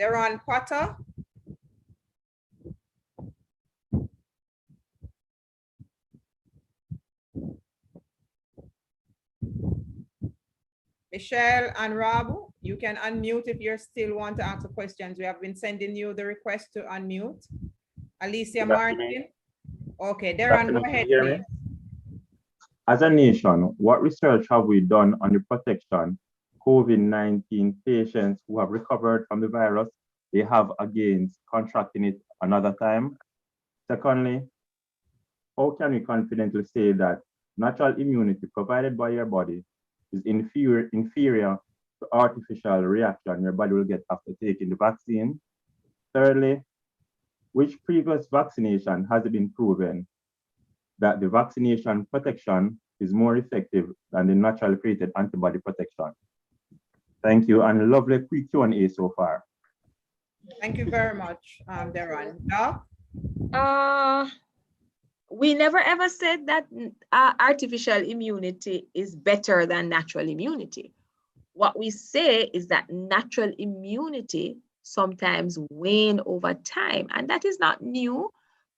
Deron Potter. Michelle and Rob, you can unmute if you still want to ask the questions. We have been sending you the request to unmute. Alicia Martin. Okay, Deron, go ahead, please. As a nation, what research have we done on the protection COVID-19 patients who have recovered from the virus they have against contracting it another time? Secondly, how can we confidently say that natural immunity provided by your body is inferior to artificial reaction your body will get after taking the vaccine? Thirdly, which previous vaccination has it been proven that the vaccination protection is more effective than the naturally created antibody protection? Thank you, and lovely quick Q&A so far. Thank you very much, Deron. Doc? We never ever said that artificial immunity is better than natural immunity. What we say is that natural immunity sometimes wane over time, and that is not new.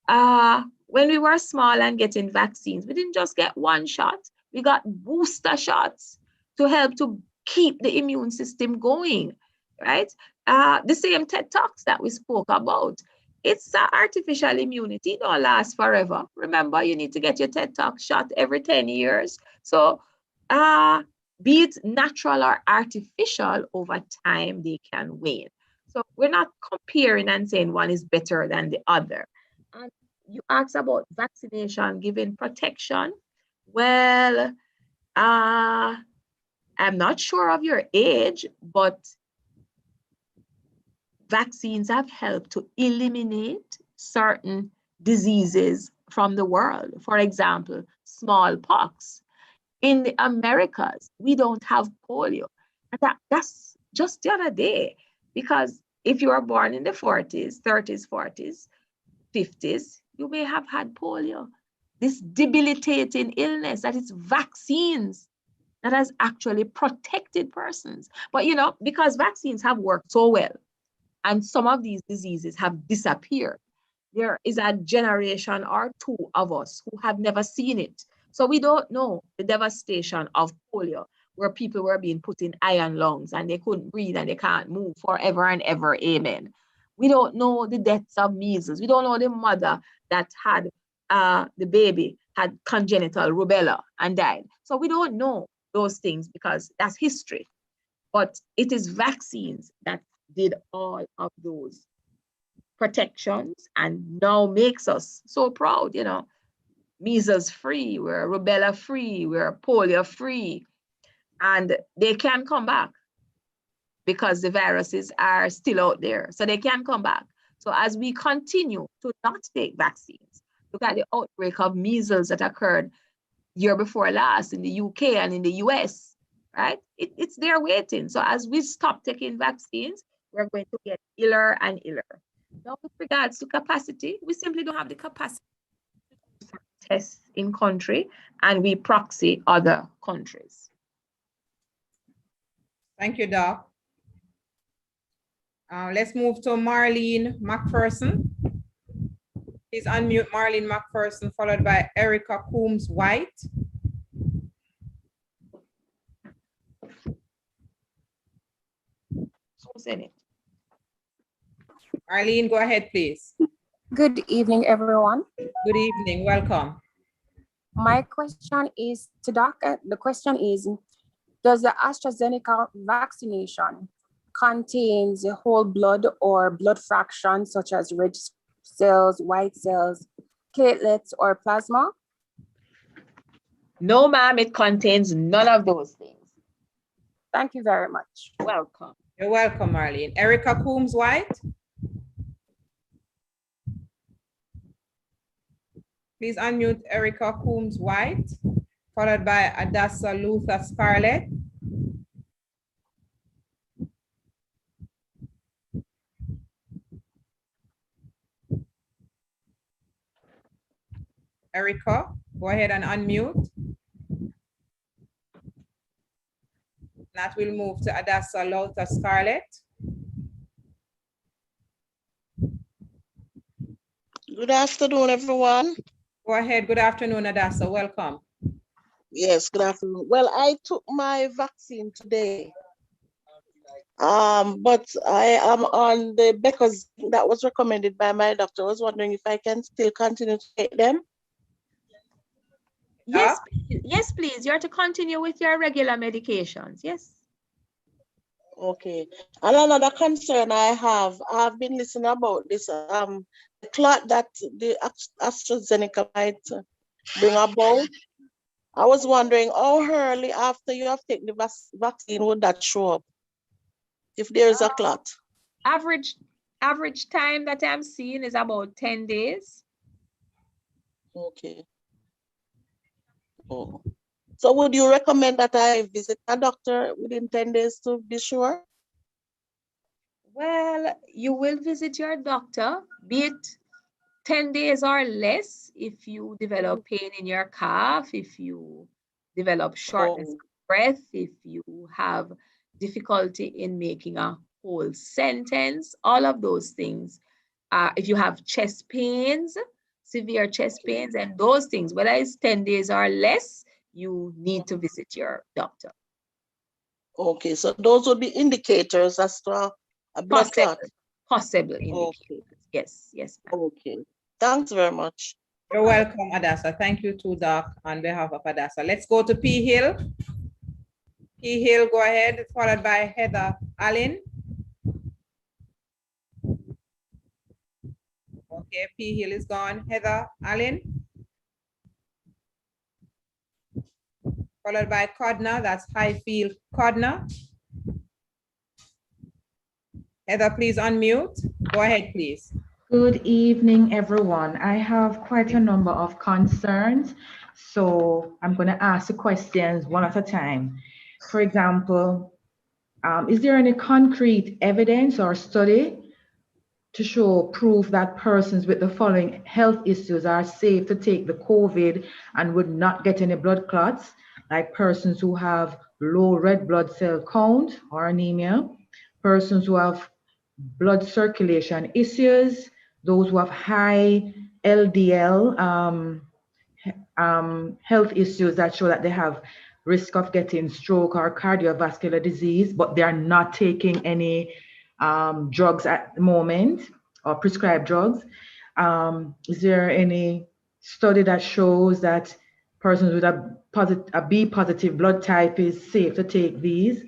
When we were small and getting vaccines, we didn't just get one shot, we got booster shots to help to keep the immune system going, right? The same TED Talks that we spoke about, it's artificial immunity, don't last forever. Remember, you need to get your TED Talk shot every 10 years. So be it natural or artificial, over time, they can wane. So we're not comparing and saying one is better than the other. And you asked about vaccination giving protection. Well, I'm not sure of your age, but vaccines have helped to eliminate certain diseases from the world. For example, smallpox. In the Americas, we don't have polio. And that's just the other day, because if you are born in the 40s, 30s, 40s, 50s, you may have had polio. This debilitating illness that is vaccines that has actually protected persons. But you know, because vaccines have worked so well, and some of these diseases have disappeared, there is a generation or two of us who have never seen it. So we don't know the devastation of polio, where people were being put in iron lungs and they couldn't breathe and they can't move forever and ever, amen. We don't know the deaths of measles. We don't know the mother that had the baby had congenital rubella and died. So we don't know those things because that's history. But it is vaccines that did all of those protections and now makes us so proud, you know. Measles free, we're rubella free, we're polio free, and they can come back because the viruses are still out there. So they can come back. So as we continue to not take vaccines, look at the outbreak of measles that occurred year before last in the UK and in the US, right? It's there waiting. So as we stop taking vaccines, we're going to get iller and iller. Now, with regards to capacity, we simply don't have the capacity to do tests in country, and we proxy other countries. Thank you, Doc. Let's move to Marlene McPherson. Please unmute Marlene McPherson, followed by Erica Coombs-White. Arlene, go ahead, please. Good evening, everyone. Good evening, welcome. My question is to Doc. The question is, does the AstraZeneca vaccination contains whole blood or blood fractions such as red cells, white cells, platelets, or plasma? No, ma'am, it contains none of those things. Thank you very much. Welcome. You're welcome, Marlene. Erica Coombs-White. Please unmute Erica Coombs-White, followed by Adassa Luther Scarlett. Erica, go ahead and unmute. That will move to Adassa Luther Scarlett. Good afternoon, everyone. Go ahead. Good afternoon, Adassa. Welcome. Yes, good afternoon. Well, I took my vaccine today. But I am on the because that was recommended by my doctor. I was wondering if I can still continue to take them. Yes, yes, please. You're to continue with your regular medications. Yes. Okay. And another concern I've been listening about this the clot that the AstraZeneca might bring about. I was wondering how early after you have taken the vaccine would that show up? If there is a clot. Average time that I'm seeing is about 10 days. Okay. Oh. So would you recommend that I visit a doctor within 10 days to be sure? Well, you will visit your doctor, be it 10 days or less if you develop pain in your cough, if you develop shortness of breath, if you have difficulty in making a whole sentence, all of those things. If you have chest pains, severe chest pains, and those things, whether it's 10 days or less, you need to visit your doctor. Okay, so those would be indicators as to a blood clot. Possible indicators. Okay. Yes, yes. Okay, thanks very much. You're welcome, Adassa. Thank you to Doc on behalf of Adassa. Let's go to P. Hill. P. Hill, go ahead, followed by Heather Allen. Okay, P. Hill is gone. Heather Allen. Followed by Codner, that's Highfield Codner. Heather, please unmute. Go ahead, please. Good evening, everyone. I have quite a number of concerns, so I'm going to ask the questions one at a time. For example, is there any concrete evidence or study to show proof that persons with the following health issues are safe to take the COVID and would not get any blood clots, like persons who have low red blood cell count or anemia, persons who have blood circulation issues, those who have high LDL health issues that show that they have risk of getting stroke or cardiovascular disease, but they are not taking any drugs at the moment or prescribed drugs. Is there any study that shows that persons with a B positive blood type is safe to take these?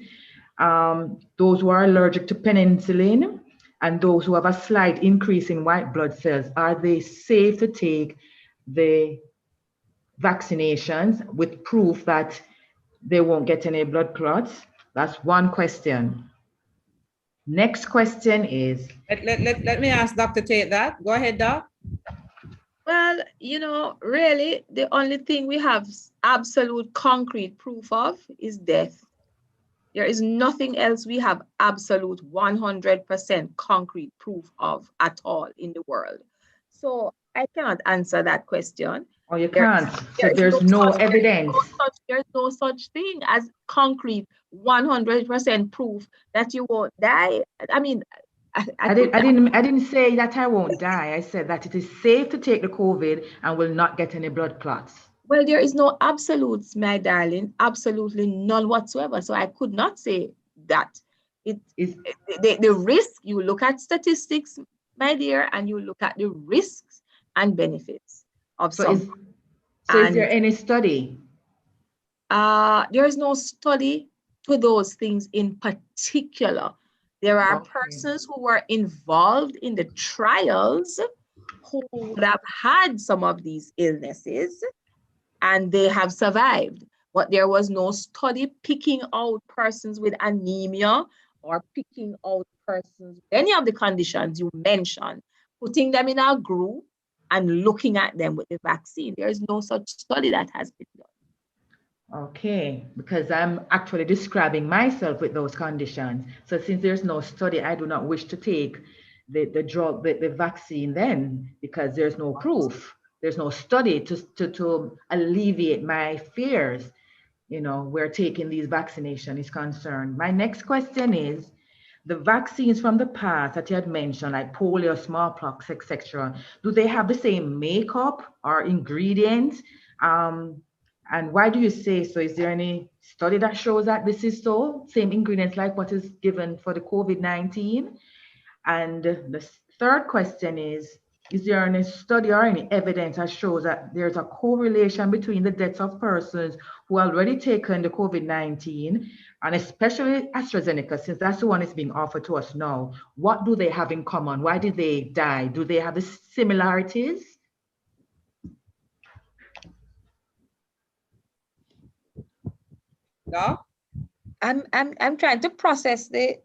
those who are allergic to penicillin, and those who have a slight increase in white blood cells, are they safe to take the vaccinations with proof that they won't get any blood clots? That's one question. Next question is. Let me ask Doc to take that. Go ahead, Doc. Well, you know, really, the only thing we have absolute concrete proof of is death. There is nothing else we have absolute 100% concrete proof of at all in the world. So I cannot answer that question. Oh, you can't. So there's no evidence. There's no such thing as concrete 100% proof that you won't die. I mean, I didn't say that I won't die. I said that it is safe to take the COVID and will not get any blood clots. Well, there is no absolutes, my darling, absolutely none whatsoever. So I could not say that. It is the risk. You look at statistics, my dear, and you look at the risks and benefits of some. Is there any study? There is no study to those things in particular. There are persons who were involved in the trials who would have had some of these illnesses and they have survived. But there was no study picking out persons with anemia or picking out persons with any of the conditions you mentioned, putting them in a group and looking at them with the vaccine. There is no such study that has been done. Okay, because I'm actually describing myself with those conditions. So since there's no study, I do not wish to take the vaccine then, because there's no proof. There's no study to alleviate my fears, you know, where taking these vaccination is concerned. My next question is, the vaccines from the past that you had mentioned, like polio, smallpox, etc., do they have the same makeup or ingredients? And why do you say so? Is there any study that shows that this is so? Same ingredients like what is given for the COVID-19? And the third question is there any study or any evidence that shows that there's a correlation between the deaths of persons who already taken the COVID-19, and especially AstraZeneca, since that's the one that's being offered to us now? What do they have in common? Why did they die? Do they have the similarities? No? I'm trying to process the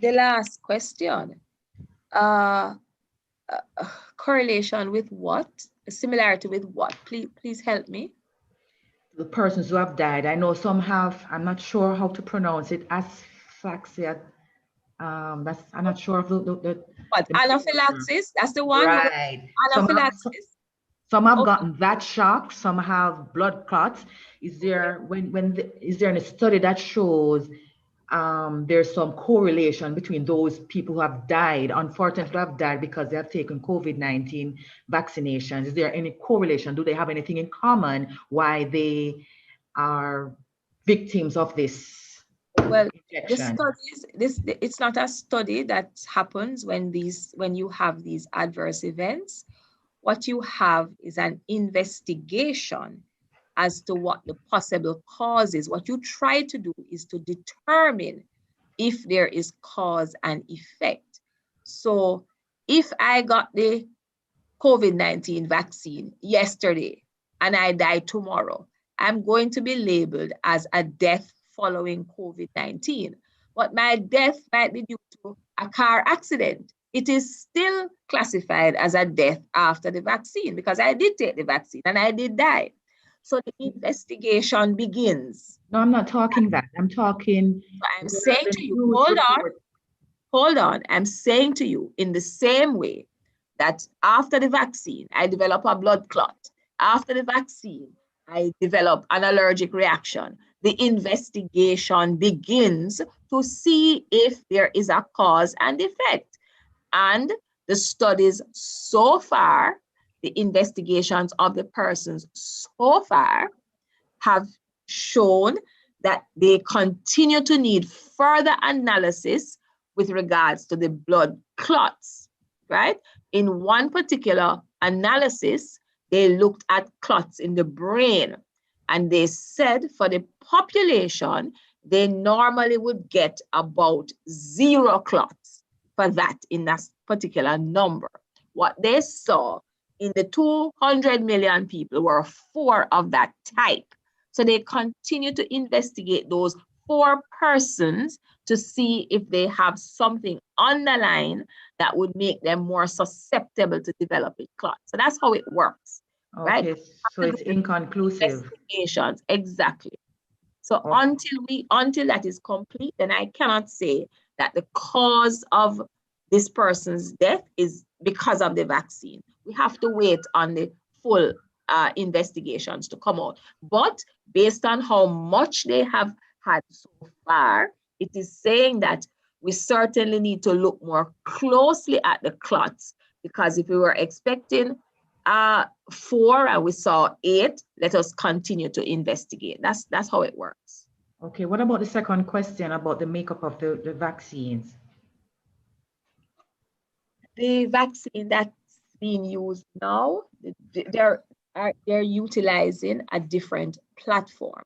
last question. Correlation with what? A similarity with what? Please help me. The persons who have died. I know some have, I'm not sure how to pronounce it, asphyxia. I'm not sure of the anaphylaxis? That's the one? Right. Anaphylaxis. Some have gotten that shock, some have blood clots. Is there is there any study that shows there's some correlation between those people who have died, unfortunately have died because they have taken COVID-19 vaccinations? Is there any correlation? Do they have anything in common why they are victims of this? Well, the studies, it's not a study that happens when you have these adverse events. What you have is an investigation as to what the possible cause is. What you try to do is to determine if there is cause and effect. So if I got the COVID-19 vaccine yesterday and I die tomorrow, I'm going to be labeled as a death following COVID-19. But my death might be due to a car accident. It is still classified as a death after the vaccine because I did take the vaccine and I did die. So the investigation begins. No, I'm not talking that. I'm talking. I'm saying to you, hold on. I'm saying to you in the same way that after the vaccine, I develop a blood clot. After the vaccine, I develop an allergic reaction. The investigation begins to see if there is a cause and effect. And the studies so far, the investigations of the persons so far have shown that they continue to need further analysis with regards to the blood clots, right? In one particular analysis, they looked at clots in the brain and they said for the population, they normally would get about 0 clots for that in that particular number. What they saw in the 200 million people were 4 of that type. So they continue to investigate those 4 persons to see if they have something underlying that would make them more susceptible to developing clots. So that's how it works, right? Okay, so it's inconclusive. Investigations, exactly. So until that is complete, then I cannot say that the cause of this person's death is because of the vaccine. We have to wait on the full investigations to come out. But based on how much they have had so far, it is saying that we certainly need to look more closely at the clots, because if we were expecting 4 and we saw 8, let us continue to investigate. That's how it works. Okay, what about the second question about the makeup of the vaccines? The vaccine that's being used now, they're utilizing a different platform.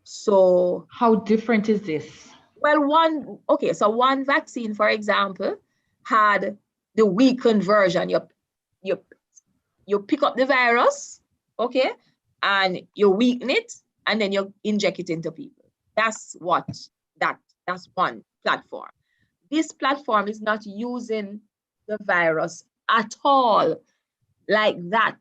So how different is this? Well, one vaccine, for example, had the weakened version. You pick up the virus, okay, and you weaken it, and then you inject it into people. That's one platform. This platform is not using the virus at all like that.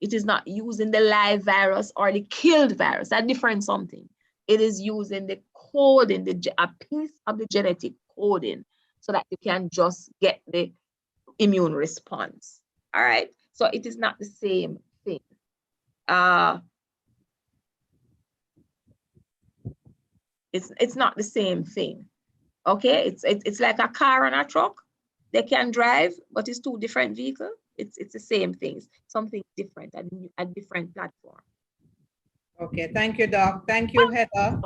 It is not using the live virus or the killed virus, a different something. It is using the coding, a piece of the genetic coding, so that you can just get the immune response. All right. So it is not the same thing. It's not the same thing. Okay. It's like a car and a truck. They can drive, but it's 2 different vehicles. It's the same things, something different, a different platform. Okay, thank you, Doc. Thank you, Heather.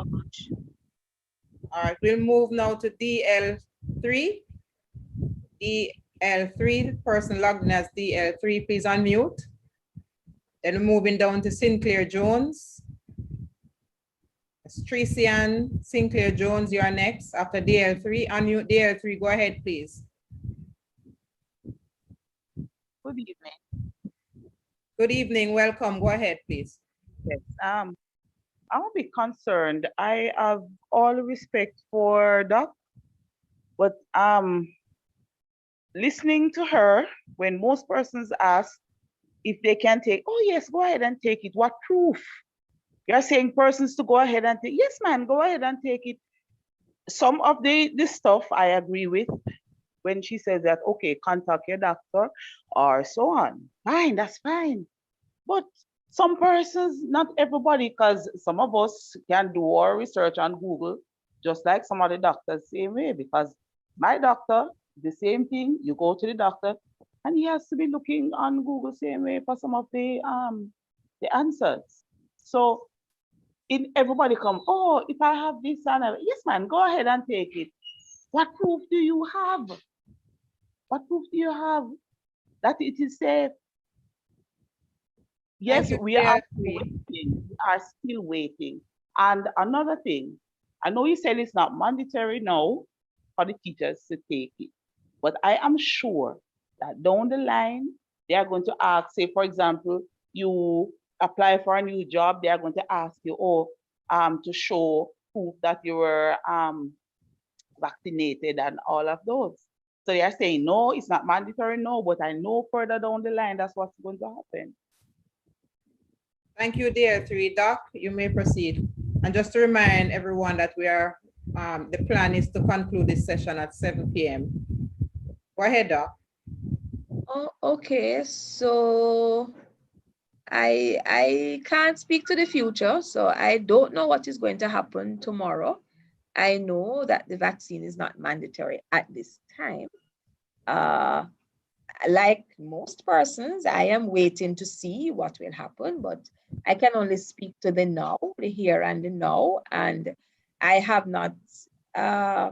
All right, we'll move now to DL3. DL3, person logged in as DL3, please unmute. Then moving down to Sinclair Jones. It's Tracy Ann Sinclair Jones, you are next. After DL3, unmute DL3, go ahead, please. Good evening. Good evening, welcome. Go ahead, please. Yes, I'm a bit concerned. I have all respect for Doc, but listening to her, when most persons ask if they can take, oh yes, go ahead and take it. What proof? You're saying persons to go ahead and take, yes, man, go ahead and take it. Some of the stuff I agree with, when she says that, okay, contact your doctor or so on. Fine, that's fine. But some persons, not everybody, because some of us can do our research on Google, just like some of the doctors same way, because my doctor, the same thing, you go to the doctor and he has to be looking on Google same way for some of the answers. So everybody come, oh, if I have this, and yes, man, go ahead and take it. What proof do you have? What proof do you have that it is safe? Yes, we are waiting. We are still waiting. And another thing, I know you said it's not mandatory now for the teachers to take it, but I am sure that down the line, they are going to ask, say, for example, you apply for a new job, they are going to ask you, to show proof that you were vaccinated and all of those. So they are saying, no, it's not mandatory, no, but I know further down the line, that's what's going to happen. Thank you, DL3. Doc, you may proceed. And just to remind everyone that we are, the plan is to conclude this session at 7 p.m. Go ahead, Doc. Oh, okay, so I can't speak to the future, so I don't know what is going to happen tomorrow. I know that the vaccine is not mandatory at this time. Like most persons, I am waiting to see what will happen, but I can only speak to the now, the here and the now, and I have not, I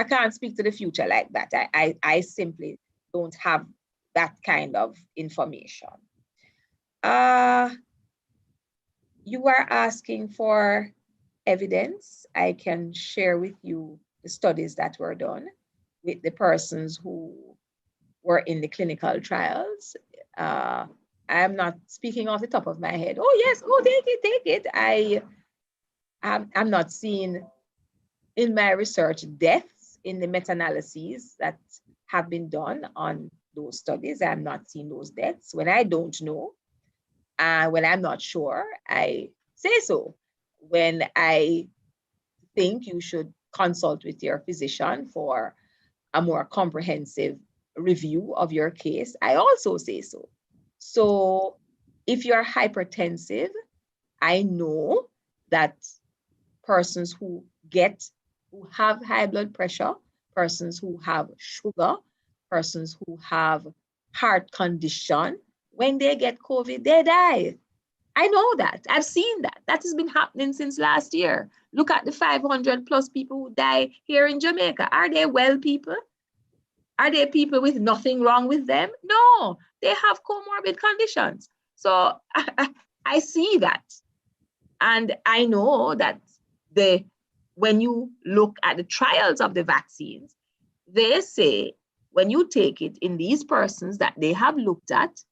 can't speak to the future like that. I simply don't have that kind of information. You are asking for evidence, I can share with you the studies that were done with the persons who were in the clinical trials. I am not speaking off the top of my head. Oh yes, oh take it. I'm not seeing in my research deaths in the meta-analyses that have been done on those studies. I'm not seeing those deaths. When I don't know, when I'm not sure, I say so. When I think you should consult with your physician for a more comprehensive review of your case, I also say so. So if you're hypertensive, I know that persons who have high blood pressure, persons who have sugar, persons who have heart condition, when they get COVID, they die. I know that. I've seen that. That has been happening since last year. Look at the 500 plus people who die here in Jamaica. Are they well people? Are they people with nothing wrong with them? No, they have comorbid conditions. So I see that. And I know that when you look at the trials of the vaccines, they say when you take it in these persons that they have looked at,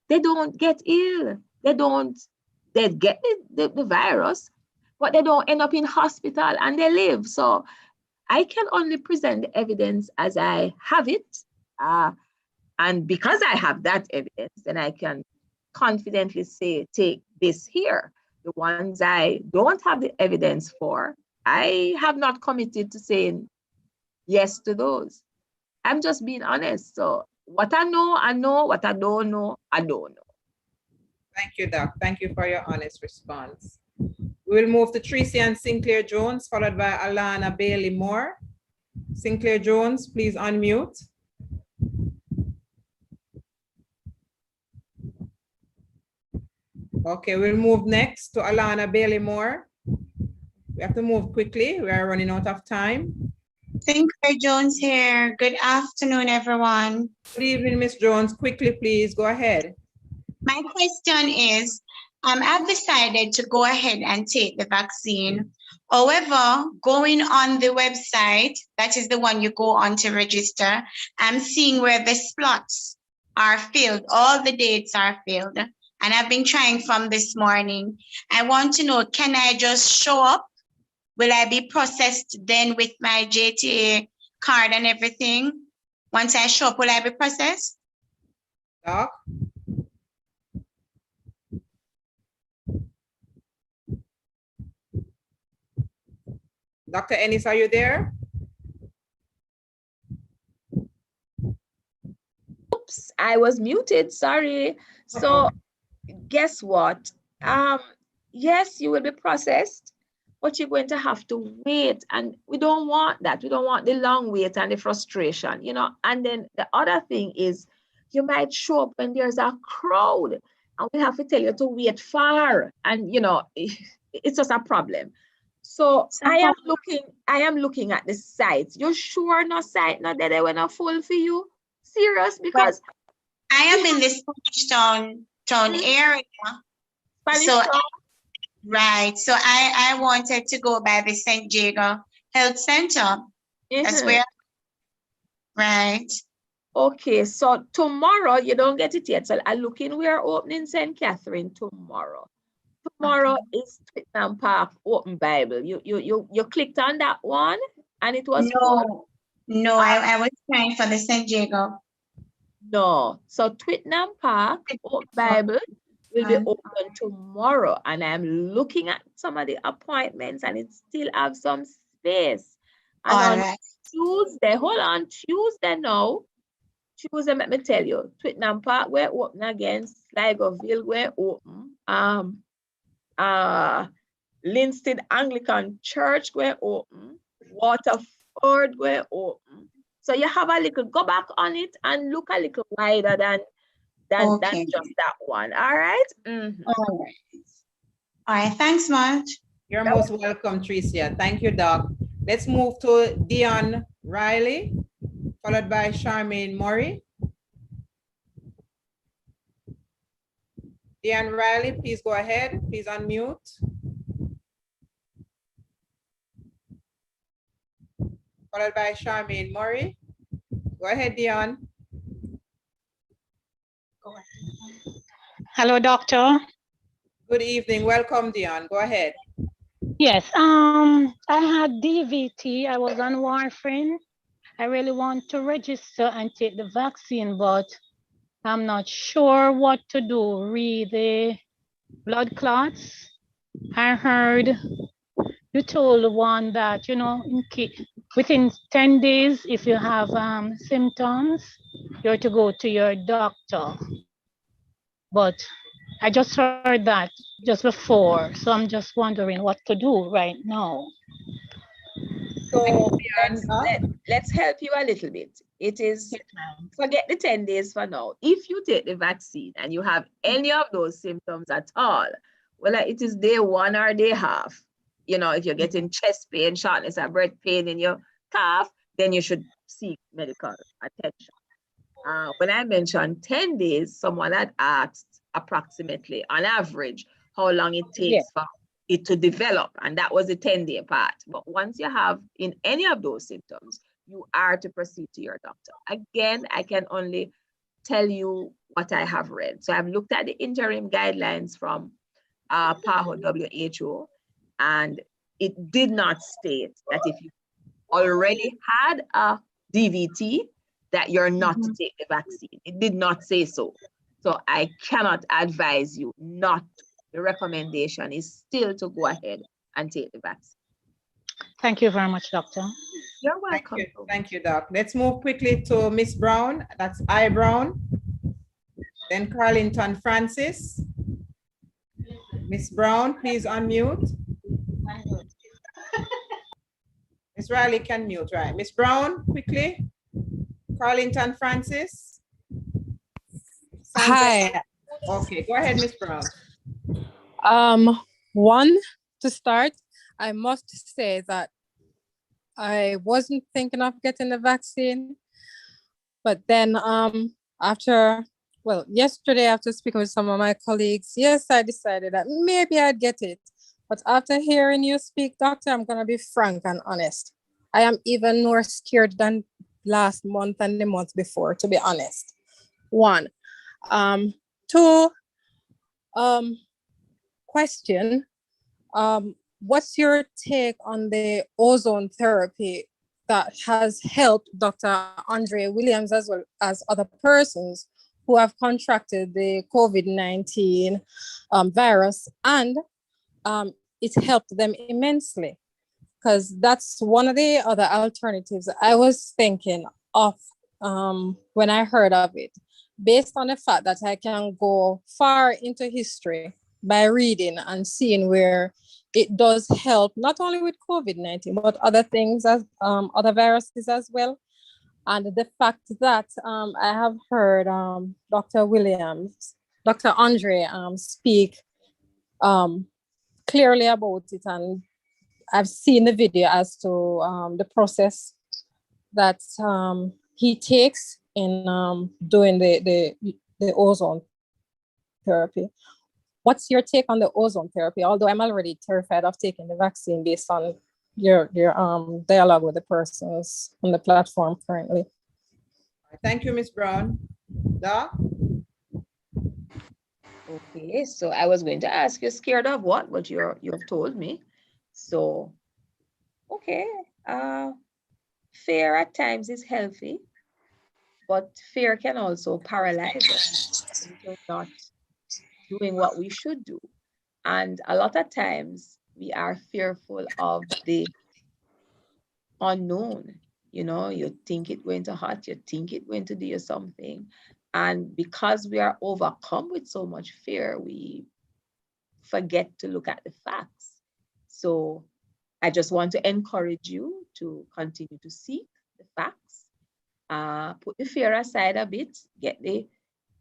they don't get ill. They get the virus, but they don't end up in hospital and they live. So I can only present the evidence as I have it. And because I have that evidence, then I can confidently say, take this here. The ones I don't have the evidence for, I have not committed to saying yes to those. I'm just being honest. So what I know, I know. What I don't know, I don't know. Thank you, Doc. Thank you for your honest response. We'll move to Tracy and Sinclair Jones, followed by Alana Bailey Moore. Sinclair Jones, please unmute. Okay, we'll move next to Alana Bailey Moore. We have to move quickly. We are running out of time. Sinclair Jones here. Good afternoon, everyone. Good evening, Ms. Jones. Quickly, please, go ahead. My question is, I've decided to go ahead and take the vaccine. However, going on the website, that is the one you go on to register, I'm seeing where the slots are filled, all the dates are filled. And I've been trying from this morning. I want to know, can I just show up? Will I be processed then with my JTA card and everything? Once I show up, will I be processed? Doc? Dr. Ennis, are you there? Oops, I was muted, sorry. So guess what? Yes, you will be processed, but you're going to have to wait. And we don't want that. We don't want the long wait and the frustration, you know. And then the other thing is you might show up when there's a crowd and we have to tell you to wait far. And, you know, it's just a problem. So I am looking at the sites. You sure no site not that they were not full for you? Serious? Because I am in this town area. Spanish so town? Right. So I wanted to go by the St. Jago Health Center. That's where. Right. Okay, so tomorrow you don't get it yet. So I look in, we are opening St. Catherine tomorrow. Tomorrow is Twickenham Park Open Bible. You clicked on that one and it was full? No, I was trying for the St. Jago. No. So Twickenham Park Open Bible will be open tomorrow. And I'm looking at some of the appointments and it still have some space. And on Tuesday, hold on, Tuesday now. Tuesday, let me tell you, Twickenham Park, we're open again. Sligoville, we're open. Linstead Anglican Church, we're open. Waterford, we're open. So you have a little, go back on it and look a little wider than just that one. All right? All right. Thanks much. You're most welcome, Tricia. Thank you, Doc. Let's move to Dion Riley, followed by Charmaine Murray. Dion Riley, please go ahead. Please unmute. followed by Charmaine Murray. Go ahead, Dion. Hello, doctor. Good evening. Welcome, Dion. Go ahead. Yes, I had DVT. I was on warfarin. I really want to register and take the vaccine, but I'm not sure what to do. Read the blood clots. I heard you told one that, you know, within 10 days, if you have symptoms, you're to go to your doctor. But I just heard that just before, so I'm just wondering what to do right now. So let's help you a little bit. It is, forget the 10 days for now. If you take the vaccine and you have any of those symptoms at all, well, it is day 1 or day half. You know, if you're getting chest pain, shortness of breath, pain in your calf, then you should seek medical attention. When I mentioned 10 days, someone had asked approximately, on average, how long it takes for it to develop, and that was the 10-day part. But once you have in any of those symptoms, you are to proceed to your doctor. Again, I can only tell you what I have read. So I've looked at the interim guidelines from PAHO WHO, and it did not state that if you already had a DVT, that you're not to take the vaccine. It did not say so. So I cannot advise you not. The recommendation is still to go ahead and take the vaccine. Thank you very much, doctor. You're welcome. Thank you, Doc. Let's move quickly to Miss Brown. That's I Brown. Then Carlington Francis. Miss Brown, please unmute. Miss Riley can mute, right? Miss Brown, quickly. Carlington Francis. Hi. Okay, go ahead, Miss Brown. One, to start, I must say that I wasn't thinking of getting the vaccine, but then yesterday after speaking with some of my colleagues, yes, I decided that maybe I'd get it. But after hearing you speak, doctor, I'm gonna be frank and honest. I am even more scared than last month and the month before, to be honest. One. Two, question, what's your take on the ozone therapy that has helped Dr. Andre Williams as well as other persons who have contracted the COVID-19 virus, and it helped them immensely? Because that's one of the other alternatives I was thinking of when I heard of it, based on the fact that I can go far into history by reading and seeing where it does help, not only with COVID-19, but other things, as other viruses as well. And the fact that I have heard Dr. Andre speak clearly about it, and I've seen the video as to the process that he takes in doing the ozone therapy. What's your take on the ozone therapy? Although I'm already terrified of taking the vaccine based on your dialogue with the persons on the platform currently. Thank you, Ms. Brown. Doc? Okay, so I was going to ask you, scared of what? But you've told me. So, okay, fear at times is healthy, but fear can also paralyze us into not doing what we should do. And a lot of times we are fearful of the unknown. You know, you think it's going to hurt, you think it's going to do you something. And because we are overcome with so much fear, we forget to look at the facts. So I just want to encourage you to continue to seek the facts, put the fear aside a bit, get the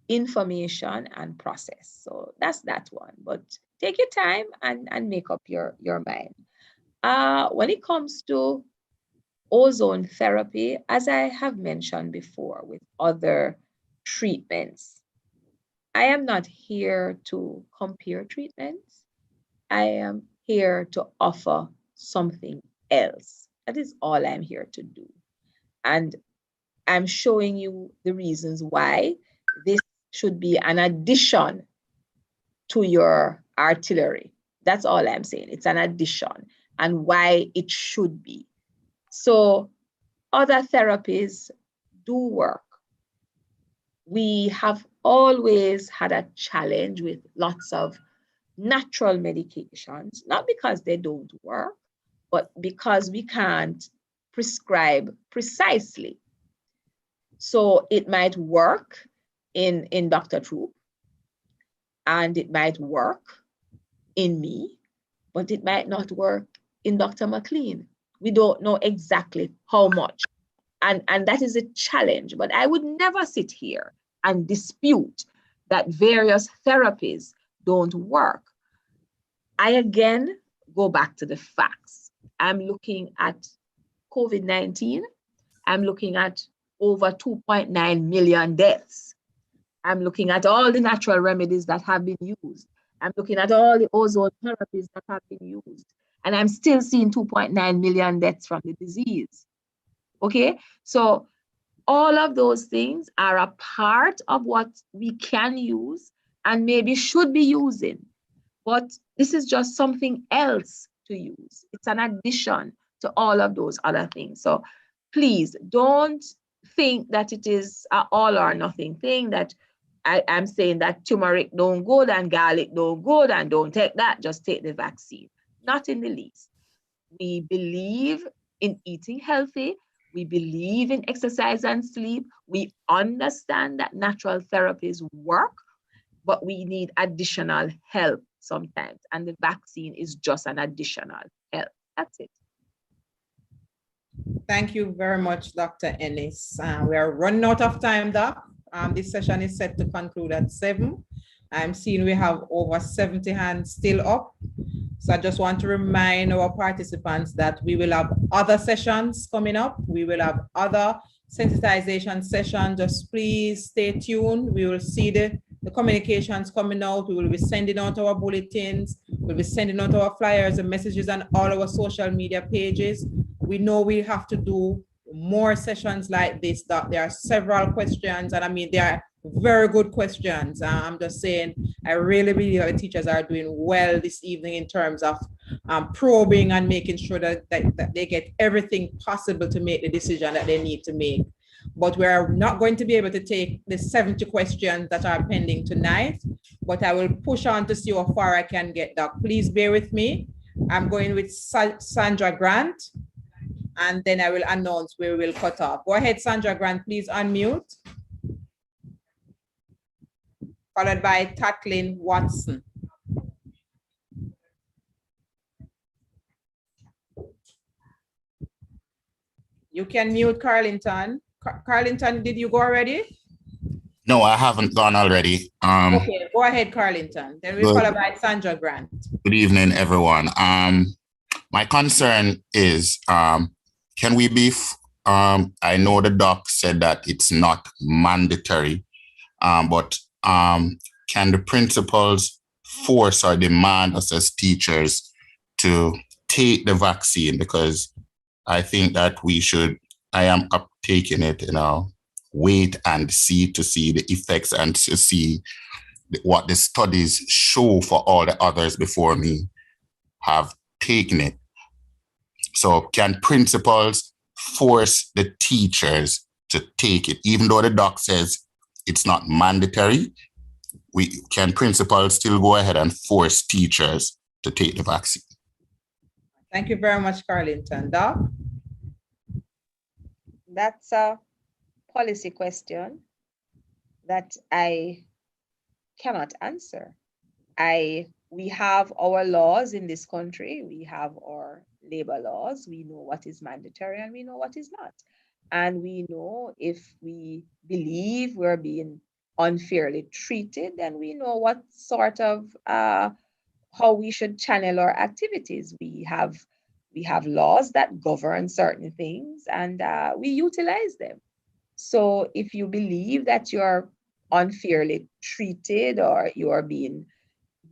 information and process. So that's that one. But take your time and make up your mind. When it comes to ozone therapy, as I have mentioned before with other treatments, I am not here to compare treatments. I am here to offer something else. That is all I'm here to do. And I'm showing you the reasons why this should be an addition to your artillery. That's all I'm saying. It's an addition and why it should be. So other therapies do work. We have always had a challenge with lots of natural medications, not because they don't work, but because we can't prescribe precisely. So it might work in Dr. Troop, and it might work in me, but it might not work in Dr. McLean. We don't know exactly how much. And that is a challenge, but I would never sit here and dispute that various therapies don't work. I again go back to the facts. I'm looking at COVID-19. I'm looking at over 2.9 million deaths. I'm looking at all the natural remedies that have been used. I'm looking at all the ozone therapies that have been used. And I'm still seeing 2.9 million deaths from the disease. Okay, so all of those things are a part of what we can use and maybe should be using. But this is just something else to use. It's an addition to all of those other things. So please don't think that it is an all or nothing thing, that I'm saying that turmeric don't good and garlic don't good and don't take that, just take the vaccine. Not in the least. We believe in eating healthy. We believe in exercise and sleep. We understand that natural therapies work, but we need additional help sometimes. And the vaccine is just an additional help. That's it. Thank you very much, Dr. Ennis. We are running out of time, Doc. This session is set to conclude at 7. I'm seeing we have over 70 hands still up. So I just want to remind our participants that we will have other sessions coming up. We will have other sensitization sessions. Just please stay tuned. We will see the communications coming out. We will be sending out our bulletins. We'll be sending out our flyers and messages on all our social media pages. We know we have to do more sessions like this. That there are several questions, and I mean, they are very good questions. I'm just saying, I really believe our teachers are doing well this evening in terms of probing and making sure that they get everything possible to make the decision that they need to make. But we're not going to be able to take the 70 questions that are pending tonight, but I will push on to see how far I can get, Doc. Please bear with me. I'm going with Sandra Grant, and then I will announce where we'll cut off. Go ahead, Sandra Grant, please unmute. Followed by Tatlin Watson. You can mute Carlington. Carlington, did you go already? No, I haven't gone already. Okay, go ahead, Carlington. Then we'll follow by Sandra Grant. Good evening, everyone. My concern is, can we be, I know the doc said that it's not mandatory, but can the principals force or demand us as teachers to take the vaccine? Because I think that we should, I am up taking it, wait and see to see the effects and to see what the studies show for all the others before me have taken it. So can principals force the teachers to take it, even though the doc says it's not mandatory? Can principals still go ahead and force teachers to take the vaccine? Thank you very much, Carlington. Doc? That's a policy question that I cannot answer. We have our laws in this country. We have our labor laws. We know what is mandatory and we know what is not. And we know if we believe we're being unfairly treated, then we know what sort of how we should channel our activities. We have laws that govern certain things, and we utilize them. So if you believe that you're unfairly treated or you are being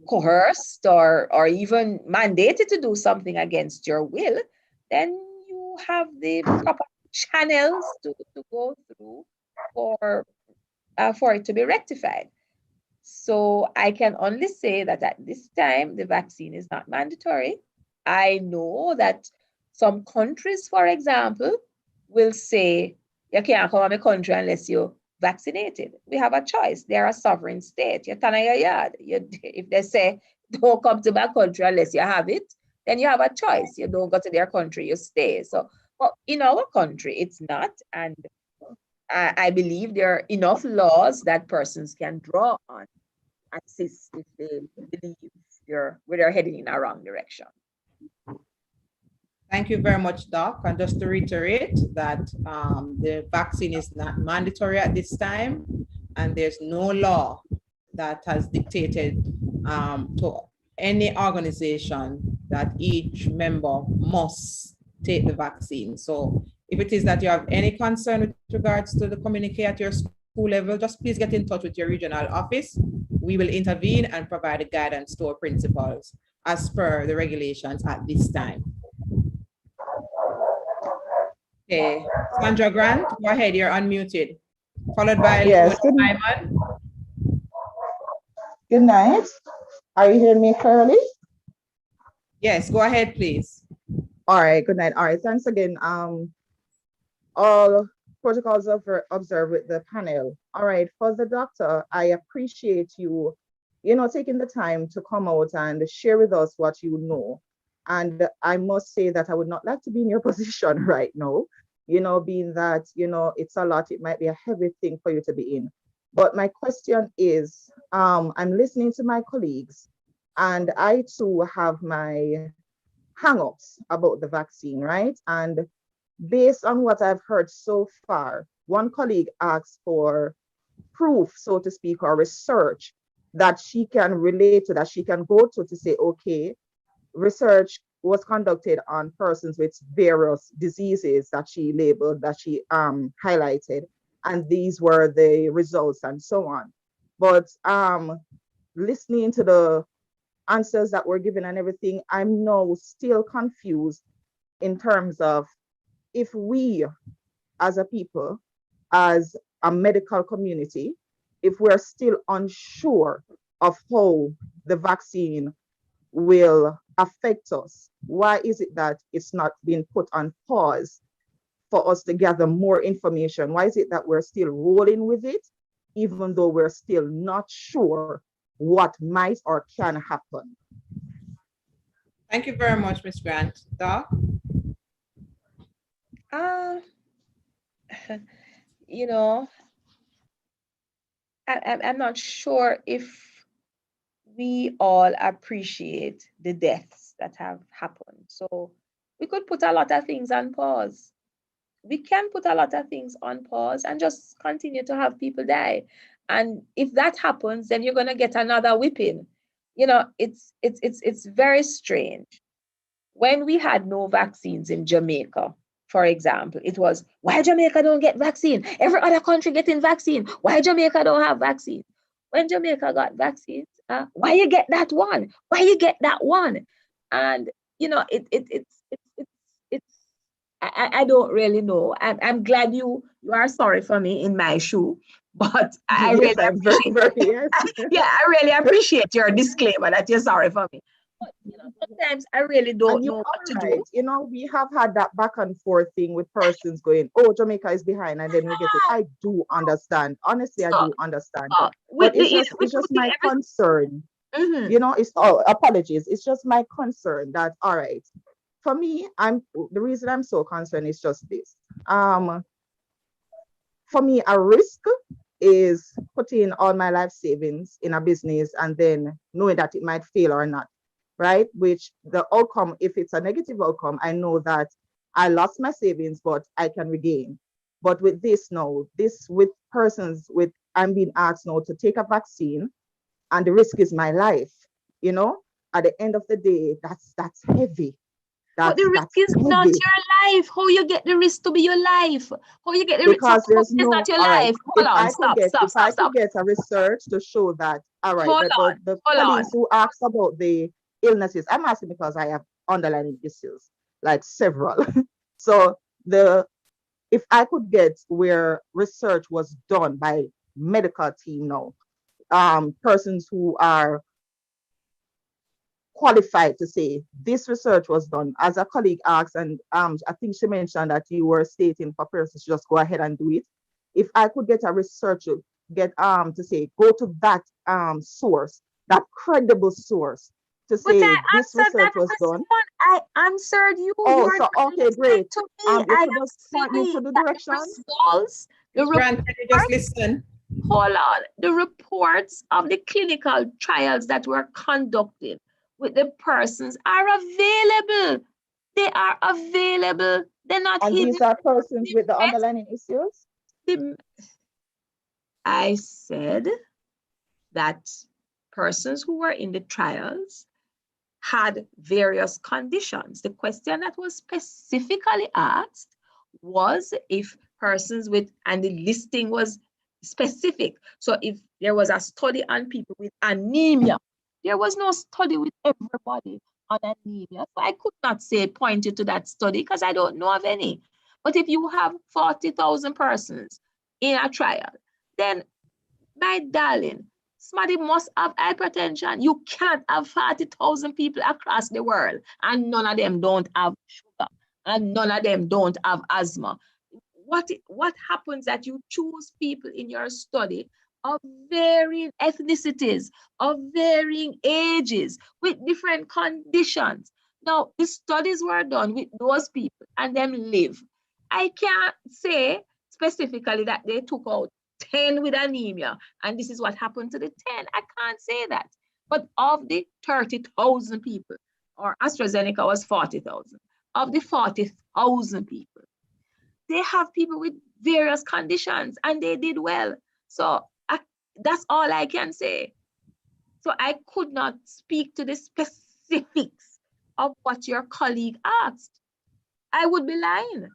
coerced or even mandated to do something against your will, then you have the proper channels to go through for it to be rectified. So I can only say that at this time, the vaccine is not mandatory. I know that some countries, for example, will say, you can't come to my country unless you're vaccinated. We have a choice. They're a sovereign state. You're turning your yard. If they say, don't come to my country unless you have it, then you have a choice. You don't go to their country, you stay. So, but in our country, it's not. And I believe there are enough laws that persons can draw on, assist if they believe they're heading in a wrong direction. Thank you very much, Doc. And just to reiterate that the vaccine is not mandatory at this time, and there's no law that has dictated to any organization that each member must take the vaccine. So if it is that you have any concern with regards to the communique at your school level, just please get in touch with your regional office. We will intervene and provide a guidance to our principals as per the regulations at this time. Okay, Sandra Grant, go ahead, you're unmuted. Followed by yes, Simon. Good night. Are you hearing me clearly? Yes, go ahead, please. All right, good night. All right, thanks again. All protocols observed with the panel. All right, for the doctor, I appreciate you, taking the time to come out and share with us what you know. And I must say that I would not like to be in your position right now, being that, it's a lot, it might be a heavy thing for you to be in. But my question is, I'm listening to my colleagues, and I too have my hang-ups about the vaccine, right? And based on what I've heard so far, one colleague asked for proof, so to speak, or research that she can relate to, that she can go to say, okay, research was conducted on persons with various diseases that she labeled, that she highlighted, and these were the results and so on. But listening to the answers that were given and everything, I'm now still confused in terms of if we as a people, as a medical community, if we're still unsure of how the vaccine will affect us, why is it that it's not being put on pause for us to gather more information? Why is it that we're still rolling with it, even though we're still not sure what might or can happen? Thank you very much, Ms. Grant. Doc? I'm not sure if we all appreciate the deaths that have happened. So we could put a lot of things on pause. We can put a lot of things on pause and just continue to have people die. And if that happens, then you're going to get another whipping. It's very strange. When we had no vaccines in Jamaica, for example, it was, why Jamaica don't get vaccine? Every other country getting vaccine. Why Jamaica don't have vaccine? When Jamaica got vaccines, why you get that one? Why you get that one? And I don't really know. I'm glad you are sorry for me in my shoe, but I really appreciate yeah, I really appreciate your disclaimer that you're sorry for me. But sometimes I really don't know what to do. We have had that back and forth thing with persons going, oh, Jamaica is behind, and then we get it. I do understand. Honestly, I do understand. But it's just my concern. It's apologies. It's just my concern that, all right, for me, the reason I'm so concerned is just this. For me, a risk is putting all my life savings in a business and then knowing that it might fail or not, right? Which the outcome, if it's a negative outcome, I know that I lost my savings, but I can regain. But with this now, with persons with, I'm being asked now to take a vaccine, and the risk is my life, at the end of the day, that's heavy. But the risk is not your life. How you get the risk to be your life? How you get the risk? Because there's no, not your life. Hold on, stop. If I could get a research to show that, all right, the colleagues who asked about the illnesses, I'm asking because I have underlying issues, like several. So if I could get where research was done by medical team now, persons who are qualified to say this research was done, as a colleague asked, and I think she mentioned that you were stating for persons to just go ahead and do it. If I could get a researcher, to say go to that source, that credible source, to But say I this answered that research was done. question. I answered you. Oh, You're so not okay, listening great. to me. You I could am just point me to saying the that direction. the results, the Grant, can you just reports, listen? hold on, the reports of the clinical trials that were conducted with the persons are available. They are available. They're not And hidden. these are persons with the underlying issues? I said that persons who were in the trials had various conditions. The question that was specifically asked was if persons with, and the listing was specific. So if there was a study on people with anemia, there was no study with everybody on anemia. So I could not say point you to that study because I don't know of any. But if you have 40,000 persons in a trial, then my darling, somebody must have hypertension. You can't have 40,000 people across the world and none of them don't have sugar and none of them don't have asthma. What happens that you choose people in your study of varying ethnicities, of varying ages, with different conditions. Now, the studies were done with those people and them live. I can't say specifically that they took out 10 with anemia, and this is what happened to the 10. I can't say that. But of the 30,000 people, or AstraZeneca was 40,000, of the 40,000 people, they have people with various conditions and they did well. So that's all I can say. So I could not speak to the specifics of what your colleague asked. I would be lying.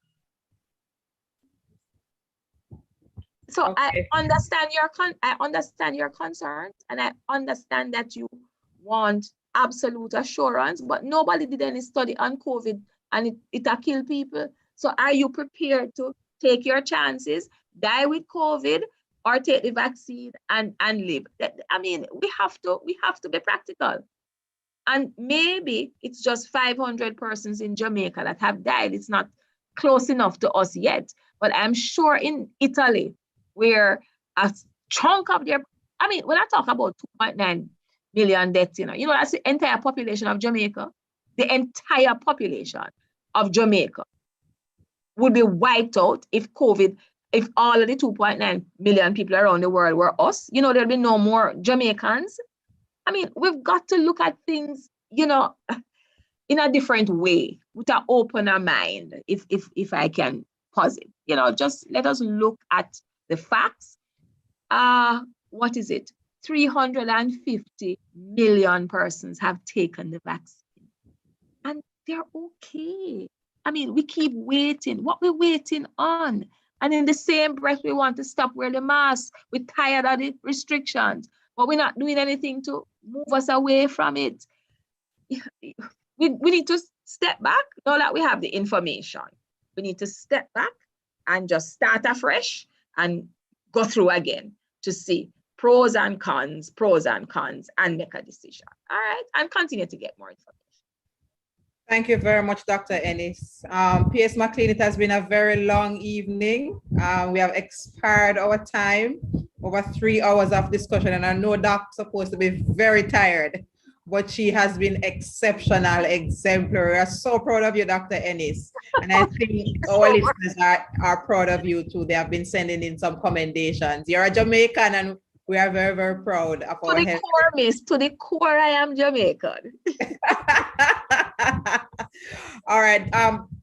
So okay. I understand your concerns, and I understand that you want absolute assurance, but nobody did any study on COVID and it killed people. So are you prepared to take your chances, die with COVID, or take the vaccine and live? I mean, we have to be practical. And maybe it's just 500 persons in Jamaica that have died. It's not close enough to us yet, but I'm sure in Italy, where a chunk of their, I mean, when I talk about 2.9 million deaths, you know, that's the entire population of Jamaica. The entire population of Jamaica would be wiped out if COVID, if all of the 2.9 million people around the world were us. You know, there'll be no more Jamaicans. I mean, we've got to look at things, you know, in a different way, with an opener mind, if I can pause it. You know, just let us look at the facts. What is it? 350 million persons have taken the vaccine. And they're okay. I mean, we keep waiting. What we're waiting on? And in the same breath, we want to stop wearing the mask. We're tired of the restrictions, but we're not doing anything to move us away from it. We need to step back now that we have the information. We need to step back and just start afresh and go through again to see pros and cons, and make a decision. All right, and continue to get more information. Thank you very much, Dr. Ennis. P.S. McLean, it has been a very long evening. We have expired our time, over 3 hours of discussion, and I know Doc's supposed to be very tired, but she has been exceptional, exemplary. We are so proud of you, Dr. Ennis. And I think our listeners are proud of you too. They have been sending in some commendations. You're a Jamaican, and we are very, very proud of our health. To the core, I am Jamaican. All right.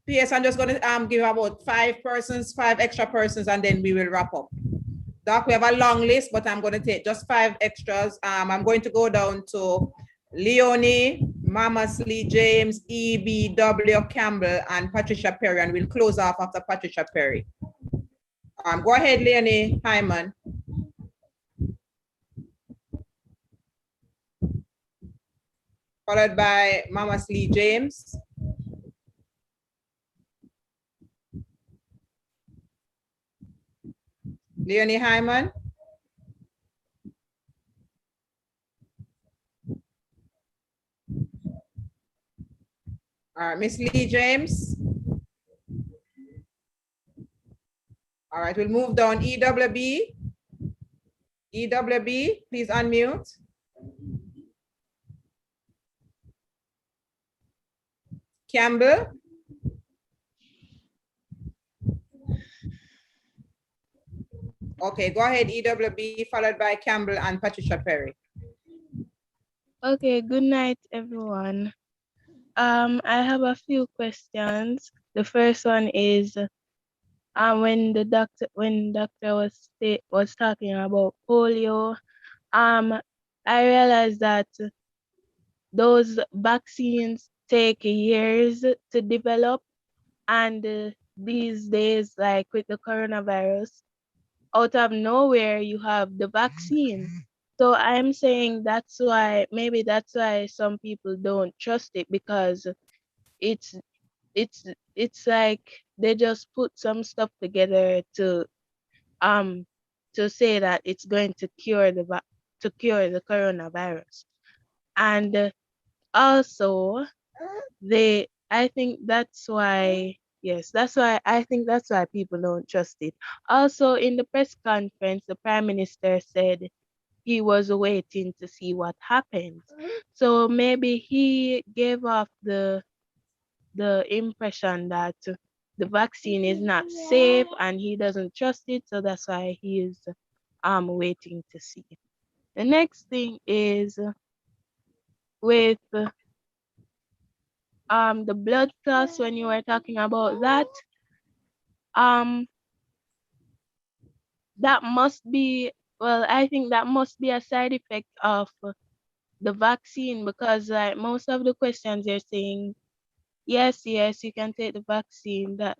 P.S. I'm just going to give about 5 extra persons, and then we will wrap up. Doc, we have a long list, but I'm going to take just 5 extras. I'm going to go down to Leonie, Mama Lee James, E.B.W. Campbell, and Patricia Perry, and we'll close off after Patricia Perry. Go ahead, Leonie Hyman. Followed by Mama Lee James. Leonie Hyman? All right, Miss Lee James? All right, we'll move down. EWB? EWB, please unmute. Campbell? Okay, go ahead, EWB, followed by Campbell and Patricia Perry. Okay, good night, everyone. I have a few questions. The first one is, when doctor was talking about polio, I realized that those vaccines take years to develop, and these days, like with the coronavirus, out of nowhere you have the vaccine. So I'm saying maybe that's why some people don't trust it, because it's like they just put some stuff together to say that it's going to cure the coronavirus. And also I think that's why I think that's why people don't trust it. Also, in the press conference, the Prime Minister said he was waiting to see what happened. So maybe he gave off the impression that the vaccine is not safe and he doesn't trust it, so that's why he is waiting to see. The next thing is with the blood clots. When you were talking about that, that must be, well, I think that must be a side effect of the vaccine, because most of the questions you're saying, yes, you can take the vaccine, that.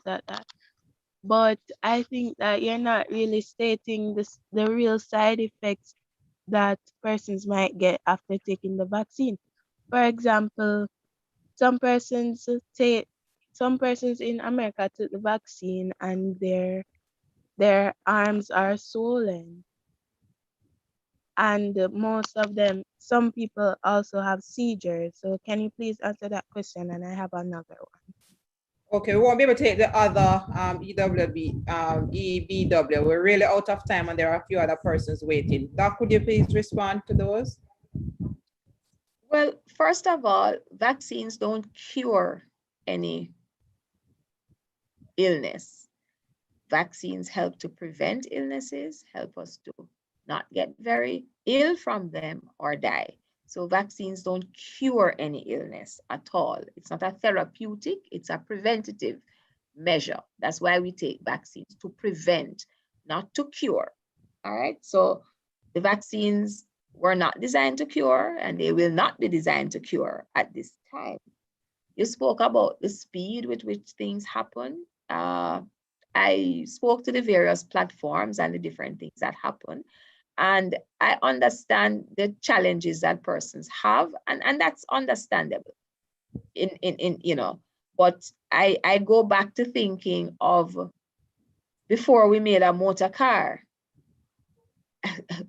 But I think that you're not really stating the real side effects that persons might get after taking the vaccine. For example, some persons in America took the vaccine and their arms are swollen. And some people also have seizures. So can you please answer that question? And I have another one. Okay, we won't be able to take the other EWB, EBW. We're really out of time and there are a few other persons waiting. Doc, could you please respond to those? Well, first of all, vaccines don't cure any illness. Vaccines help to prevent illnesses, help us to not get very ill from them or die. So vaccines don't cure any illness at all. It's not a therapeutic, it's a preventative measure. That's why we take vaccines, to prevent, not to cure. All right, so the vaccines were not designed to cure, and they will not be designed to cure at this time. You spoke about the speed with which things happen. I spoke to the various platforms and the different things that happen. And I understand the challenges that persons have, and that's understandable. But I go back to thinking of before we made a motor car.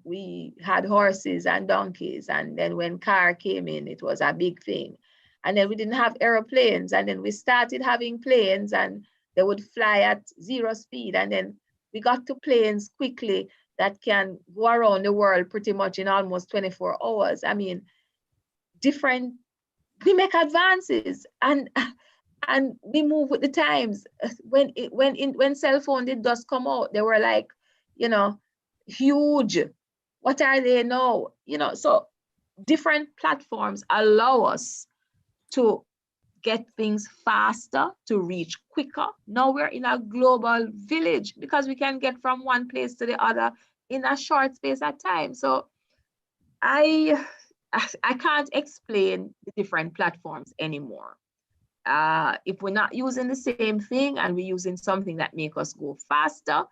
We had horses and donkeys, and then when car came in, it was a big thing. And then we didn't have airplanes, and then we started having planes, and they would fly at 0 speed, and then we got to planes quickly that can go around the world pretty much in almost 24 hours. I mean, we make advances, and we move with the times. When cell phone did just come out, they were like, huge. What are they now? So different platforms allow us to get things faster, to reach quicker. Now we're in a global village because we can get from one place to the other in a short space of time. So I can't explain the different platforms anymore. If we're not using the same thing and we're using something that makes us go faster,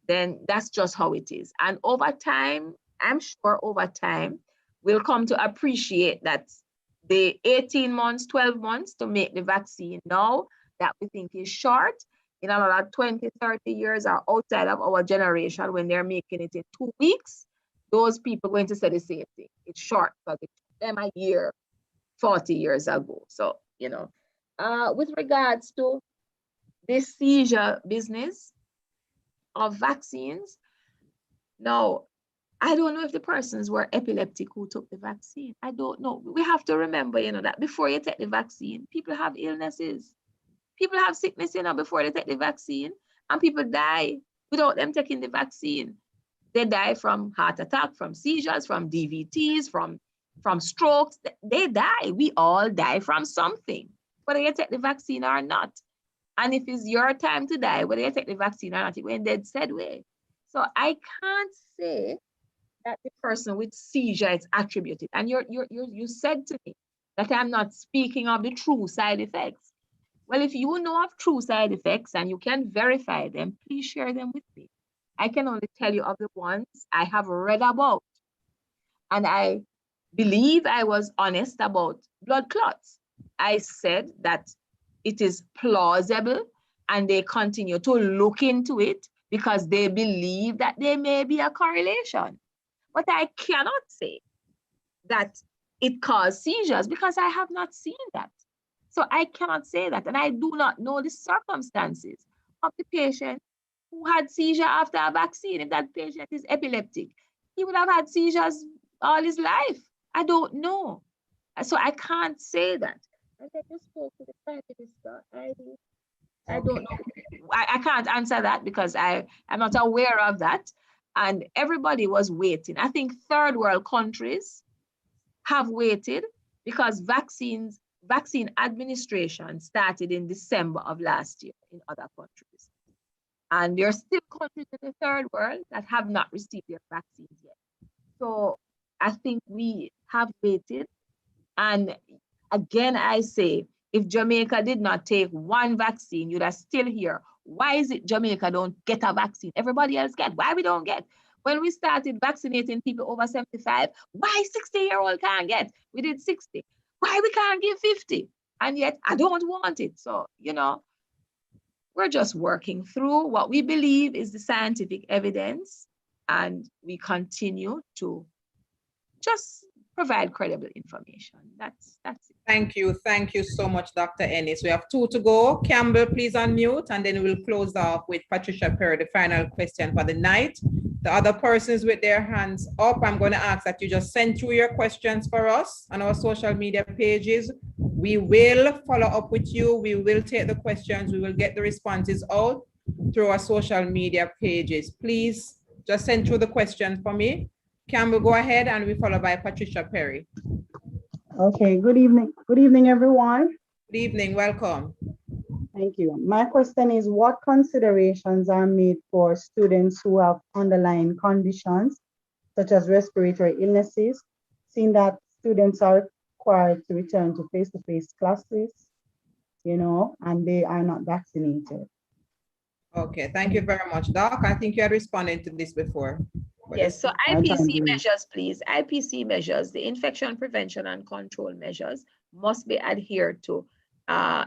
then that's just how it is. And over time, I'm sure over time, we'll come to appreciate that the 18 months, 12 months to make the vaccine now that we think is short in another 20, 30 years or outside of our generation, when they're making it in 2 weeks, those people are going to say the same thing. It's short, but it took them a year 40 years ago. So, you know, with regards to this seizure business of vaccines, now, I don't know if the persons were epileptic who took the vaccine. I don't know. We have to remember, you know, that before you take the vaccine, people have illnesses. People have sickness, you know, before they take the vaccine, and people die without them taking the vaccine. They die from heart attack, from seizures, from DVTs, from strokes. They die. We all die from something, whether you take the vaccine or not. And if it's your time to die, whether you take the vaccine or not, it went dead said way. So I can't say that the person with seizure is attributed. And you said to me that I'm not speaking of the true side effects. Well, if you know of true side effects and you can verify them, please share them with me. I can only tell you of the ones I have read about. And I believe I was honest about blood clots. I said that it is plausible and they continue to look into it because they believe that there may be a correlation. But I cannot say that it caused seizures because I have not seen that. So I cannot say that. And I do not know the circumstances of the patient who had seizure after a vaccine. If that patient is epileptic, he would have had seizures all his life. I don't know. So I can't say that. And I just spoke to the Prime Minister. I don't know. I can't answer that because I'm not aware of that. And everybody was waiting. I think third world countries have waited because vaccine administration started in December of last year in other countries. And there are still countries in the third world that have not received their vaccines yet. So I think we have waited. And again, I say, if Jamaica did not take one vaccine, you'd have still here. Why is it Jamaica don't get a vaccine? Everybody else get. Why we don't get? When we started vaccinating people over 75, why 60-year-old can't get? We did 60. Why we can't give 50? And yet I don't want it. So, you know, we're just working through what we believe is the scientific evidence, and we continue to just provide credible information. That's it. Thank you. Thank you so much, Dr. Ennis. We have 2 to go. Campbell, please unmute, and then we'll close off with Patricia Perry, the final question for the night. The other persons with their hands up, I'm going to ask that you just send through your questions for us on our social media pages. We will follow up with you. We will take the questions. We will get the responses out through our social media pages. Please just send through the questions for me. Campbell, go ahead, and we follow by Patricia Perry. Okay, good evening. Good evening, everyone. Good evening, welcome. Thank you. My question is, what considerations are made for students who have underlying conditions, such as respiratory illnesses, seeing that students are required to return to face-to-face classes, you know, and they are not vaccinated? Okay, thank you very much, Doc. I think you had responded to this before. Yes, so IPC measures, please. IPC measures, the infection prevention and control measures, must be adhered to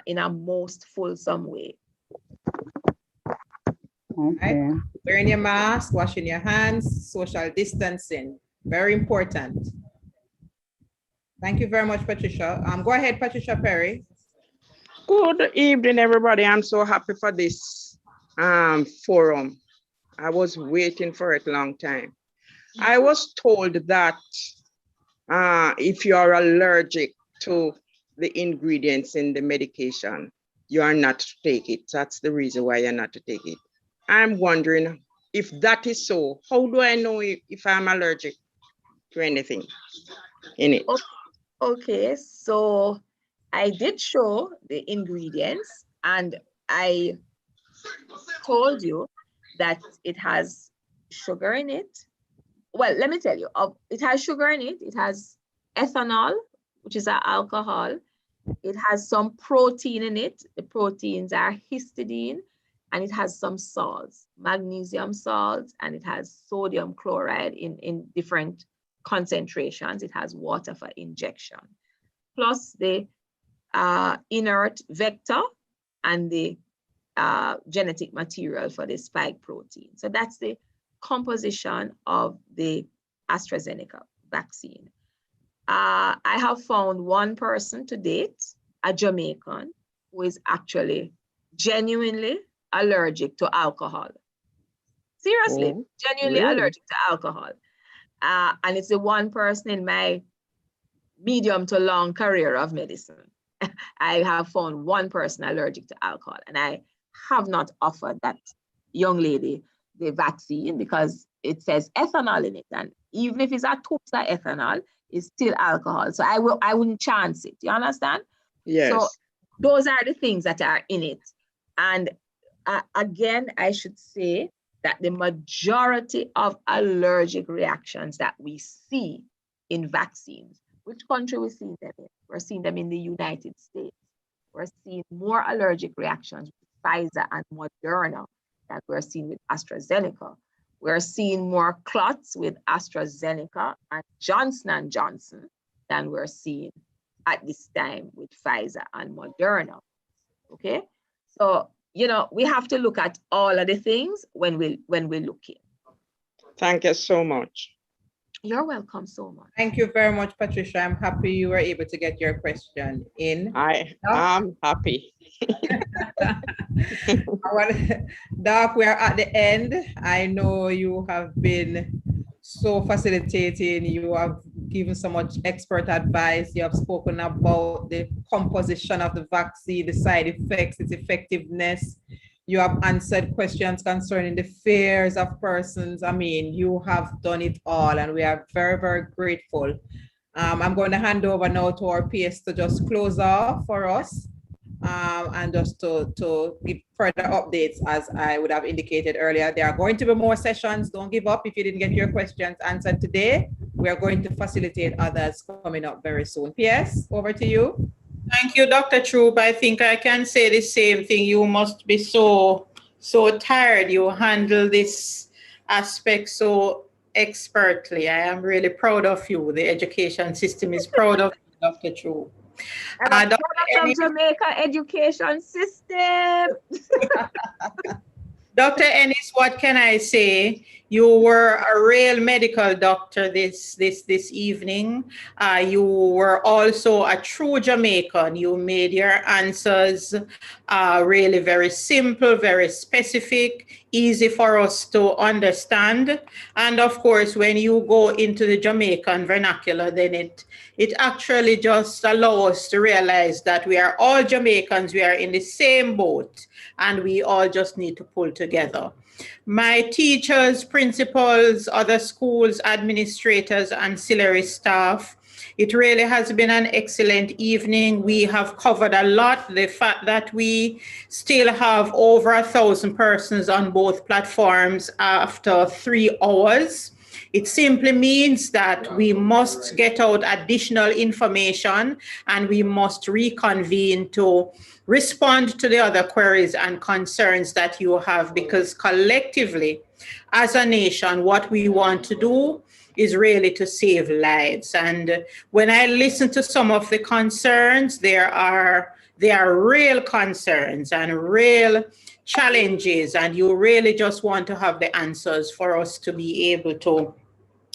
in a most fulsome way. Okay. Right. Wearing your mask, washing your hands, social distancing, very important. Thank you very much, Patricia. Go ahead, Patricia Perry. Good evening, everybody. I'm so happy for this forum. I was waiting for it a long time. I was told that if you are allergic to the ingredients in the medication, you are not to take it. That's the reason why you're not to take it. I'm wondering if that is so, how do I know if I'm allergic to anything in it? Okay, so I did show the ingredients, and I told you that it has sugar in it. Well, let me tell you, it has sugar in it. It has ethanol, which is an alcohol. It has some protein in it. The proteins are histidine, and it has some salts, magnesium salts, and it has sodium chloride in different concentrations. It has water for injection, plus the inert vector and the genetic material for the spike protein. So that's the composition of the AstraZeneca vaccine. I have found one person to date, a Jamaican, who is actually genuinely allergic to alcohol. Seriously, genuinely allergic to alcohol. And it's the one person in my medium to long career of medicine. I have found one person allergic to alcohol, and I have not offered that young lady the vaccine because it says ethanol in it. And even if it's a TOPSA ethanol, it's still alcohol. So I wouldn't chance it. You understand? Yes. So those are the things that are in it. And again, I should say that the majority of allergic reactions that we see in vaccines, which country we're seeing them in? We're seeing them in the United States. We're seeing more allergic reactions with Pfizer and Moderna than we're seeing with AstraZeneca. We're seeing more clots with AstraZeneca and Johnson & Johnson than we're seeing at this time with Pfizer and Moderna, okay? So, you know, we have to look at all of the things when we're looking. Thank you so much. You're welcome so much. Thank you very much, Patricia. I'm happy you were able to get your question in. I am happy. Doc, we are at the end. I know you have been so facilitating. You have given so much expert advice. You have spoken about the composition of the vaccine, the side effects, its effectiveness. You have answered questions concerning the fears of persons. I mean, you have done it all, and we are very, very grateful. I'm going to hand over now to our PS to just close off for us, and just to give further updates, as I would have indicated earlier. There are going to be more sessions. Don't give up if you didn't get your questions answered today. We are going to facilitate others coming up very soon. PS, over to you. Thank you, Dr. Troop. I think I can say the same thing. You must be so tired. You handle this aspect so expertly. I am really proud of you. The education system is proud of you, Dr. Troop. I'm proud of Jamaica education system. Dr. Ennis, what can I say? You were a real medical doctor this evening. You were also a true Jamaican. You made your answers really very simple, very specific, easy for us to understand. And of course, when you go into the Jamaican vernacular, then it actually just allows us to realize that we are all Jamaicans, we are in the same boat, and we all just need to pull together. My teachers, principals, other schools, administrators, ancillary staff, it really has been an excellent evening. We have covered a lot. The fact that we still have over 1,000 persons on both platforms after 3 hours, it simply means that we must get out additional information and we must reconvene to respond to the other queries and concerns that you have, because collectively, as a nation, what we want to do is really to save lives. And when I listen to some of the concerns, there are real concerns and real challenges, and you really just want to have the answers for us to be able to,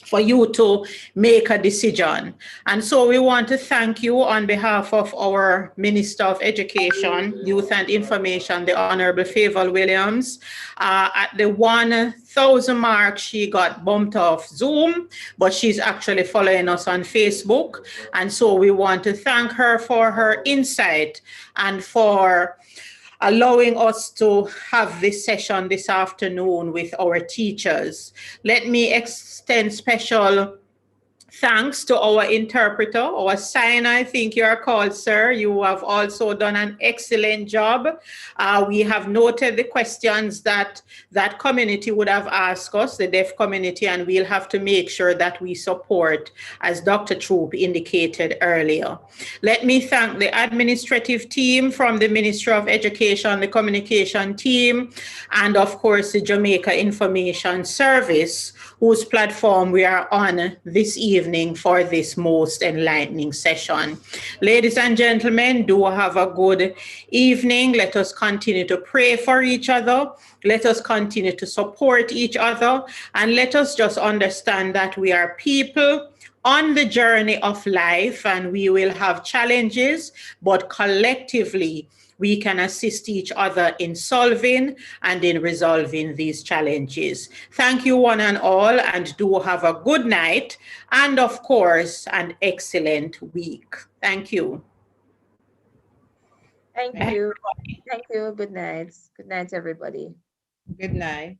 for you to make a decision. And so we want to thank you on behalf of our Minister of Education, Youth and Information, the Honorable Favour Williams. At the 1,000 mark, she got bumped off Zoom, but she's actually following us on Facebook. And so we want to thank her for her insight and for allowing us to have this session this afternoon with our teachers. Let me extend special thanks to our interpreter, our signer, I think you are called, sir. You have also done an excellent job. We have noted the questions that that community would have asked us, the deaf community, and we'll have to make sure that we support, as Dr. Troop indicated earlier. Let me thank the administrative team from the Ministry of Education, the communication team, and of course, the Jamaica Information Service, whose platform we are on this evening. evening for this most enlightening session. Ladies and gentlemen, do have a good evening. Let us continue to pray for each other. Let us continue to support each other. And let us just understand that we are people on the journey of life, and we will have challenges, but collectively, we can assist each other in solving and in resolving these challenges. Thank you one and all, and do have a good night, and of course, an excellent week. Thank you. Thank you. Thank you. Good night. Good night, everybody. Good night.